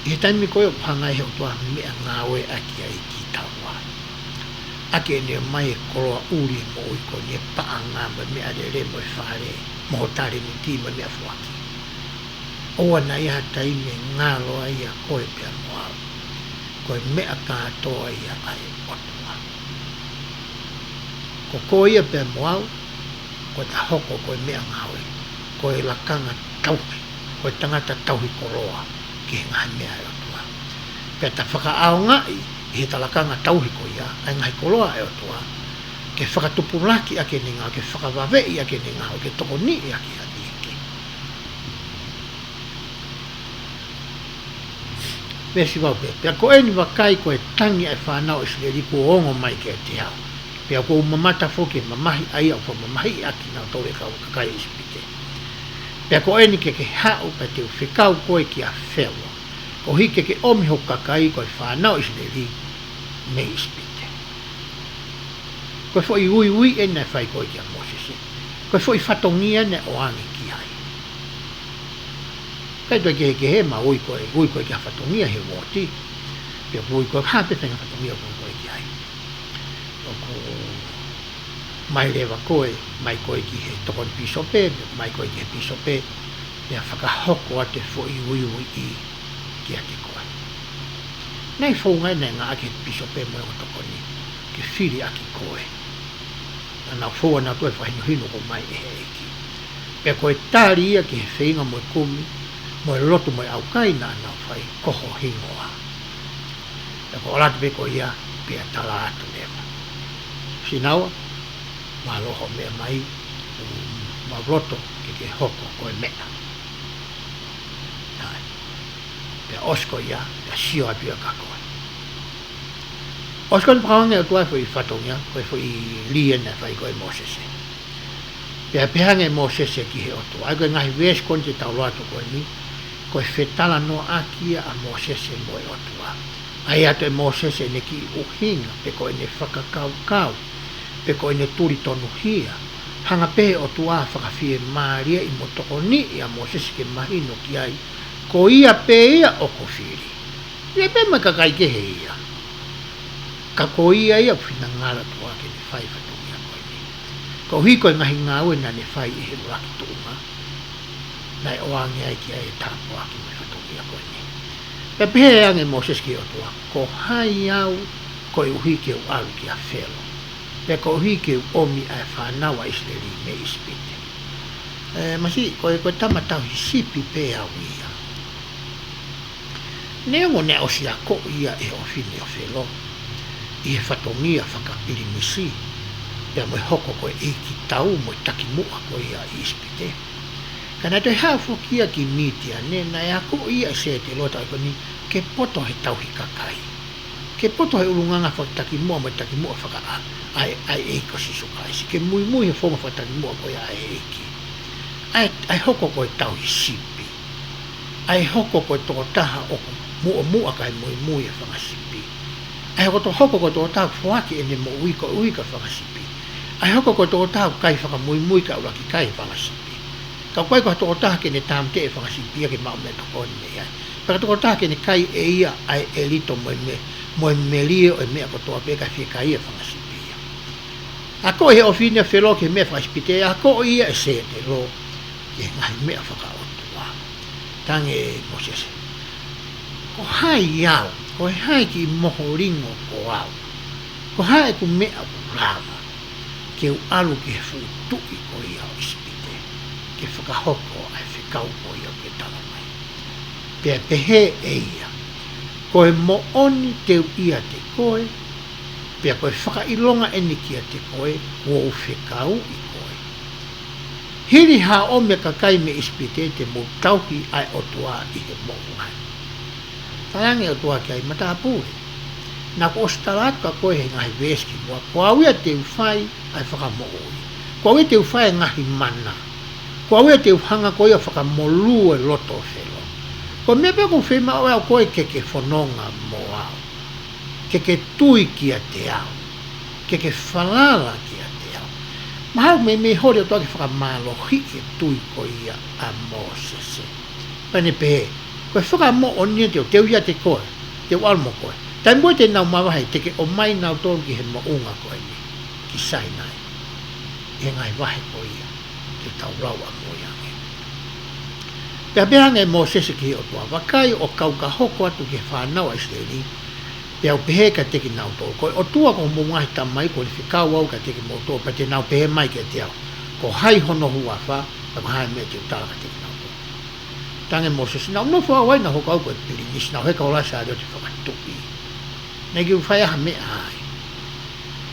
I taimi koe o pangai heo tua mea ngāwe aki ai ki taua. Ake ne mai e koroa uri mo ui ko ne paa ngāma mea re mo e whare, mo tare ni ti mo mea fuaki. Oa na ia taimi ngāloa ia koe pia moa. Koe mea kātoa ia ai otua. Ko koe ia pe moau, koe ta hoko koe mea ngawe, koe lakanga tauhi, koe tangata tauhi koroa, ki he ngahi mea e otua. Pe ta whakaao ngai, i he talakanga tauhi ko ia, ai ngahi koroa e otua, ke whakatupulaki ake ni ngā, ke whakawawei ake ni ngā, ke toko ni ake ani eke. Pesi wau pe, pia ko eni wakai koe tangi ai whanau e sile riku ongo mai ke te hau. Pea ko mamata foke mamahi ai au mamahi aki nau tole kau kakai isipite. Pea ko eni ke hao pa te whikau koe ki a whewa. Ko hike ke omi ho kakai koe whanau isleri me isipite. Koe fo i ui e nei whai koe ki a Mosese. Koe fo i whatongia ne o angi ki ai. Kai toi ke he ma ui koe ki a whatongia he woti. Pea ui koe hape whenga whatongia koe ki ai. Mai lewa koe, mai koe ki he tokon pisope, mai koe ki he pisope, mea whakahoko a te fo i ui i ki a te koe. Nei whaungai nei ngā ake pisope mo o tokoni, ke whiri aki koe. Nā whaua nā koe whahino hino ko mai e he eki. Pea koe tāri ia ki he whainga mo e kumi, mo e lotu mo e au kaina nā whai koho hingoa. Pea ko oratu pe ko ia, pea tala atu nema. Sinawa, ma loho mea mai, ma roto ke hoko koe mea. osko ia sio apia kako osko paange tua foi fatongia foi liena fai ko Moses pe hange Moses ki he oto ai ko ngai ves kon te taulo to ko ni ko fetala no akia a Moses mo otua ai ato Moses ne ki uhinga pe ko ne fakakau pe ko ne turi tonu hia hanga pe otua fakafie maria i motokoni ia Moses ke mahino ki ai ko ia pe ia o ko firi ia pe makakai ke heia ka ko ia fina ngala tua ke ni fai fatongia ko ni ko hiko ngahi ngawe na ne fai e he laki tunga nai oangi ai ki ai tapo aki me fatongia ko ni pe pe ange Moses ki otua ko hai au ko uhike u alu ki a felo pe ko uhike u omi a whanawa Israeli me ispite masi ko tamatau hisipi pe au ia Neo ne o sia ko ia e o fini o felo i he fatongia whakapiri misi pia mo hoko ko e ki tau mo taki mua ko ia i ispite kana te hafo kia ki mitia ne na ya ko ia se te lota ko ni ke poto he tau hikakai ke poto he ulunganga whakataki mua mo taki mua whaka ai e ko si sukai si ke mui he whonga whakataki mua ko ia e ki ai hoko ko e tau hi sipi ai hoko ko e toko taha oko mua kai mui e whakasipi ai hoko to hoko ko toko tau fuaki ene mo uika whakasipi ai hoko ko toko tau kai whakamui ka ulaki kai whakasipi ka koe ko toko taha ke ne tam te e whakasipi ke mau me toko ne ai paka toko taha ke ne kai e ia ai e lito mo me lie o e mea ko toa peka fie kai e whakasipi ako he ofine whelo ke mea whakasipi te ako ia e se te lo ke ngai mea whakaotua tange Moses ko hai iau, ko hai ki moho ringo ko au. Ko hai ku mea ku rama, ke u alu ke futui ko iau ispite, ke whakahoko ai whikau ko iau ke talamai. Pea pehe e ia, ko e mo oni te ia te koe, pea ko e whakailonga eni kia te koe, wo u whikau i koe. Hiri ha o me kakai me ispite te mo tauhi ai otua i he moungai. Talange o tua ki ai matapure. Na ko ostalat ka koe he ngahi veski mua. Ko awia te uwhai ai whakamooi. Ko awia te uwhai ngahi mana. Ko awia te uhanga koe a whakamolu e loto whelo. Ko mea pia ko whima o au koe ke whanonga mo au. Ke tui ki a te au. Ke whalala ki a te au. Mahau me hori o tua ki whakamalohi ke tui ko ia a Moses. Pane pehe. Koe whakamo o nia te o teu ia te koe, te walmo koe. Tai mua te nau mawahai, te ke o mai nau tōru ki he maunga koe ni, ki sai nai. E ngai wahe ko ia, te tau raua mo ia nge. Pea behange Moses ki o tua wakai o kauka hoko atu ki whanau a Israeli, pea o pehe ka teki nau tōru. Koe o tua ko mungahi tamai, ko ni whikau au ka teki mo tōru, pa te nau pehe mai ke te au. Ko hai hono hua wha, pa ko hai me te utala ka teki nau. Tange Moses na no fa wai na ho ka ko pili ni na he ka ola sa de te fa tupi na ki fa ya me ai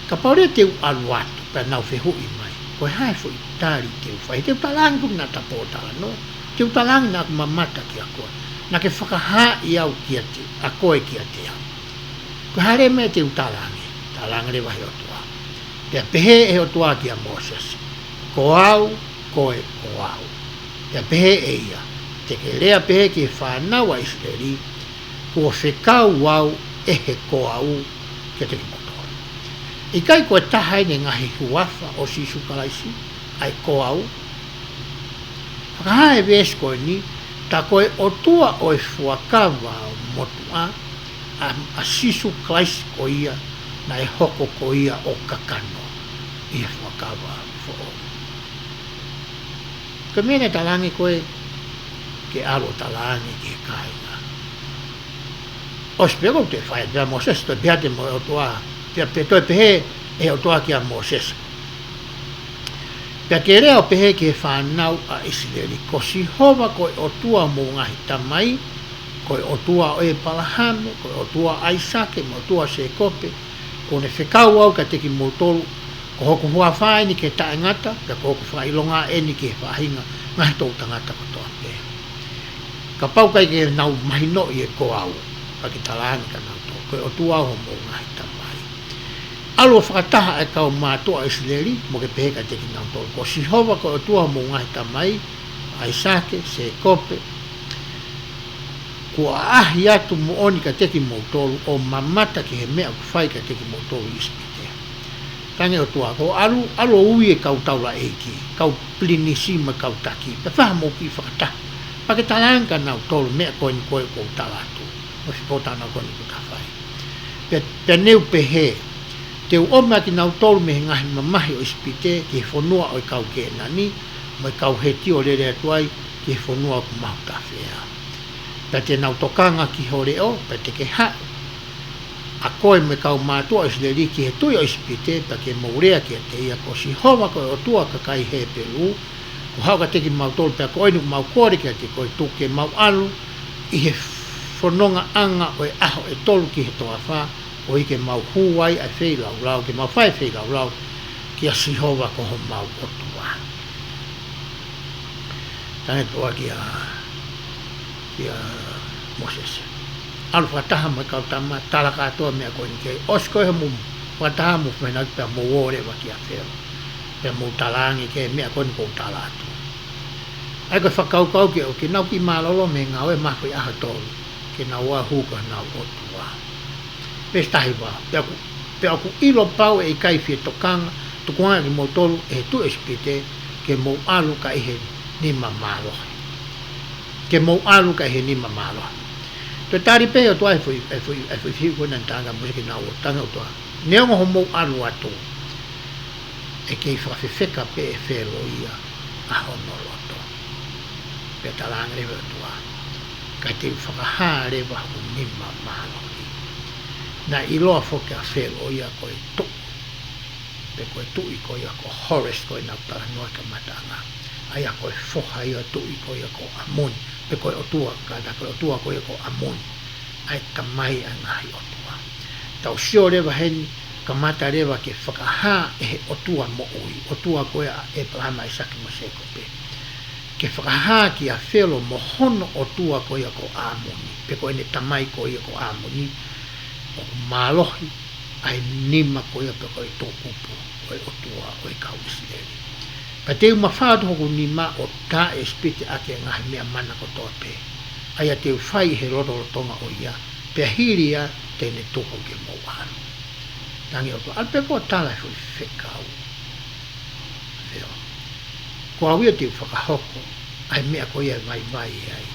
ka pare te alwat pa na fe hu i mai ko hai fo itali te fa te talang ku na tapota no te talang na mamata ki ako na ke fa ha ia u ki te a ko e ki te ko hare me te talang le va yo tua te pehe e o tua ki a Moses ko au ko au te pehe e ia te ke lea pehe ki whanau a Israeli, kua whekau au e he ko au ke te ki motoa. I kai koe tahai ne ngahi huafa o sisu kalaisi, ai ko au. Whakahae ves koe ni, ta koe o tua o e FUAKAVA o motua, a sisu kalaisi ko ia, na e hoko ko ia o kakano, i e FUAKAVA fo o. Ka mene talangi koe, ke alo talangi ke kainga. O spego te fai de Moses to piate mo o tua, te to pehe e o tua ki a Moses. Pe ke reo pehe ke whanau a Israeli, ko si hova ko o tua mo ngahi tamai, ko o tua o e palahame, ko o tua aisake, mo tua se kope, ko ne whekau au ka teki mo tolu, ko hoku hua whai ni ke taengata, ka ko hoku whailonga e ni ke whahinga, ngahi tau tangata ko toa pehe. ka pau kai ke nau mai no I ko au pa ki talang ka nau to ko o tua ho mo ngai tamai alo whakataha e kau mātua Israeli mo ke pehe ka te ki nau to ko si hova ko o tua mo ngai tamai ai sake se kope ko ahi atu mo oni ka te ki mo tolu o mamata ki he mea ku whai ka te ki mo tolu ispite tange o tua ko alo ui e kau taula eiki kau plinisi ma kau taki pe whaha mo ki whakataha pake talanga nau tolu mea koe ni koe ko talatu o si potana koe ni kuta whai pe neu pehe te oma ki nau tolu me ngahi mamahi o ispite ki he whanua o kau ke nani mo kau he tio lere atuai ki he whanua ku mahu tawhea pe te nau tokanga ki hore o pe te ke ha a koe me kau mātua Israeli ki he tui o ispite pe ke maurea ki te ia ko si homa koe o tua ka kai he pelu ko hau ka teki mau tolu pe ko oinu mau kore ki te koe tuke mau alu I he whanonga anga o e aho e tolu ki he toa wha o I ke mau huai ai whei lau ke mau whai whei lau ki a si hova ko ho mau o tua tange toa ki a Moses alu whataha mai kau tama talaka atoa mea koe ni kei osko he mu whataha mu whenau pia mo ore wa ki a wheo pia mu talangi ke mea koe ni kou talatu ai koe whakaukau ke o ke nau ki malolo me ngau e mahu I aha tolu ke nau a huka nau o tua pes tahi wā pia ku ilo pau e kai fie tokanga tukuanga ki mo tolu e tu espite ke mo alu ka ihe ni mamalohi ke mo alu ka ihe ni mamalohi to tari pe o toai foi fiu ko nan tanga mo ke na o tanga o toa neo ho mo alu atu e ke fa feka pe felo ia a hono loto pe talanga le toa ka te fa ha le ba ko ni mamalo na ilo fo ka felo ia ko to pe ko tu I ko ia ko Horace ko na ta no ka matanga ai ko fo ha ia tu I ko ia ko amon pe ko o tua ka da ko o tua ko ko amon ai tamai anga I o tua tau sio le va hen ka mata le va ke whakaha e o tua mo oi o tua ko e plama isaki mo se ko pe ke whakaha ki a whelo mo hono o tua ko ia ko amoni pe ko ene tamai ko ia ko amoni o malohi ai nima ko ia pe ko I tō kupu o tua o kau Israeli pa te mawhātu hoku ni ma o tā e spiti ake ngahi mea mana ko toa pe. Ai a te whai he rororo tonga o ia, pe hiri ia tēne toko ke mo wānu. Tangi o toa, alpe ko tālai hui whekau. Veo. Ko awia te whakahoko, ai mea ko ia vai ai.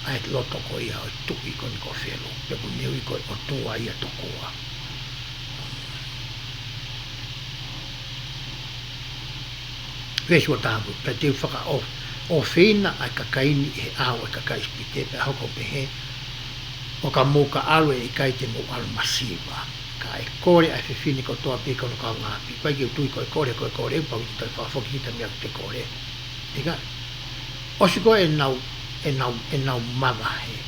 Ai loto ko ia o tuki ko ni ko whelo, pe ku niu I ko o tua ia tokoa. Vesu o tāpu, pe te whaka o whina ai kakaini e au e kakaispite pe hoko pehe o ka mō ka alu e kai te mō alu masiwa ka e kore ai whiwhini ko toa pika no ka ngāpi pai ki utui ko e kore upa ki tai whawhoki kita mea te kore tika osi ko e nau mawahe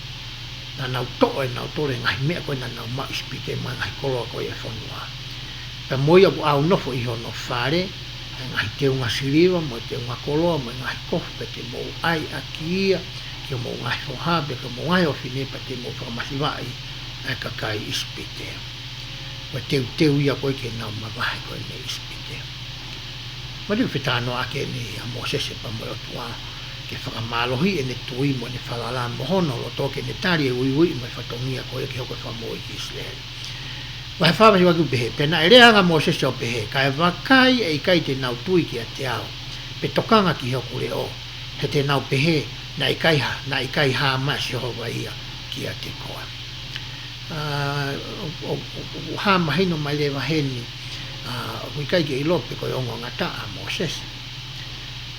na nau to'o e nau tore ngai mea koe na nau maispite mai ngai koloa ko e whanua pe moia ku au nofo iho no whare ngai te unga siriwa, mo te unga koloa, mo ngai kofu te mo ai a kia, ki mo ngai whohabe, ki mo ngai ofine pa te mo whakamasiwai, ai kakai ispite. Wa teu ia koe ke nau mawahi koe ne ispite. Ma riu whetano ake ne a Mosese pa mo o tua, ke whakamalohi e ne tui mo ne whalala mohono, lo toke ne tari e ui mo whatongia koe ke hoko whamoi ki Israel. Vai whawasi waku pehe, pena e reanga Moses o pehe, kai wakai e kai te nau tui ki a te ao, pe tokanga ki hoku re o, he te nau pehe, na i kai ha maa si hova ia ki a te koa. O ha mahino mai le waheni, o i kai ki i lope koe ongo ngata a Moses,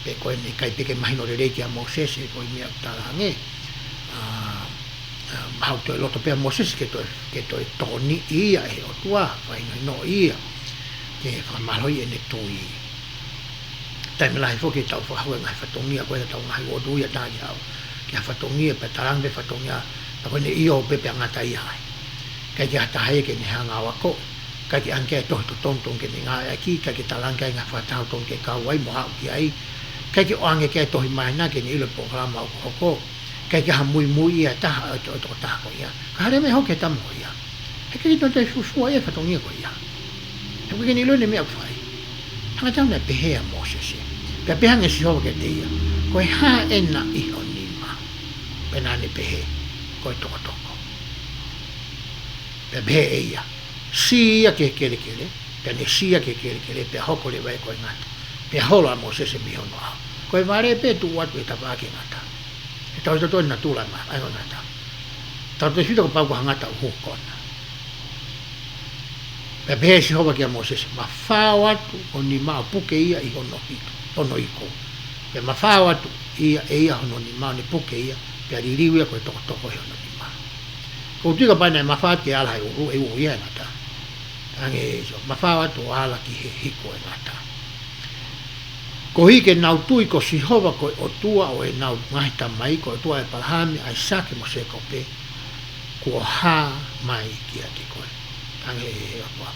pe koe ne kai peke mahino re reiki a Moses, e koe mea utarange, hau toi loto pea Moses ke toi toni ia e o tua vai no ia ke whamaloi e ne tui taime lahi foki tau whahau ngai whatongia koe tau ngai o tuia tāki hau ke whatongia pe tarang pe whatongia pa koe ne iyo pepe angata ia hai kai ki hata hae ke ne hanga wako kai ki anke tohi to tontong ke ne ngā aki kai ki tarang kai ngā whatau tong ke kawai mo hau ki ai kai ki o ange ke tohi maina ke ne ilo pokalama o hoko kai ka mui ia ta to ta ko ia ka re me ho ke tam ko ia e ke to te fu ia fa to ngi ko ia e ke ni lo ne me fai hanga tam na pehe mo se se pe hanga si ho ke te ia ko ha ena I oni ma pena ni pehe ko to to ko pe ia si ia ke pe ne si ia ke pe ho ko le vai ko ngata pe ho la mo se se mi ho no ko vare pe tu wat pe ta ba ke ngata e tau to na tu la ma ai no ngata tau te fito ko pa ko ngata ho ko na pe si ho ba ke mo se se ma fa watu oni ma puke ia I ono hito ono iko pe ma fa watu ia ono ni ma ni puke ia pe ri ri ko to ko ono ni ma ko tu ka pa na ma fa ke ala e u ia ngata ange so ma fa watu ala ki hiko e ngata ko hi ke nau tui ko si hova ko o tua o e nau ngai ta mai ko tua e palhami ai sake mo se ko pe ko ha mai ki ati ko ange o tua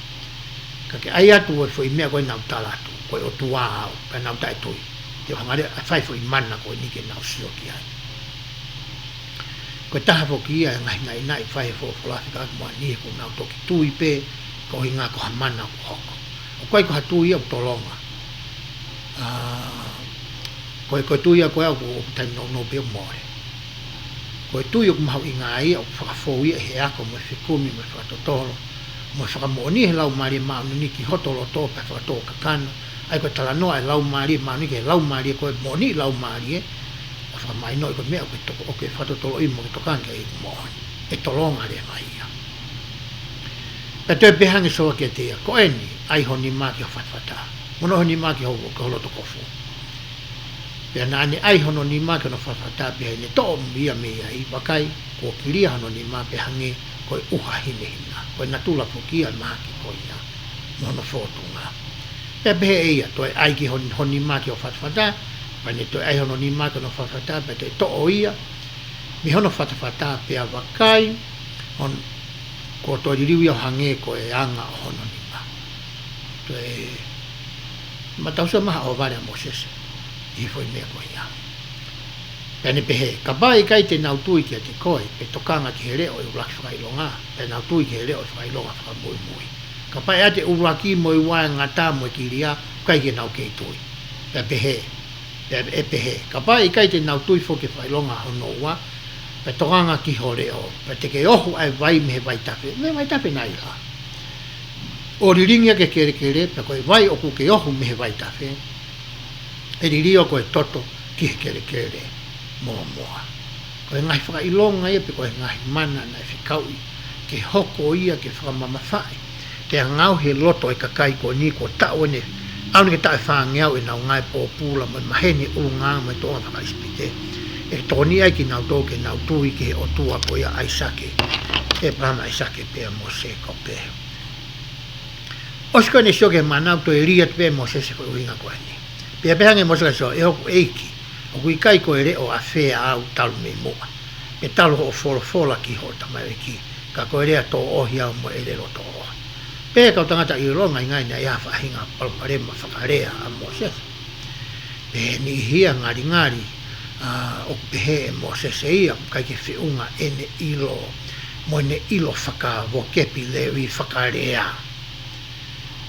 ka ke ai atu e foi mea ko nau tala tu ko o tua au pe nau tai tui te hangare a fai foi mana ko ni ke nau sio ki ai ko taha fo ki ai ngai fai fo ka mo ni ko nau toki tui pe ko hinga ko hamana ko hoko o koi ko hatu ia tolonga ko tu ia ko au tai no be more ko tu ia ko mau inga ia o fa fo ia he ako mo se kumi mo fa totolo mo fa mo ni lau mari ma ni ki hotolo to pa fa to ka kan ai ko tala no ai lau mari ma ni ke lau mari ko mo ni lau mari o fa mai no ko me ko to o ke fa totolo I mo to kan ke mo e tolonga le mai ia pe te behangi so ke te ko eni ai honi ma ki fa mono honi ma ki ho ko lo to ko fu pe na ni ai hono ni ma ke no fa pe ni to mia ai bakai ko kiria hono ni ma pe hangi ko uha hine hina ko na tula pukia ma ki ko ia mono foto nga pe ia to ai ki honi ma ki o fa pa ni to ai hono ni ma ke no fa pe to o ia mi hono fa pe bakai on ko to riu ia hangi ko e anga hono ni ma to ma tau sa maha o vare a Moses I foi mea koe ia pene pehe ka bai kai te nau tui ki a te koe pe tokanga ki he reo I uraki whakailonga pe nau tui ki he reo I whakailonga whakamui mui ka pai ate uraki mo I wae ngata mo I kiria kai ki nau kei tui pe pehe pe pehe ka bai kai te nau tui fo ki whakailonga hono ua pe tokanga ki ho reo pe te ke ohu ai vai me he vai tape me vai tape nai la o riringia ke kere pe koe vai o ku ke ohu me he vai tafe e ririo koe toto ki he kere moa koe ngai whakailonga ia pe koe ngai mana na whikaui ke hoko ia ke whakamamawhai te ngau he loto e kakai ko ni ko tau ne au ni ke tae whangeau e nau ngai pōpula mai maheni urunga mai toa whakaispite e toni ai ki nau tō ke nau tui ke o tua ko ia aisake e prama aisake pe mo se ko pe osko ne shoke manau to riat pe mo se ko winga ko ni pe hange mo so e o eiki o kui kai ko ere o afea au tal me mo e tal o fola ki hota mai ki ka ko ere to o hia mo ere lo to pe ka tanga ta I ronga ngai na ia fa hinga pal pare ma fakarea a mo se pe ni hia ngari o pe mo se ia kai ke fiunga ene ilo mo ne ilo faka vo kepi le wi fakarea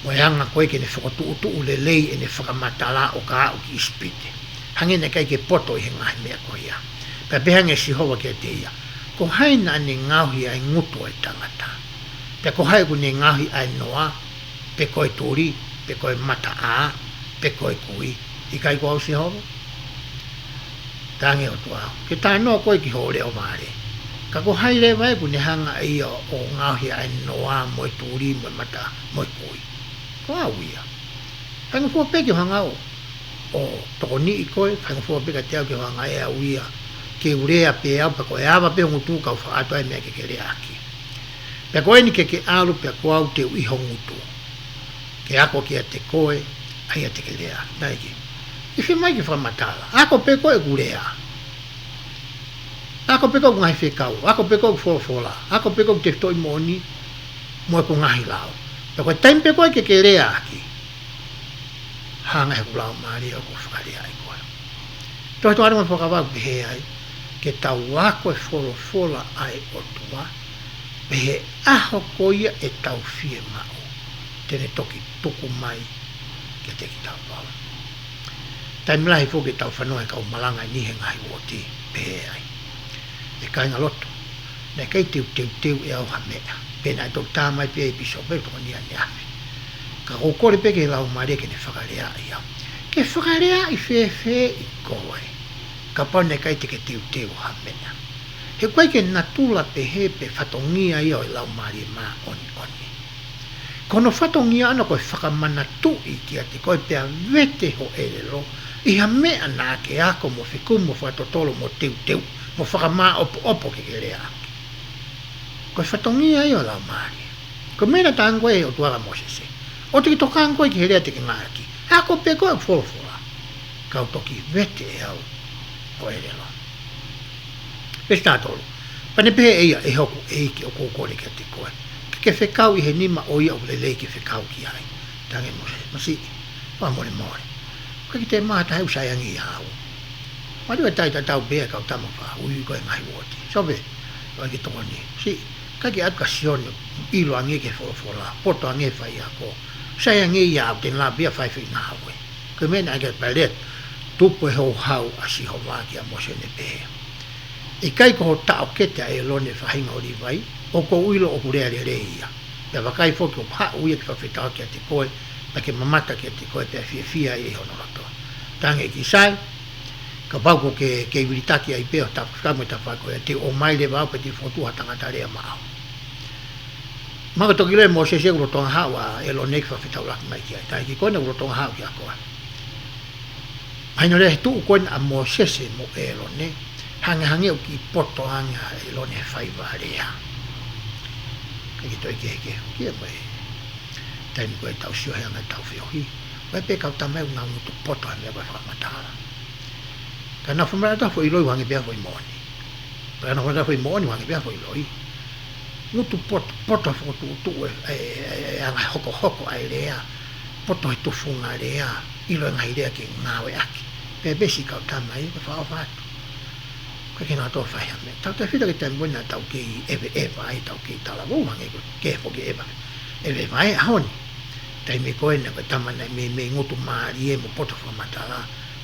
mo anga koe ke ne whakatu le lei e ne whakamatala o ka au ki ispite. Hange ne kai ke poto I he ngahi mea koe ia. Pea pehange si hoa ke te ia. Ko haina ne ngauhi ai ngutu ai tangata. Pea ko hai ku ne ngauhi ai noa, pe koe turi, pe koe mata a, pe koe kui. I kai ko au si hoa? Tange o tua. Ke tā noa koe ki hore o maare. Ka ko hai le vai ku ne hanga ia o ngauhi ai noa, moi turi, moi mata, moi kui. Ko au ia. Hanga fua peke hanga o toko ni I koe, hanga fua peke te au ke hanga e au ia, ke urea pe au, pa koe awa pe ngutu kau whaato ai mea ke rea aki. Pea koe ni ke alu pea ko au te uiho ngutu. Ke ako ki a te koe, ai a te ke rea. Naiki. I whi mai ki whamatala. Ako pe koe urea. Ako pe koe ngai whekau. Ako pe koe fola. Ako pe koe te toi moni, moe ko ngahi lao. Pea koe taim pe koe ke rea aki. Hanga he kulau maari o ko whakarea ai koe. Toi toa rima whakawau pehe ai. ke tau wako e fola ai o tua, pe he aho koia e tau fie mao, tene toki tuku mai, ke te ki tau pau. Tai mlahi fuki tau whanua e kau malanga ni he ngai woti, pe he ai. E kai ngaloto, ne kei tiu e au hamea, pe nai tau tāmai pe e piso, pe toko ni ane afi. Ka kokore pe ke lau maria ke ne whakarea i au. Ke whakarea i fe i koe. Ka pau ne kai te ke tiu hamea. He koe ke natula pe he pe whatongia i au i lau maria ma oni. Kono whatongia ana koe whakamanatu'i kia te koe pea vete ho elelo, iha mea nā ke ako mo whiku mo whatotolo mo tiu, mo whakamā opo ke rea ake. Koe whatongia i o lau maria. Koe mena tāng koe o tuara mo sese. O te ki tokang koe ki herea te ke ngāraki. Ako pe koe wholofola. Kau toki vete e au o elelo. Pesta tolu. Pane pehe eia e hoku eiki o kōkore kia te koe. Ke whekau i he nima o ia o lelei ke whekau ki ai. Tange mo se, masi, wha more. Koe ki te māta heu saiangi i hau. Mariwa taita tau bea kau tamo wha, ui koe ngai woti. Sobe, koe ki toko ni. Si, kaki atka sione, ilo ange ke wholofola, poto ange whai ako. Saiangi i hau, ten la bea whai whi ngā haue. Koe mena ake palet, tupu e hau asi ho wāki a mo se ne pehe. I kai ko ho tao kete a e lone whahinga o li vai, o ko uilo o kurea le ia. Pea wakai foki o paa uia ki whawhetao ki a te koe, ma ke mamata ki a te koe pea fia i hono roto. Tange ki sai, ka pauko ke wiritaki ai peo ta kamu ta whakoe, te o mai le wau pe te whotua tangata rea mao. Maka toki le mo se se uro tonga hawa e lo nek whawhetao laki mai ki ai, tange ki kone uro tonga hawa ki a koe. Haino le tuu koe a mo se mo e lo ne, hange o ki poto hanga e lo ne whaiva rea. Ki toi ke kia mai taimi koe tau sio hea ngai tau whiohi koe pe kau tamau ngā ngutu poto a mea koe whakamatara ka nā whamara ta fo i loi wangi bea fo i moni ka nā whamara fo i moni wangi bea fo i loi ngutu poto whakutu e angai hoko ai rea poto he tufunga rea ilo e ngai rea ki ngāwe aki pe besi kau tamai koe whaofatu koe ke nā tō whaiha me. Tau te whita ke te mwena tau ke ewe ai, tau ke tala wūhange koe, ke po ke ewe ai ahoni. Tai me koe na koe tamana me ngutu maari e mo poto whamatala,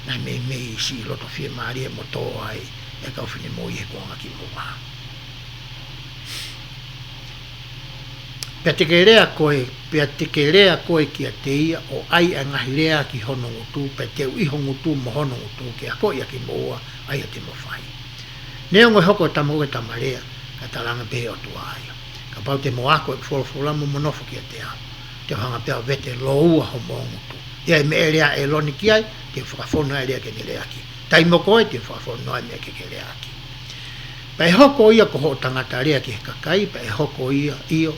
na me si loto whie maari e mo tō ai, e kau whine mo i he kuanga ki mua. Pea te ke rea koe ki a te ia, o ai a ngahi rea ki hono ngutu, pea te iho ngutu mo hono ngutu, ke a koe a ki mua, ai a te mo whai. Neo ngoi hoko tamo e tamarea, ka talanga pehe o tua aia. Ka pau te moako e wholofola mo monofo ki a te au. Te hanga pea vete loua ho mongutu. Ia e me rea e loni ki ai, te whakafono e rea ke ni rea ki. Tai moko e te whakafono e mea ke rea ki. Pa e hoko ia ko ho tangata rea ki he kakai, pa e hoko ia io,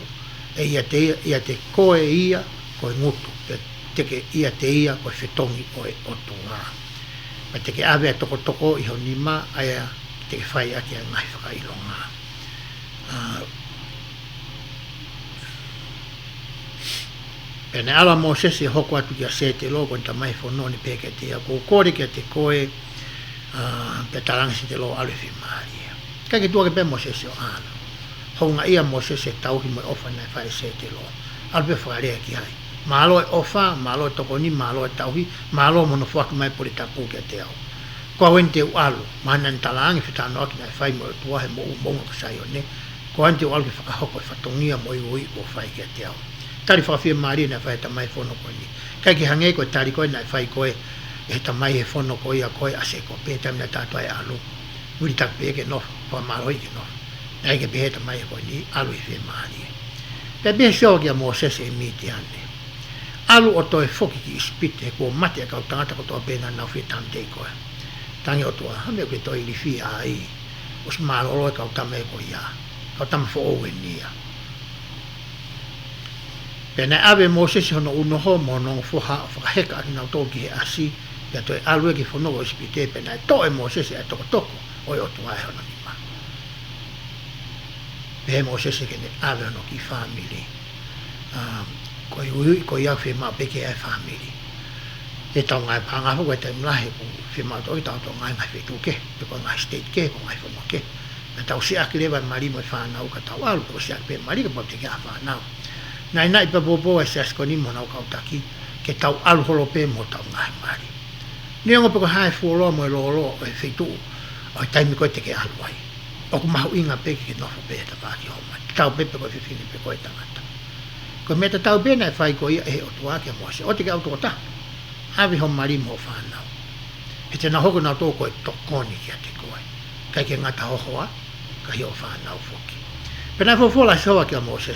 e ia te koe ia, koe ngutu. Te ke ia te ia, koe whetongi koe o tua. Pa te ke awe a toko i ho nima, aia, te whai ake a ngai whakailonga. Pene ala mo sese hoko atu ki a se te logo ni ta mai whanoni peke te a kōkore ki a te koe pe taranga si te lo aluwhi maaria. Kake tua ke pe mo sese o ana. Honga ia mo sese tauhi mo ofa nai whai se te lo. Alpe whakarea ki hai. Malo e ofa, malo e tokoni, malo e tauhi, malo mono whaki mai pori tapu ki a te au. Kua wente u alu, mana ni talangi whitano aki nai whai mo e tuahe mo u monga kasai o ne, kua wente u alu ki whakahoko e whatongia mo i ui o whai ki a te au. Tari whawhia maari nai whai tamai whono koe ni. Kai ki hangei koe tari koe nai whai koe, e tamai he whono koe ia koe ase koe, pe tamina tātua e alu. Uri tak pe ke nof, kua maroi ke nof. Nai ke pehe tamai he koe ni, alu i whia maari. Pe pehe sio ki a mo sese e miti ane. Alu o toi foki ki ispite, kua mate a kau tangata ko toa pena nau whia tamtei koe. Tangi o tua, hame o ke toi li whia ai, os marolo e kau tame ko ia, kau tame fo owe nia. Pena awe mo sesi hono unoho mo no foha heka aki nau toki he asi, pia toi alue ki fono o ispite, pena e toe mo sesi e toko, oi o tua e hono nima. Pehe mo sesi ke ne awe hono ki family, koi ui, koi au whi mao peke e family. e tau ngai panga ho te mlahe ko fi ma to tau ngai ngai fitu ke pe ko ngai state ke ko ngai fono ke na tau si akile ba mari mo fa na ka tau alu ko si pe mari ko te ka fa na nai nai pe bobo e sa ko ni mo na ka taki ke tau alu holo pe mo tau ngai mari ni ngo pe ko hai fu lo mo lo e fitu o tai mi ko te ke alu ai o ko mau inga pe ke no pe ta pa ki ho ma tau pe ko fi fini pe ko tangata ko me tau pe na fai ko e o tua ke mo se o te ka o ta avi ho mari mo fa na e te na hoko na to ko to koni ki te ko kai ke ngata ho hoa ka hi o fa na foki pe na fo la so ki mo se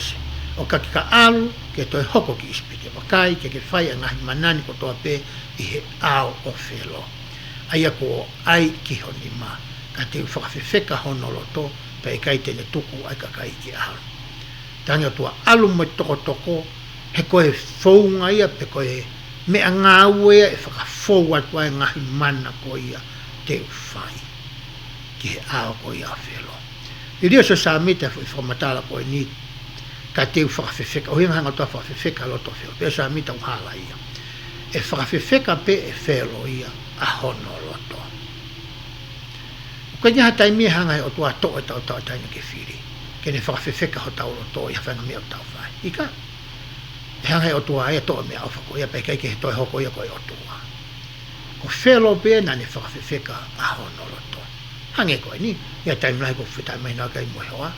o ka ka alu ke to hoko ki spite wa kai ke fai nga manani ko to pe i he ao o felo ai ko ai ki ho ni ma ka te whakawhiwheka hono loto pe kai te ne tuku ai ka kai ki alu tanga tua alu mo toko he koe whaunga ia pe koe me a ngā uea e whakawhau atu ai ngahi mana ko ia te whai ki he ao ko ia whelo i rio so sa mita i whamatala ko e ni ka te whakawhiwheka o hinga hanga tua whakawhiwheka loto whelo pe sa mita uhala ia e whakawhiwheka pe e whelo ia a hono loto ko ia taimi hanga o tua to e tau taina ke whiri ke ne whakawhiwheka ho tau loto ia whanga mea o tau whai ika hanga o tua e to me afa ko ia pe kai ke to hoko ia ko o tua ko felo pe na ne whakawhiwheka a hono loto hange ko ni ia taimi lai ko whita mai na kai mo hoa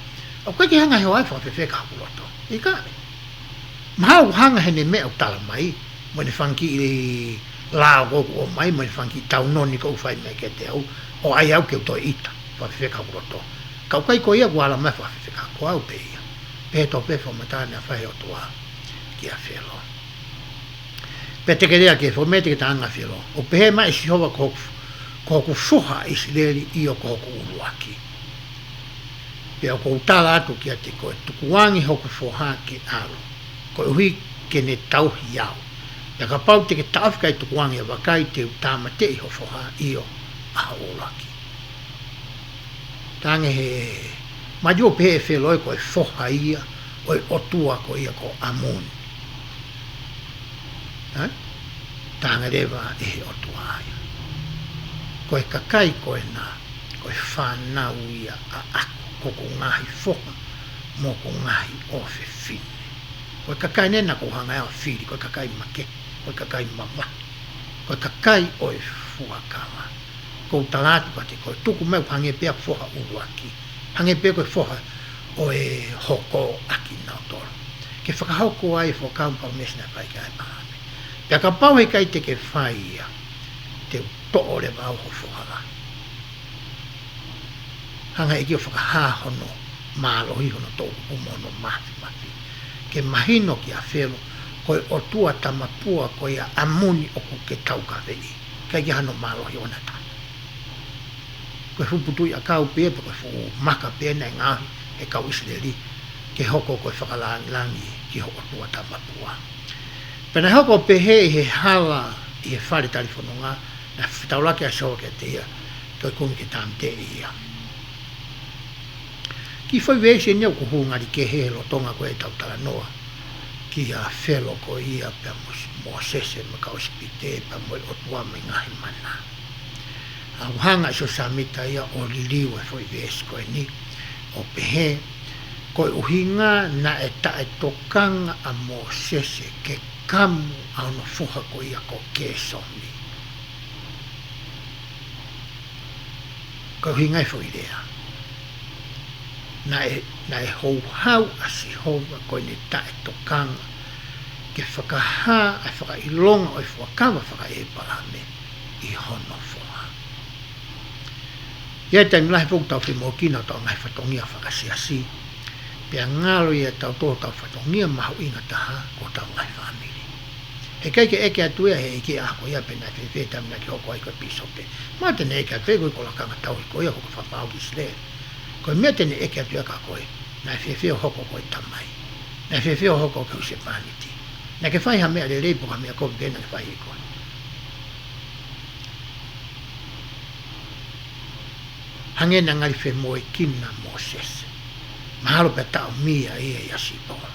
o ko ke hanga hoa whakawhiwheka ko loto ika mau hanga hene me o tala mai mo ne whanki i la o o mai mo ne whanki tau noni ko whai mai ke te au o ai au ke to ita whakawhiwheka ko loto kau kai ko ia wala mai whakawhiwheka ko au pe ia pe to pe whamatana whai o tua ki a whelo. Pe te kerea ke whomete ke taanga whelo. O pehe mai si hova ko ku whuha i si leri i o ko ku uruaki. Pe o ko utala atu ki a te koe tukuangi hoku whoha ke alo. Ko uhi ke ne tauhi au. Ia ka pau te ke taafkai tukuangi a wakai te utama te i ho whoha i o a uruaki. Tange he majo pehe whelo e koe whoha ia o otua ko ia ko amuni. Tanga rewa e o tuaia. Koe kakai koe nā, koe whanau ia a ako ko ngahi whoka, mo ko ngahi o whiwhine. Koe kakai nena ko hanga ea whiri, koe kakai make, koe kakai mawa, koe kakai o e fuakawa. Ko talatu pati koe tuku meu hange pia whoha uruaki, hange pia koe whoha o e hoko aki nao toro. Ke whakahoko ai whakau pao mesna whai kai mahame. Pia ka pau he kai te ke whai ia, te to'o le wau ho whukala. Hanga iki o whakahahono, mālohi hono tōku umono mahi. Ke mahino ki a whelo, koe o tua tamapua koe a amuni o ku ke tauka vei. Kai ki hano mālohi ona tā. Koe huputui a kau pia, koe fu maka pia nei ngahi, e kau Israeli, ke hoko koe whakalangi ki hoko tua tamapua. Pena hoko pehe he hala i he whare talifononga, na whitaulake a soa ke te ia, koe kumi ke tam te ia. Ki whai weise niau ko hungari ke he lo tonga koe tau tala noa, ki a whelo ko ia pe mo sese ma kau spite pe mo o tua me ngahi mana. A uhanga so samita ia o liliu e whai weise koe ni, o pehe, koe uhinga na e tae tokanga a mo sese ke kamu au no fuha ko ia ko kesoni. Ko hingai fo idea. Na e hou hau a si hova ko ne tae tokanga ke whakaha a whakailonga o i fuakawa whakaepalame i hono fuha. Ia tai mlahe fuk tau whimo kina tau ngai whatongia whakasiasi. Pea ngalo ia tau tō tau whatongia mahu inga taha ko tau ngai whamiri. He kai ke eke atuia he eke ako ia pena te wheta mina ki hoko ai koe pisope. Mā tene eke atuia koe ko lakanga tau i koe hoko whapau ki sle. Koe mea tene eke atuia ka koe, na whewheo hoko koe tamai. Na whewheo hoko koe se paniti. Na ke whai ha mea le reipo ha mea koe pena ke whai e koe. Hangena ngari whe moe kina mo sese. Mahalo pe tau mia e asipola.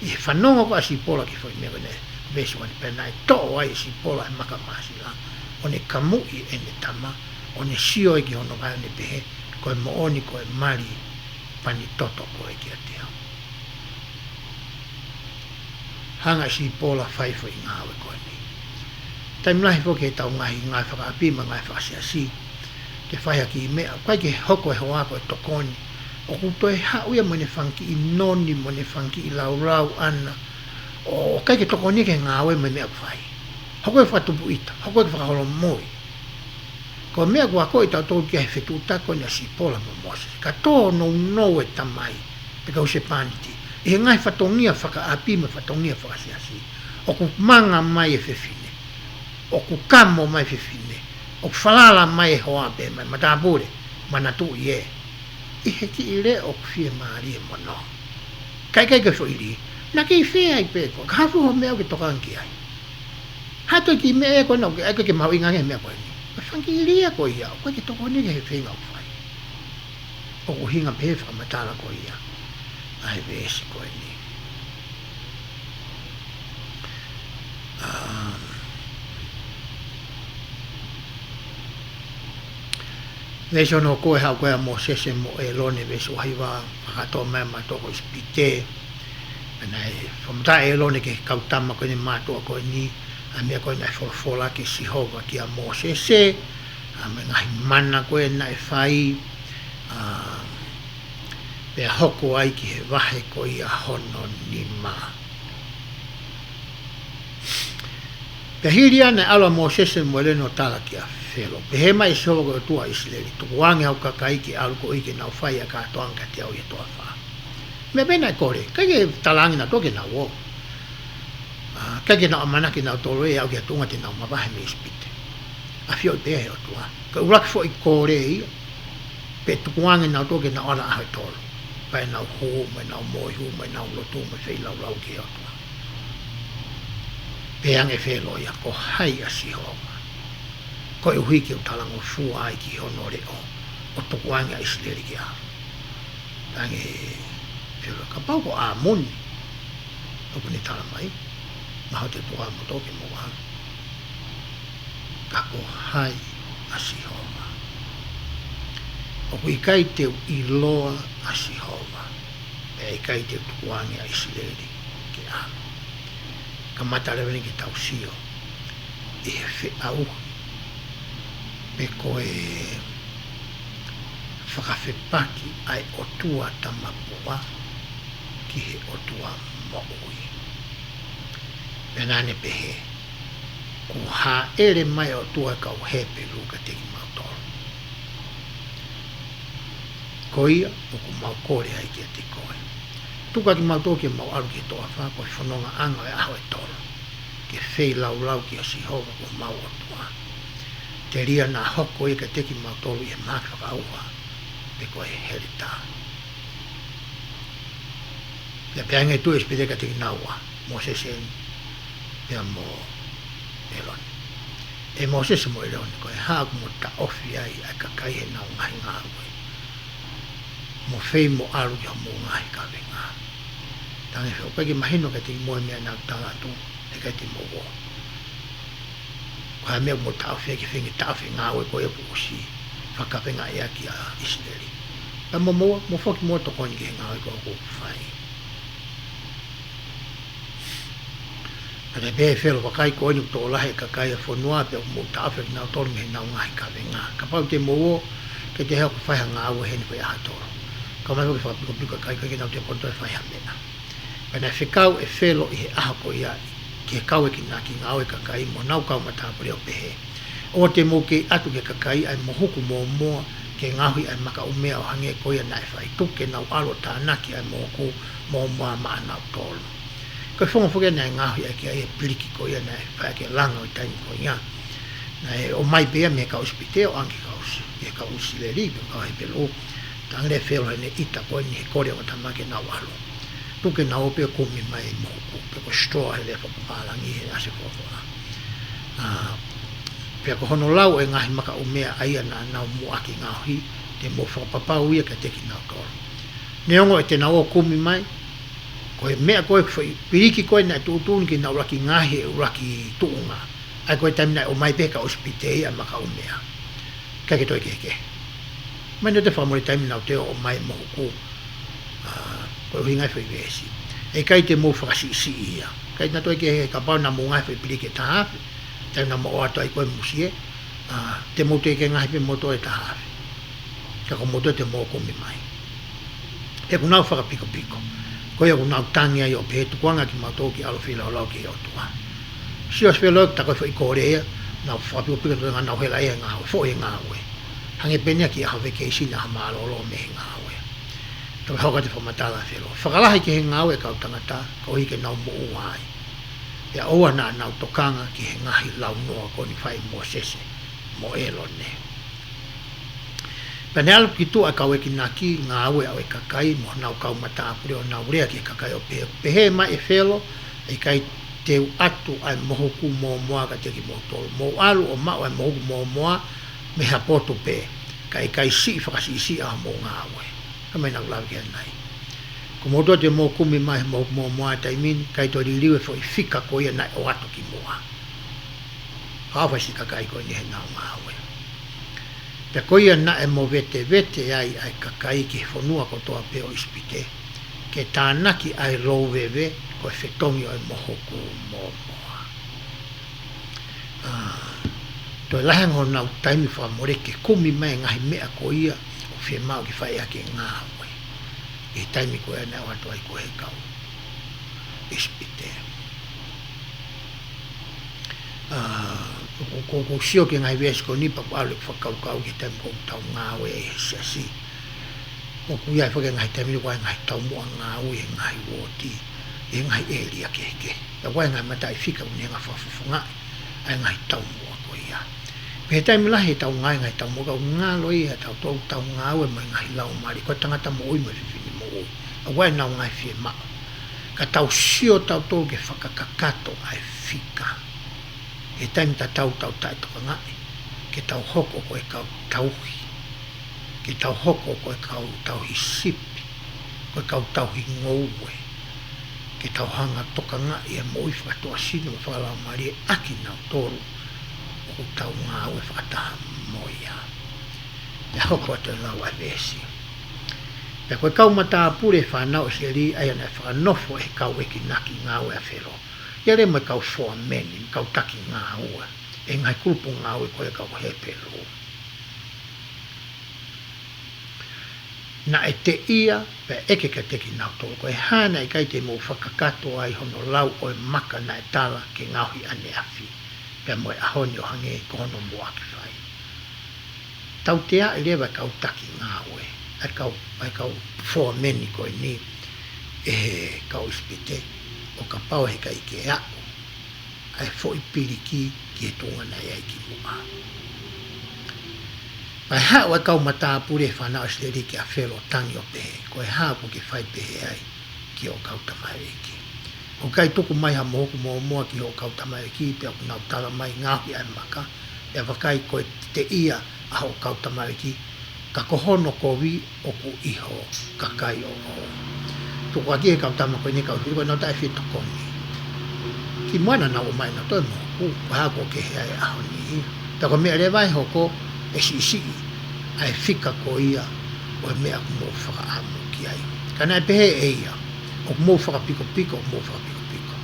I he whanonga ko asipola ki whai mea ne. veso ni pena to ai si pola maka masila one kamui ene tama one sio ki ono vai ne pe ko mo oni ko mari pani toto ko e kia te hanga si pola fai fo inga we ko ni tai mlahi fo ke tau ngai whaka api ma ngai whaka si ke whai aki me kai ke hoko e hoa ko e tokoni o kuto e hauia mo ne whanki i noni mo ne whanki i lau ana o kai ke tokoni ke ngawe me mea whai hoko e whatupu ita hoko e whakaholo moi ko mea kua ko i tau tau ki ai whetu tako ni a si pola mo mose ka tō no e tamai pe kau se paniti e he ngai whatongia whaka api me whatongia whakasiasi o ku manga mai e whewhine o ku kamo mai whewhine o ku whalala mai e hoa pe mai matapure MANATU'I e i he ki i re o ku whie maari e mono kai ke so iri na ki whie ai pe ko ka hafu ho mea o ke tokanki ai hato ki mea e ko na ai ke mau inga nge mea ko ni ka whanki iria ko ia o ke toko ni ke he whenga o whai o ku hinga pe whakamatala ko ia ai vesi ko ni veso no koe hau koe mo sese mo e lone veso haiwa whakato mea matoko ispite ana e whamata e lone ke kautama koe ni matua koe ni a mea koe nai wholofola ke sihova ki a mo sese a me ngahi mana koe nai whai pea hoko ai ki he Vahe ko ia hono ni ma pea hiri ana ala mo sese mo leno tala ki a whelo pe he mai soho ko tua Israeli tuku wange hau kakai ki alu ko ike nau whai a kātoanga te au i toa wha me pena e kore kai ke talangi na toke na wo kai ke na amanaki na tolo e au ki atunga te nau mawahe me ispite a whio i pea he o tua ka uraki fo i kore ia pe tuku wange na toke na ona ahoi tolo pai nau hu mai nau moi hu mai nau lotu mai whai lau lau ki o tua pe ange whelo ia ko hai a sihoma ko e hui ki o talango fua ai ki honore o tokuanga Israeli ki a tange whiro ka pau ko a muni o kuni tala mai maho te toa mo toke mo wa ka ko hai a sihoma o kui kai te i loa a sihoma e kai te tokuanga Israeli ki a ka matareveni ki tau sio e he au pe koe whakawhepaki ai otua tamapua ki he otua mo'ui. Penane pehe, ku ha ere mai otua kau hepe luka teki mautoro. Koia o ku mau kore ai kia te koe. Tuka ki mautoro ki mau aru ki toa wha koe whanonga anga e aho e toro. Ke whei lau ki a sihova ku mau otua. Te ria nā hoko i ka teki mautolu i e māka auha pe koe herita. Ia peange tu espide ka teki naua, mo sesen, pea mo eloni. E mo sesen mo eloni, koe haaku mo ta ofi ai a ka kai he nau ngahi ngā ue. Mo fei mo aru ki ho mo ngahi ka venga. Tange wheo, peki mahino ka teki moe mea nau talatu, e ka te mo wo. Kwa mea mo tawhi ki whingi tawhi ngā ue koe pukusi whakawhenga ea ki a Israeli. Pa mo whoki mo tokoni ki he ngā ue koe koe whai. Pate pēhe whelo wakai koe ni tō lahe ka kai a whanua pe mo tawhi ki nau tolu me nau ngahi ka whenga. Ka pau te mo o ke te heo ku whaiha ngā ue heni koe aha toro. Ka mai hoki whakapiko piko kai koe ki nau te konto e whaiha mena. Pena whikau e whelo i he aha koe ia ke kawe ki nā ki ngāwe kakai mo nau kau matāpuri o pehe. O te mō ke atu ke kakai ai mohuku mō moa ke ngāhui ai maka umea o hange koia nai whai tuke nau alo tānaki ai mohuku mō moa maa nau tolu. Koe whonga whuke nai ngāhui ai ke ai e piliki koia nai whai ke langa o taimi koia. Nai o mai bea me ka uspite o anki kausi. E ka usi le ripi ka he pelo. Tangre whelo hene ita koe ni he kore o tamake nau alo. Tuke nau pe kumi mai mohuku. Peko stroa he lefa papalangi he ase kokoa. Peko hono lau e ngahi maka umea aia na nau muaki ngauhi, te mo whakapapau ia ka teki nau toro. Neongo e te nau o kumi mai, koe mea koe piriki koe na tuutun ki na uraki ngahi uraki tuunga ai koe tamina o mai peka ospitei a maka umea ka ke toi keke mai no te whamori tamina o te o mai mohuku koe hui ngai whai vesi e kai te mou whakasi isi ia kai na toi keke ka pau na mou ngai whai piriki tahafi tamina mo o ato ai koe musie te mou te ke ngahi pe moto e tahafi ka ko moto te mou kumi mai e kunau whakapiko piko ko ia kunau tangi ai o pe tukuanga ki matou ki alofila o lau ki o tua sios whelo ki tako i Korea na whapiko piko tu ngana hela e ngā hau fo e ngā ue hange penia ki a vacation na hamalo lo me ngā ue to hoka te whamatala whelo whakalahi ki he ngā ue kau tangata ko hike nau mo uai ia oa na nau tokanga ki he ngahi lau noa ko ni whai mo sese mo elo ne Panel ki tu a kau e ki naki ngā aue au e kakai mo nau kau mata apure o nau rea ki kakai o pehe. Pehe ma e whelo e kai teu atu ai mohoku mō moa ka te ki mō tolu. Mō alu o mao ai mohoku mō moa me hapoto pe. Kai si whakasi isi a mō ngā aue. Ka mai nau lau ki anai. Ko moto te mō kumi mai mohoku mō moa taimin kai to li liwe fo i whika ko ia nai o atu ki moa. Hawha si kakai ko ni he nau ngā aue. Pe koia na e mo vete ai kakai ki whanua ko toa peo ispite. Ke tānaki ai rouwewe ko e whetongi o e mohoku mō moa. Toi lahango nau taimi whamore ke kumi mai ngahi mea ko ia o whi mau ki whai ake ngā ue. E taimi ko e nao atu ai ko he kau ispite. Ko sio ke ngai wes ko ni pa alu whakau ki tam ko tau ngā ue e siasi. O ku iai whake ngai tam ni wai ngai tau mua ngā ue e ngai woti e ngai elia keke. E wai ngai matai whika uni ngā whawhawhunga e ngai tau mua ko ia. Pe tam lahi tau ngai tau mua kau ngā loi e tau ngā ue mai ngai lau mari ko tangata mo ui mai whiwhini mo ui. E wai nau ngai whie mao. Ka tau sio tau tō ke whakakakato ai whika. E taimi ta tau tai toka ngai, ke tau hoko ko e kau tauhi, ke tau hoko ko e kau tauhi sipi, ko e kau tauhi ngouwe, ke tau hanga toka ngai e moi whakatoa sino ma whakalao mari e aki nau toru, o tau ngā ue whakataha moia. E hoko atu e lau a vesi. E koe kau mata apure whanau se li ai ana whakanofo e kau e ki naki ngā ue a whelo. Ia re mai kau whoa meni, kau taki ngā ua. E ngai kulupu ngā ua koe kau hepelo. Na e te ia, pe eke ka teki nau tō. Koe hana i kai te mō whakakato ai hono lau o e maka na e tala ke ngauhi ane awhi. Pe moe ahoni o hange ko hono mua ki whai. Tau te a e lewa kau taki ngā ua. Ai kau whoa meni koe ni. E kau ispite. O ka pau he kai ke ako, ai fo i piriki ki e tonga nei ai ki mua. Pai hao e kau mata apure whanau sleri ki a whelo tangi o pehe, ko e hao ko ki whai pehe ai ki o kau tamariki. O kai tuku mai ha mohoku moa ki o kau tamariki, pe o nau tala mai ngahi ai maka, e wakai ko te ia a o kau tamariki, ka kohono kowi o ku iho kakai o o. Tuku aki e kau tama koe ni kau hiri koe nau tai whito koni. Ki moana nau o mai na toi moku, waha ko ke hea e aho ni. Tako mea le vai hoko e si ai whika ko ia o e mea kumo whakaamu ki ai. Kana e pehe e ia, o kumo whakapiko piko, o kumo whakapiko piko.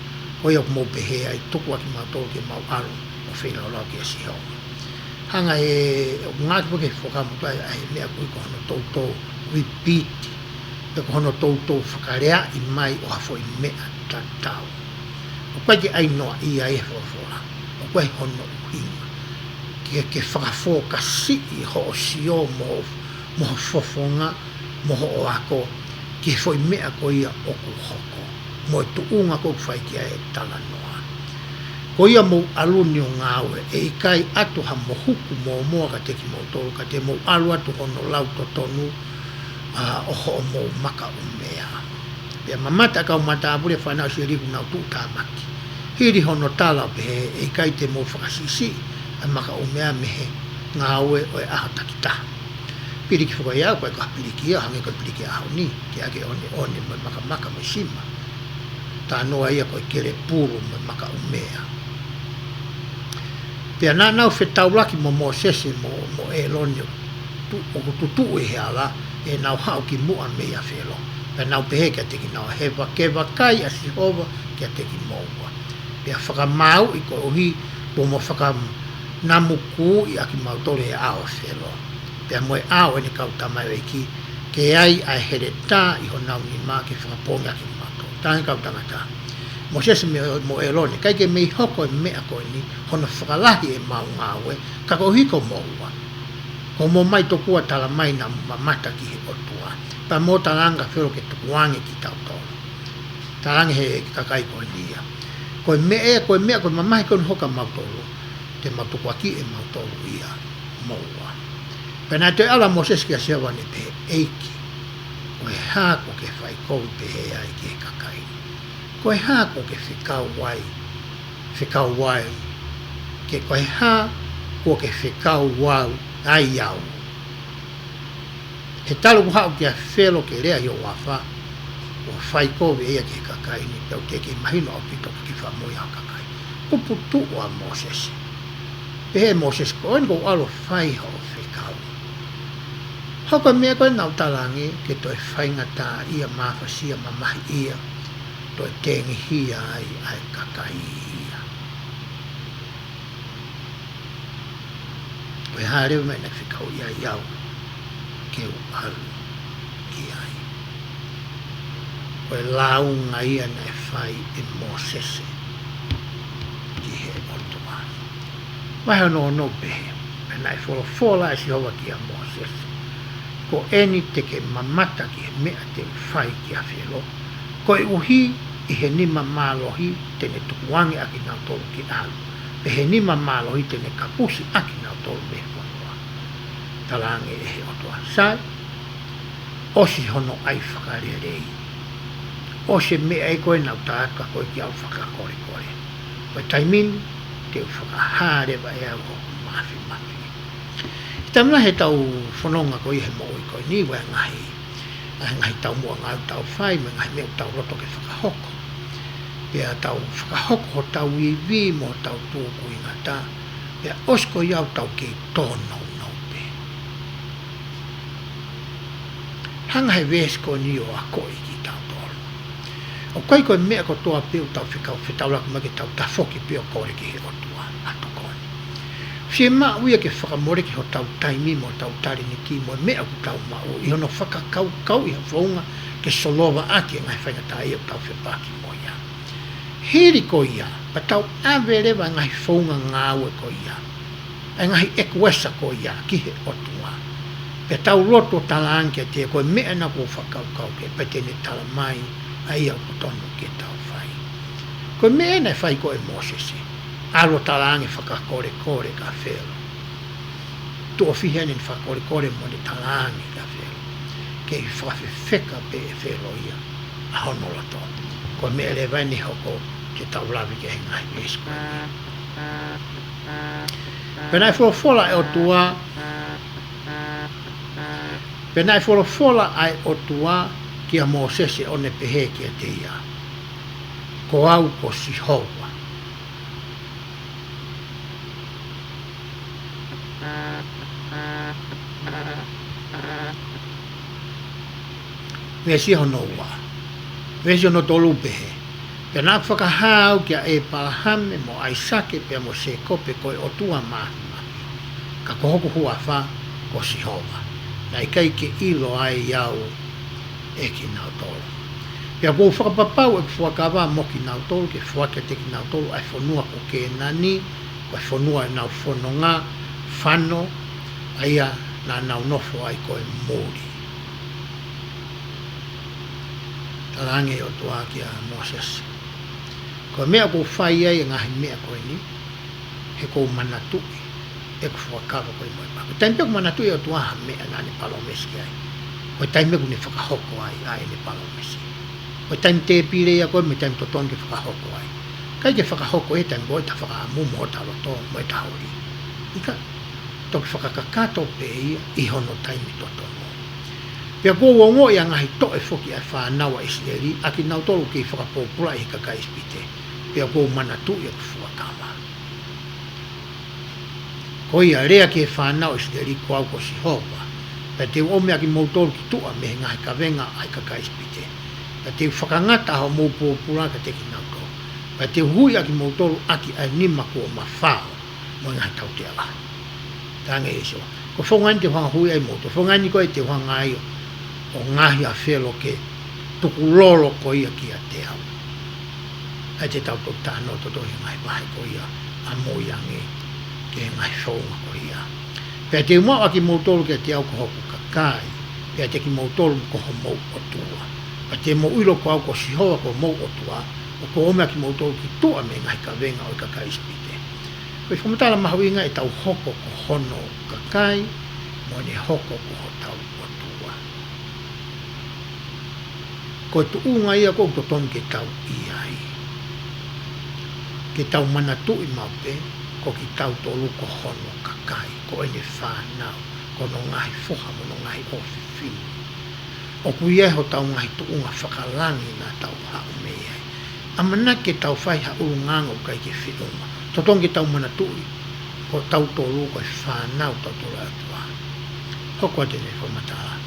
Ko ia kumo pehe ai tuku aki mātou ke mau alu o whina o lau ki a sihonga. Hanga e ngāki poke whakamu tai ai mea kui ko hano tautou repeat. Te kohono tautou whakarea i mai o hafo i mea tatau. O koe ke ainoa i a e whawhora. O koe hono uhinga. Ke whakafo ka si i ho o sio moho whawhonga, moho o ako. Ke fo i mea ko ia o ku hoko. Mo e tuunga ko whai ki a e tala noa. Ko ia mou aluni o ngāwe e i kai atu ha mohuku mo moa ka teki mo tolu. Ka te mou alu atu hono lau totonu. O ho mo maka o mea. Pea mamata kau mata apure whanau si riku nau tū tāmaki. Hiri hono tala pehe e kai te mō whakasisi a maka o mea mehe ngā ue o e aho takita. Piriki whaka iau koe ka piriki ia, hange koe piriki aho ni, ki ake one mo maka mai sima. ta noa ia koe kere pulu me maka umea. Pea nā nau whetauraki mo sese mo e loni o tutu e heala e nau hao ki mua mea whelo. Pea nau pehe kia teki nau hewa kewa kai a sihova kia teki moua. Pea whakamau i koe ohi po mo whakanamuku i aki mautore e ao whelo. Pea moe ao e ni kautamai weiki ke ai ai here tā i ho nau ni mā ke whakaponga ki mautore. Tā e kautangata. Mo sese mo e loni, kai ke mei hoko e mea koe ni, hono whakalahi e mau ngāwe, ka ko hiko moua. Ko mo mai tokua tala mai na mamata ki he otua. Pa mo talanga whiro ke tukuange ki tau tōna. Talange he kakai koe nia. Koe mea, koe mamahi koe hoka mautoro, te mautukua ki e mautoro ia moua. Pena te ala mo sese kia sewa ni pe eiki, koe hako ke whai kou pe he ai ki he kakai. Koe hā ko ke whikau wai, ke koe hā ko ke whikau wau ai au. He talo ku hao kia whelo ke rea yo wawha, o whai kowe ea ke kakai ni, peo ke mahino au pito ki whamoi au kakai. Kupu tua Moses. Pehe Moses ko en ko alo whai ho whikau. Hoko mea koe nau talangi, ke toi whaingata ia mawhasia mamahi ia, toi tengi hia ai kakai ia. Koe hāreu mei na whikau ia iau ke u alu ki ai. Koe launga ia na e whai e Mosese ki he otua. Wahe no pehe, me na e wholofola e si hoa ki a Mosese. Ko eni te ke mamata ki he mea te whai ki a whilo. Koe uhi i he nima mālohi tene tukuange aki nau tolu ki alu. Pe he nima mālohi tene kapusi aki nau tolu me whanua. Talange e he otoa. Sai, osi hono ai whakarerei. Ose mea e koe nau tātua koe ki au whakakore kore. Koe taimini, te u whakaharewa e au hoku mafi. Tamna he tau whanonga koe he moi koe ni wea ngahi. Ngahi tau mua ngau tau whai, me ngahi meu tau roto ke whakahoko. Pea tau whakahoko ho tau iwi mo tau tūku i ngata. Pea osko iau tau kei tōnau nau pe. Hanga he vesko ni o a koi ki tau tōru. O kai koe mea ko toa peo tau whikau whetau laku maki tau tafoki peo kore ki he rotua ato kone. Fie maa uia ke whakamore ki ho tau taimi mo tau tari ni ki mo mea ku tau mao. I hono whakakau i ha whaunga ke solova aki ngai whaingatai e tau whipaki mo ia. Hiri ko ia, pa tau averewa ngai whaunga ngāwe ko ia. E ngai ekuesa ko ia ki he otua. Pe tau roto talanke te koe mea na ko whakau ke pe tene tala mai ai au kutonu ke tau whai. Koe mea na whai ko e Mosese. Alo talange whakakore ka whelo. Tua whihene ni whakakore mo ni talange ka whelo. Ke i whawhewheka pe e whelo ia. A honola tō. Koe mea le vani hoko te taulawi ke he ngai mesko. Penai wholofola e o tua. Penai wholofola ai o tua ki a Mosese o ne pehe ki a te ia. Ko au ko si hoa. Vesi hono wa. Vesi hono tolu pehe. Pe nā whakahau kia e palahame mo aisake pe mo se kope koe o tua mahima. Ka kohoko hua wha ko si hoa. Nai kai ke ilo ai iau e ki nau tolu. Pea kou whakapapau e FUAKAVA mo ki nau tolu, ke fuake te ki nau tolu ai whanua ko ke nani, koe whanua e nau whanonga, whano, aia nā nau nofo ai koe mōri. Talange o tua ki a Moses. Koe mea kou whai ai e ngahi mea koe ni, he kou MANATU'I, e ku FUAKAVA koe moe pako. Taimpe ku MANATU'I o tua ha mea nā ne palomeski ai. Koe taimpe ku ne whakahoko ai ne palomeski. Koe taimpe te pire ia koe me taimpe toton ke whakahoko ai. Kai ke whakahoko e taimpe oi ta whakamumo o talo tō moe ta hori. Ika, toki whakakakato pe ia i hono taimi totono. Pia ko wongo ia ngahi to e foki ai whanau a Israeli, aki nau tolu ki whakapopula i ka ispite. Pia ko manatu'i e fuakawa. Ko ia rea ki e whanau Israeli ko au ko si hova. Pia te ome aki mau tolu ki tua me ngahi ka venga ai ka ispite. Pia te whakangata ho mau popula ka teki nau ko. Pia te hui aki mau tolu aki ai nima ko mawhao mo ngahi tau te ala. Tange iso. Ko whongani te whanga hui ai moto. Whongani ko e te whanga ai o ngahi a whelo ke tuku lolo ko ia ki a te au. Ai te tau to tāno to tohi ngai Vahe ko ia a moiange ke ngai whaunga ko ia. Pea te umau aki mautolu ke te au ko hoku kakai, pea te ki mautolu ko ho mau otua. Pea te mo uilo ko au ko sihoa ko mau otua, o ko ome aki mautolu ki tua me ngai ka venga o kakai ispite. Koe whamatala mahuinga e tau hoko ko hono kakai, mo ne hoko ko ho tau otua. Ko tu unga ia ko to ton ke tau iai. Ke tau manatu'i maupe, ko ki tau tolu ko hono kakai, ko ene whanau, ko no ngahi foha mo no ngahi ofiwhini. O ku ieho tau ngahi tu unga whakalangi na tau hao meiai. Amana ke tau whai ha urungango kai ke whiunga. Totong ke tau manatu'i, ko tau tolu ko e whanau tau tolu atua. Hoko tene whamatala.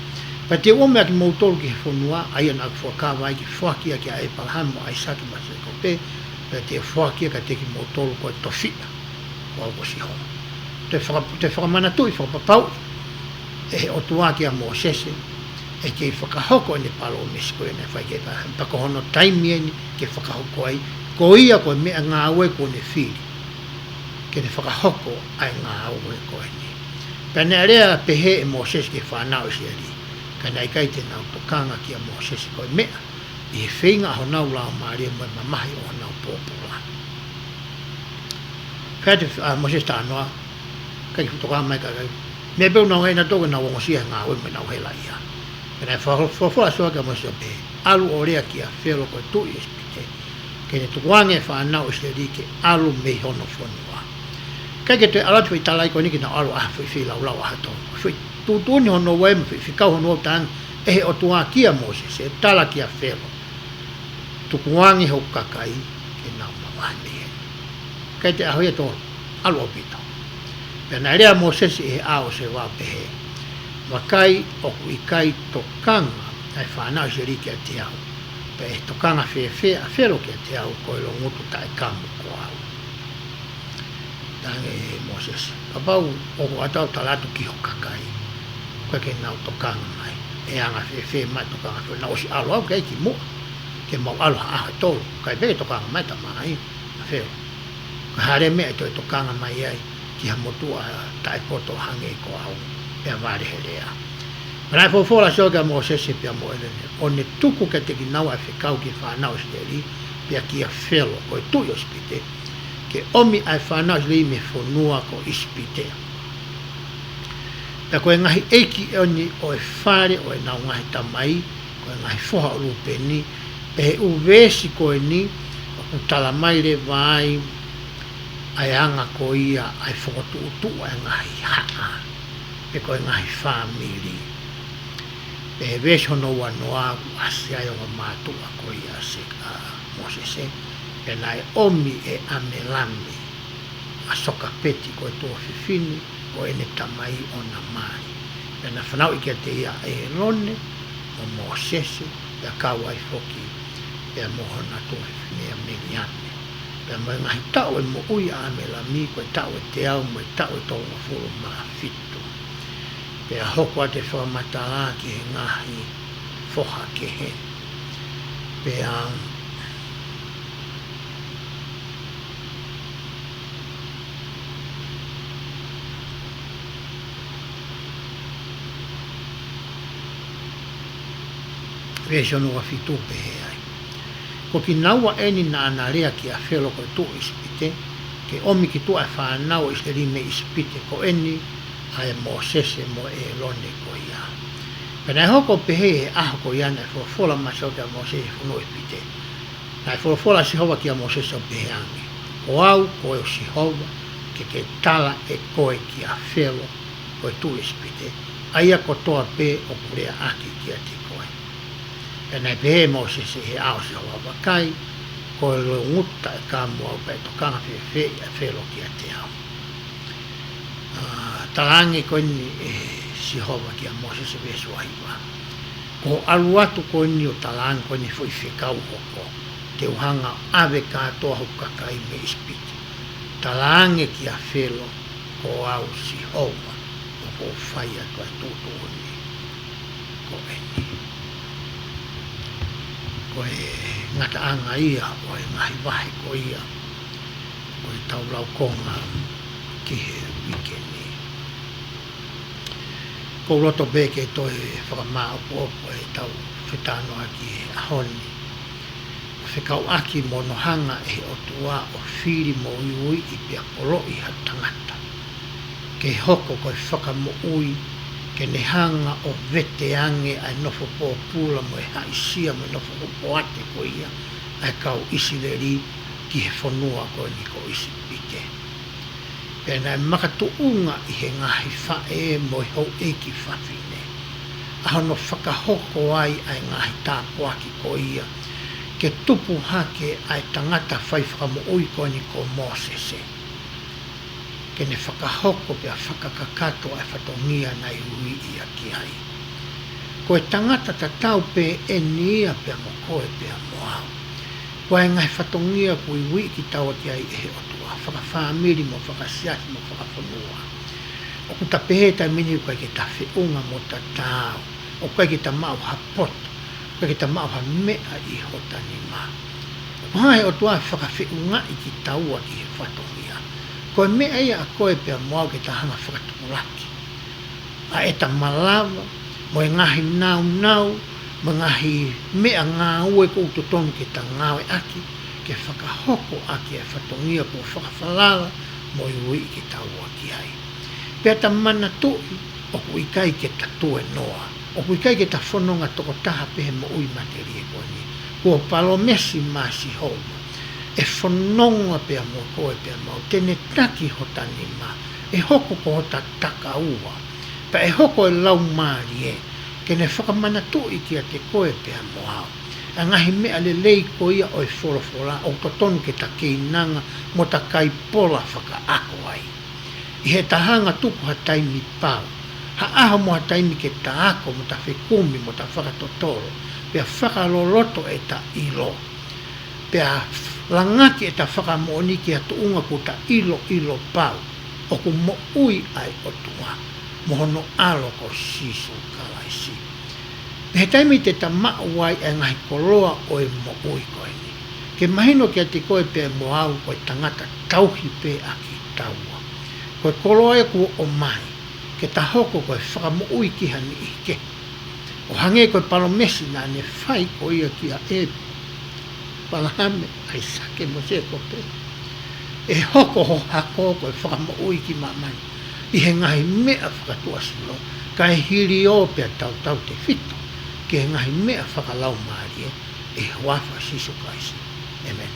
Pa te ome aki mautolu ki he whanua, aia na FUAKAVA ai ki whakia ki a e palhamo ai saki masa ko pe, pa te whakia ka te ki mautolu ko e tofina, ko au ko si hon. Te whakamanatu'i whakapapau, e o tua ki a Mosese, e ke whakahoko ne palo o mesko e ne whai ke pakohono taimi e ni ke whakahoko ai, ko ia ko mea ngā ue ko ne whiri, ke ne whakahoko ai ngā ue ko e ni. Pene rea pehe e Mosese ke whanau si ali, ka nei kai te nau tokanga ki a Mosese ko e mea, i he whinga ho nau lao maria mo e mamahi o nau pōpula. Kai te Mosese tānoa, kai ki tokanga mai kai, me beu nau hei na toga nau ongosia ngā ue me nau hei lai ia. Pene whawhawha soa ka Mosese o pehe, alu o rea ki a whelo ko e tui espite, ke ne tukuange whanau Israeli ke alu me hono whanua. Kai ke te alatu i talai ko niki na alu aha whi lau lau aha tō. Tūtūni hono wai ma whi kau hono tang e he o tua kia Mosese, e tala kia whelo. Tukuange ho kakai ke nau mawani he. Kai te ahoia tō alu o pito. Pena rea Mosese e ao se wā pehe. Wakai o i kai tokanga ai whanau Israeli kia te au. Pe e tokanga whewhe a whelo kia te au ko e lo ngutu tae kamu ko au. Tange Mosese. Kapau o atau talatu ki ho kakai. Koe ke nau tokanga mai. E anga whewhe mai tokanga whewhe. Na osi alo au kei ki mua. Ke mau alo aha tolu. Kai peke tokanga mai ta mai. A wheo. Ka hare mea e toi tokanga mai ai. Ki ha motua tae poto hange ko au. Pea vare herea. Mana fofola soga Mosese pia mo elene. O ne tuku ke te ki nau ai whekau ki whanau Israeli. Pia ki a whelo ko e tui ospite. Ke omi ai whanau Israeli me whanua ko ispitea. Pea koe ngahi eiki oni o e whare o e nau ngahi tamai, koe ngahi whoha o rupeni, pe he uvesi koe ni, o ku talamaire vai, ai anga ko ia ai whokotu utu ai ngahi haa, pe koe ngahi whamiri. Pe he vesi hono wanoa, ase ai o mātua ko ia se Mosese, pe nai omi e amelami, a soka peti koe tō whiwhini, ko ene tamai o na mai. Pena whanau i kia te ia e rone, o Mosese, pia kau ai whoki, pia mohona tō whiwhini a meriane. Pia mai ngahi tau e mo ui a amelami, koe tau e te au, mo e tau e tōnga whoro maa fitu. Pia hoko a te whamatala ki he ngahi whoha ke he. Pia vesi ono wa fitu pehe ai. Ko ki naua eni na anarea ki a whelo ko tu ispite, ke omi ki tu a whanau Israeli me ispite ko eni ai Mosese mo e lone ko ia. Pena e hoko pehe e aho ko ia na whola masau te a Mosese whono ispite. Na e whola sihova ki a Mosese o pehe ange. Ko au ko e o sihova ke tala e koe ki a whelo ko tu ispite. Aia ko toa pe o kurea aki kia te koe. E nei pehe mo se he ao se hoa wakai, koe loe nguta e ka mua upe to kanga whewhe e whelo kia te ao. Talangi koe ni si hoa kia mo se wesu aiwa. Ko alu atu koe ni o talangi koe ni fui whekau hoko. Te uhanga ave katoa hukakai me ispiti. Talangi kia whelo ko au si hoa. Ko whaia koe tūtu ni. Ko eni. Ko e ngata anga ia, ko e ngahi wahe ko ia. Ko e tau lau konga ki he wikeni. Ko roto beke toi whakamā opo e tau whetanoa ki he ahoni. Whekau aki mono hanga e o tua o whiri mo iui i pia polo i ha tangata. Ke hoko koe whakamo ui, ke ne hanga o vete ange ai nofo po pula mo e haisia mo nofo po ate ko ia, ai kau isi leri ki he whanua koe ni ko isi pike. Pena e makatuunga i he ngahi whae mo i hau eki whawhine. Ahono whakahoko ai ai ngahi tāpuaki ko ia, ke tupu hake ai tangata whai whakamo ui koe ni ko Mosese. Ke ne whakahoko pia whakakakato ai whatongia nai hui ia ki ai. Ko e tangata ta tau pe e nia pia mo koe pia mo au. Ko e ngai whatongia kui hui ki taua ki ai e he otua. Whakawhamiri mo whakasiasi mo whakawhanua. O kuta pehe tai mini koe ki ta whiunga mo ta tau. O koe ki ta mau hapoto. Koe ki ta mau ha mea i hota ni ma. O hae otua whakawhiunga i ki taua ki he whatongia. Koe mea ia a koe pia moau ke ta hanga whakatumulaki. A e ta malawa, mo e ngahi nau, mo ngahi mea ngā ue ko utotonu ke ta ngawe aki, ke whakahoko aki e whatongia ko whakawhalala, mo i ui ke ta ua ki ai. Pea ta MANATU'I, o kui kai ke ta tue noa, o kui kai ke ta whanonga toko taha pehe mo ui materi e koe ni, kua palo mesi masi hou. E whanonga pia mua koe pia mau, tene taki hota ni ma, e hoko ko hota taka ua, pa e hoko e lau maari e, ke ne whakamanatu'i kia te koe pia mua. A ngahi mea le lei ko ia o e wholofola, o totonu ke ta keinanga, mo ta kai pola whaka ako ai. I he tahanga tuku ha taimi pau, ha aho mo ha taimi ke ta ako, mo ta whekumi, mo ta whakatotoro, pia whakaloloto e ta ilo, pia langaki e ta whakamooni ki a tuunga ko ta ilo pau, o ku mo ui ai o tua, mo hono alo ko sisu kalaisi. He taimi te ta mauai e ngahi koloa o e mo ui koe ni. Ke mahino ki a te koe pe mo au koe tangata tauhi pe a ki taua. Koe koloa e ku o mai, ke ta hoko koe whakamo ui ki hani ike. O hange koe palomesi na ne whai ko ia ki a ebi. Palahame ai sake mo se kope. E hoko ho hako koe whakamo ui ki mamai. I he ngahi mea whakatuasino, ka e hiri o pia tau te whito, ke he ngahi mea whakalau maari e huafa sisu kaisi. Amen.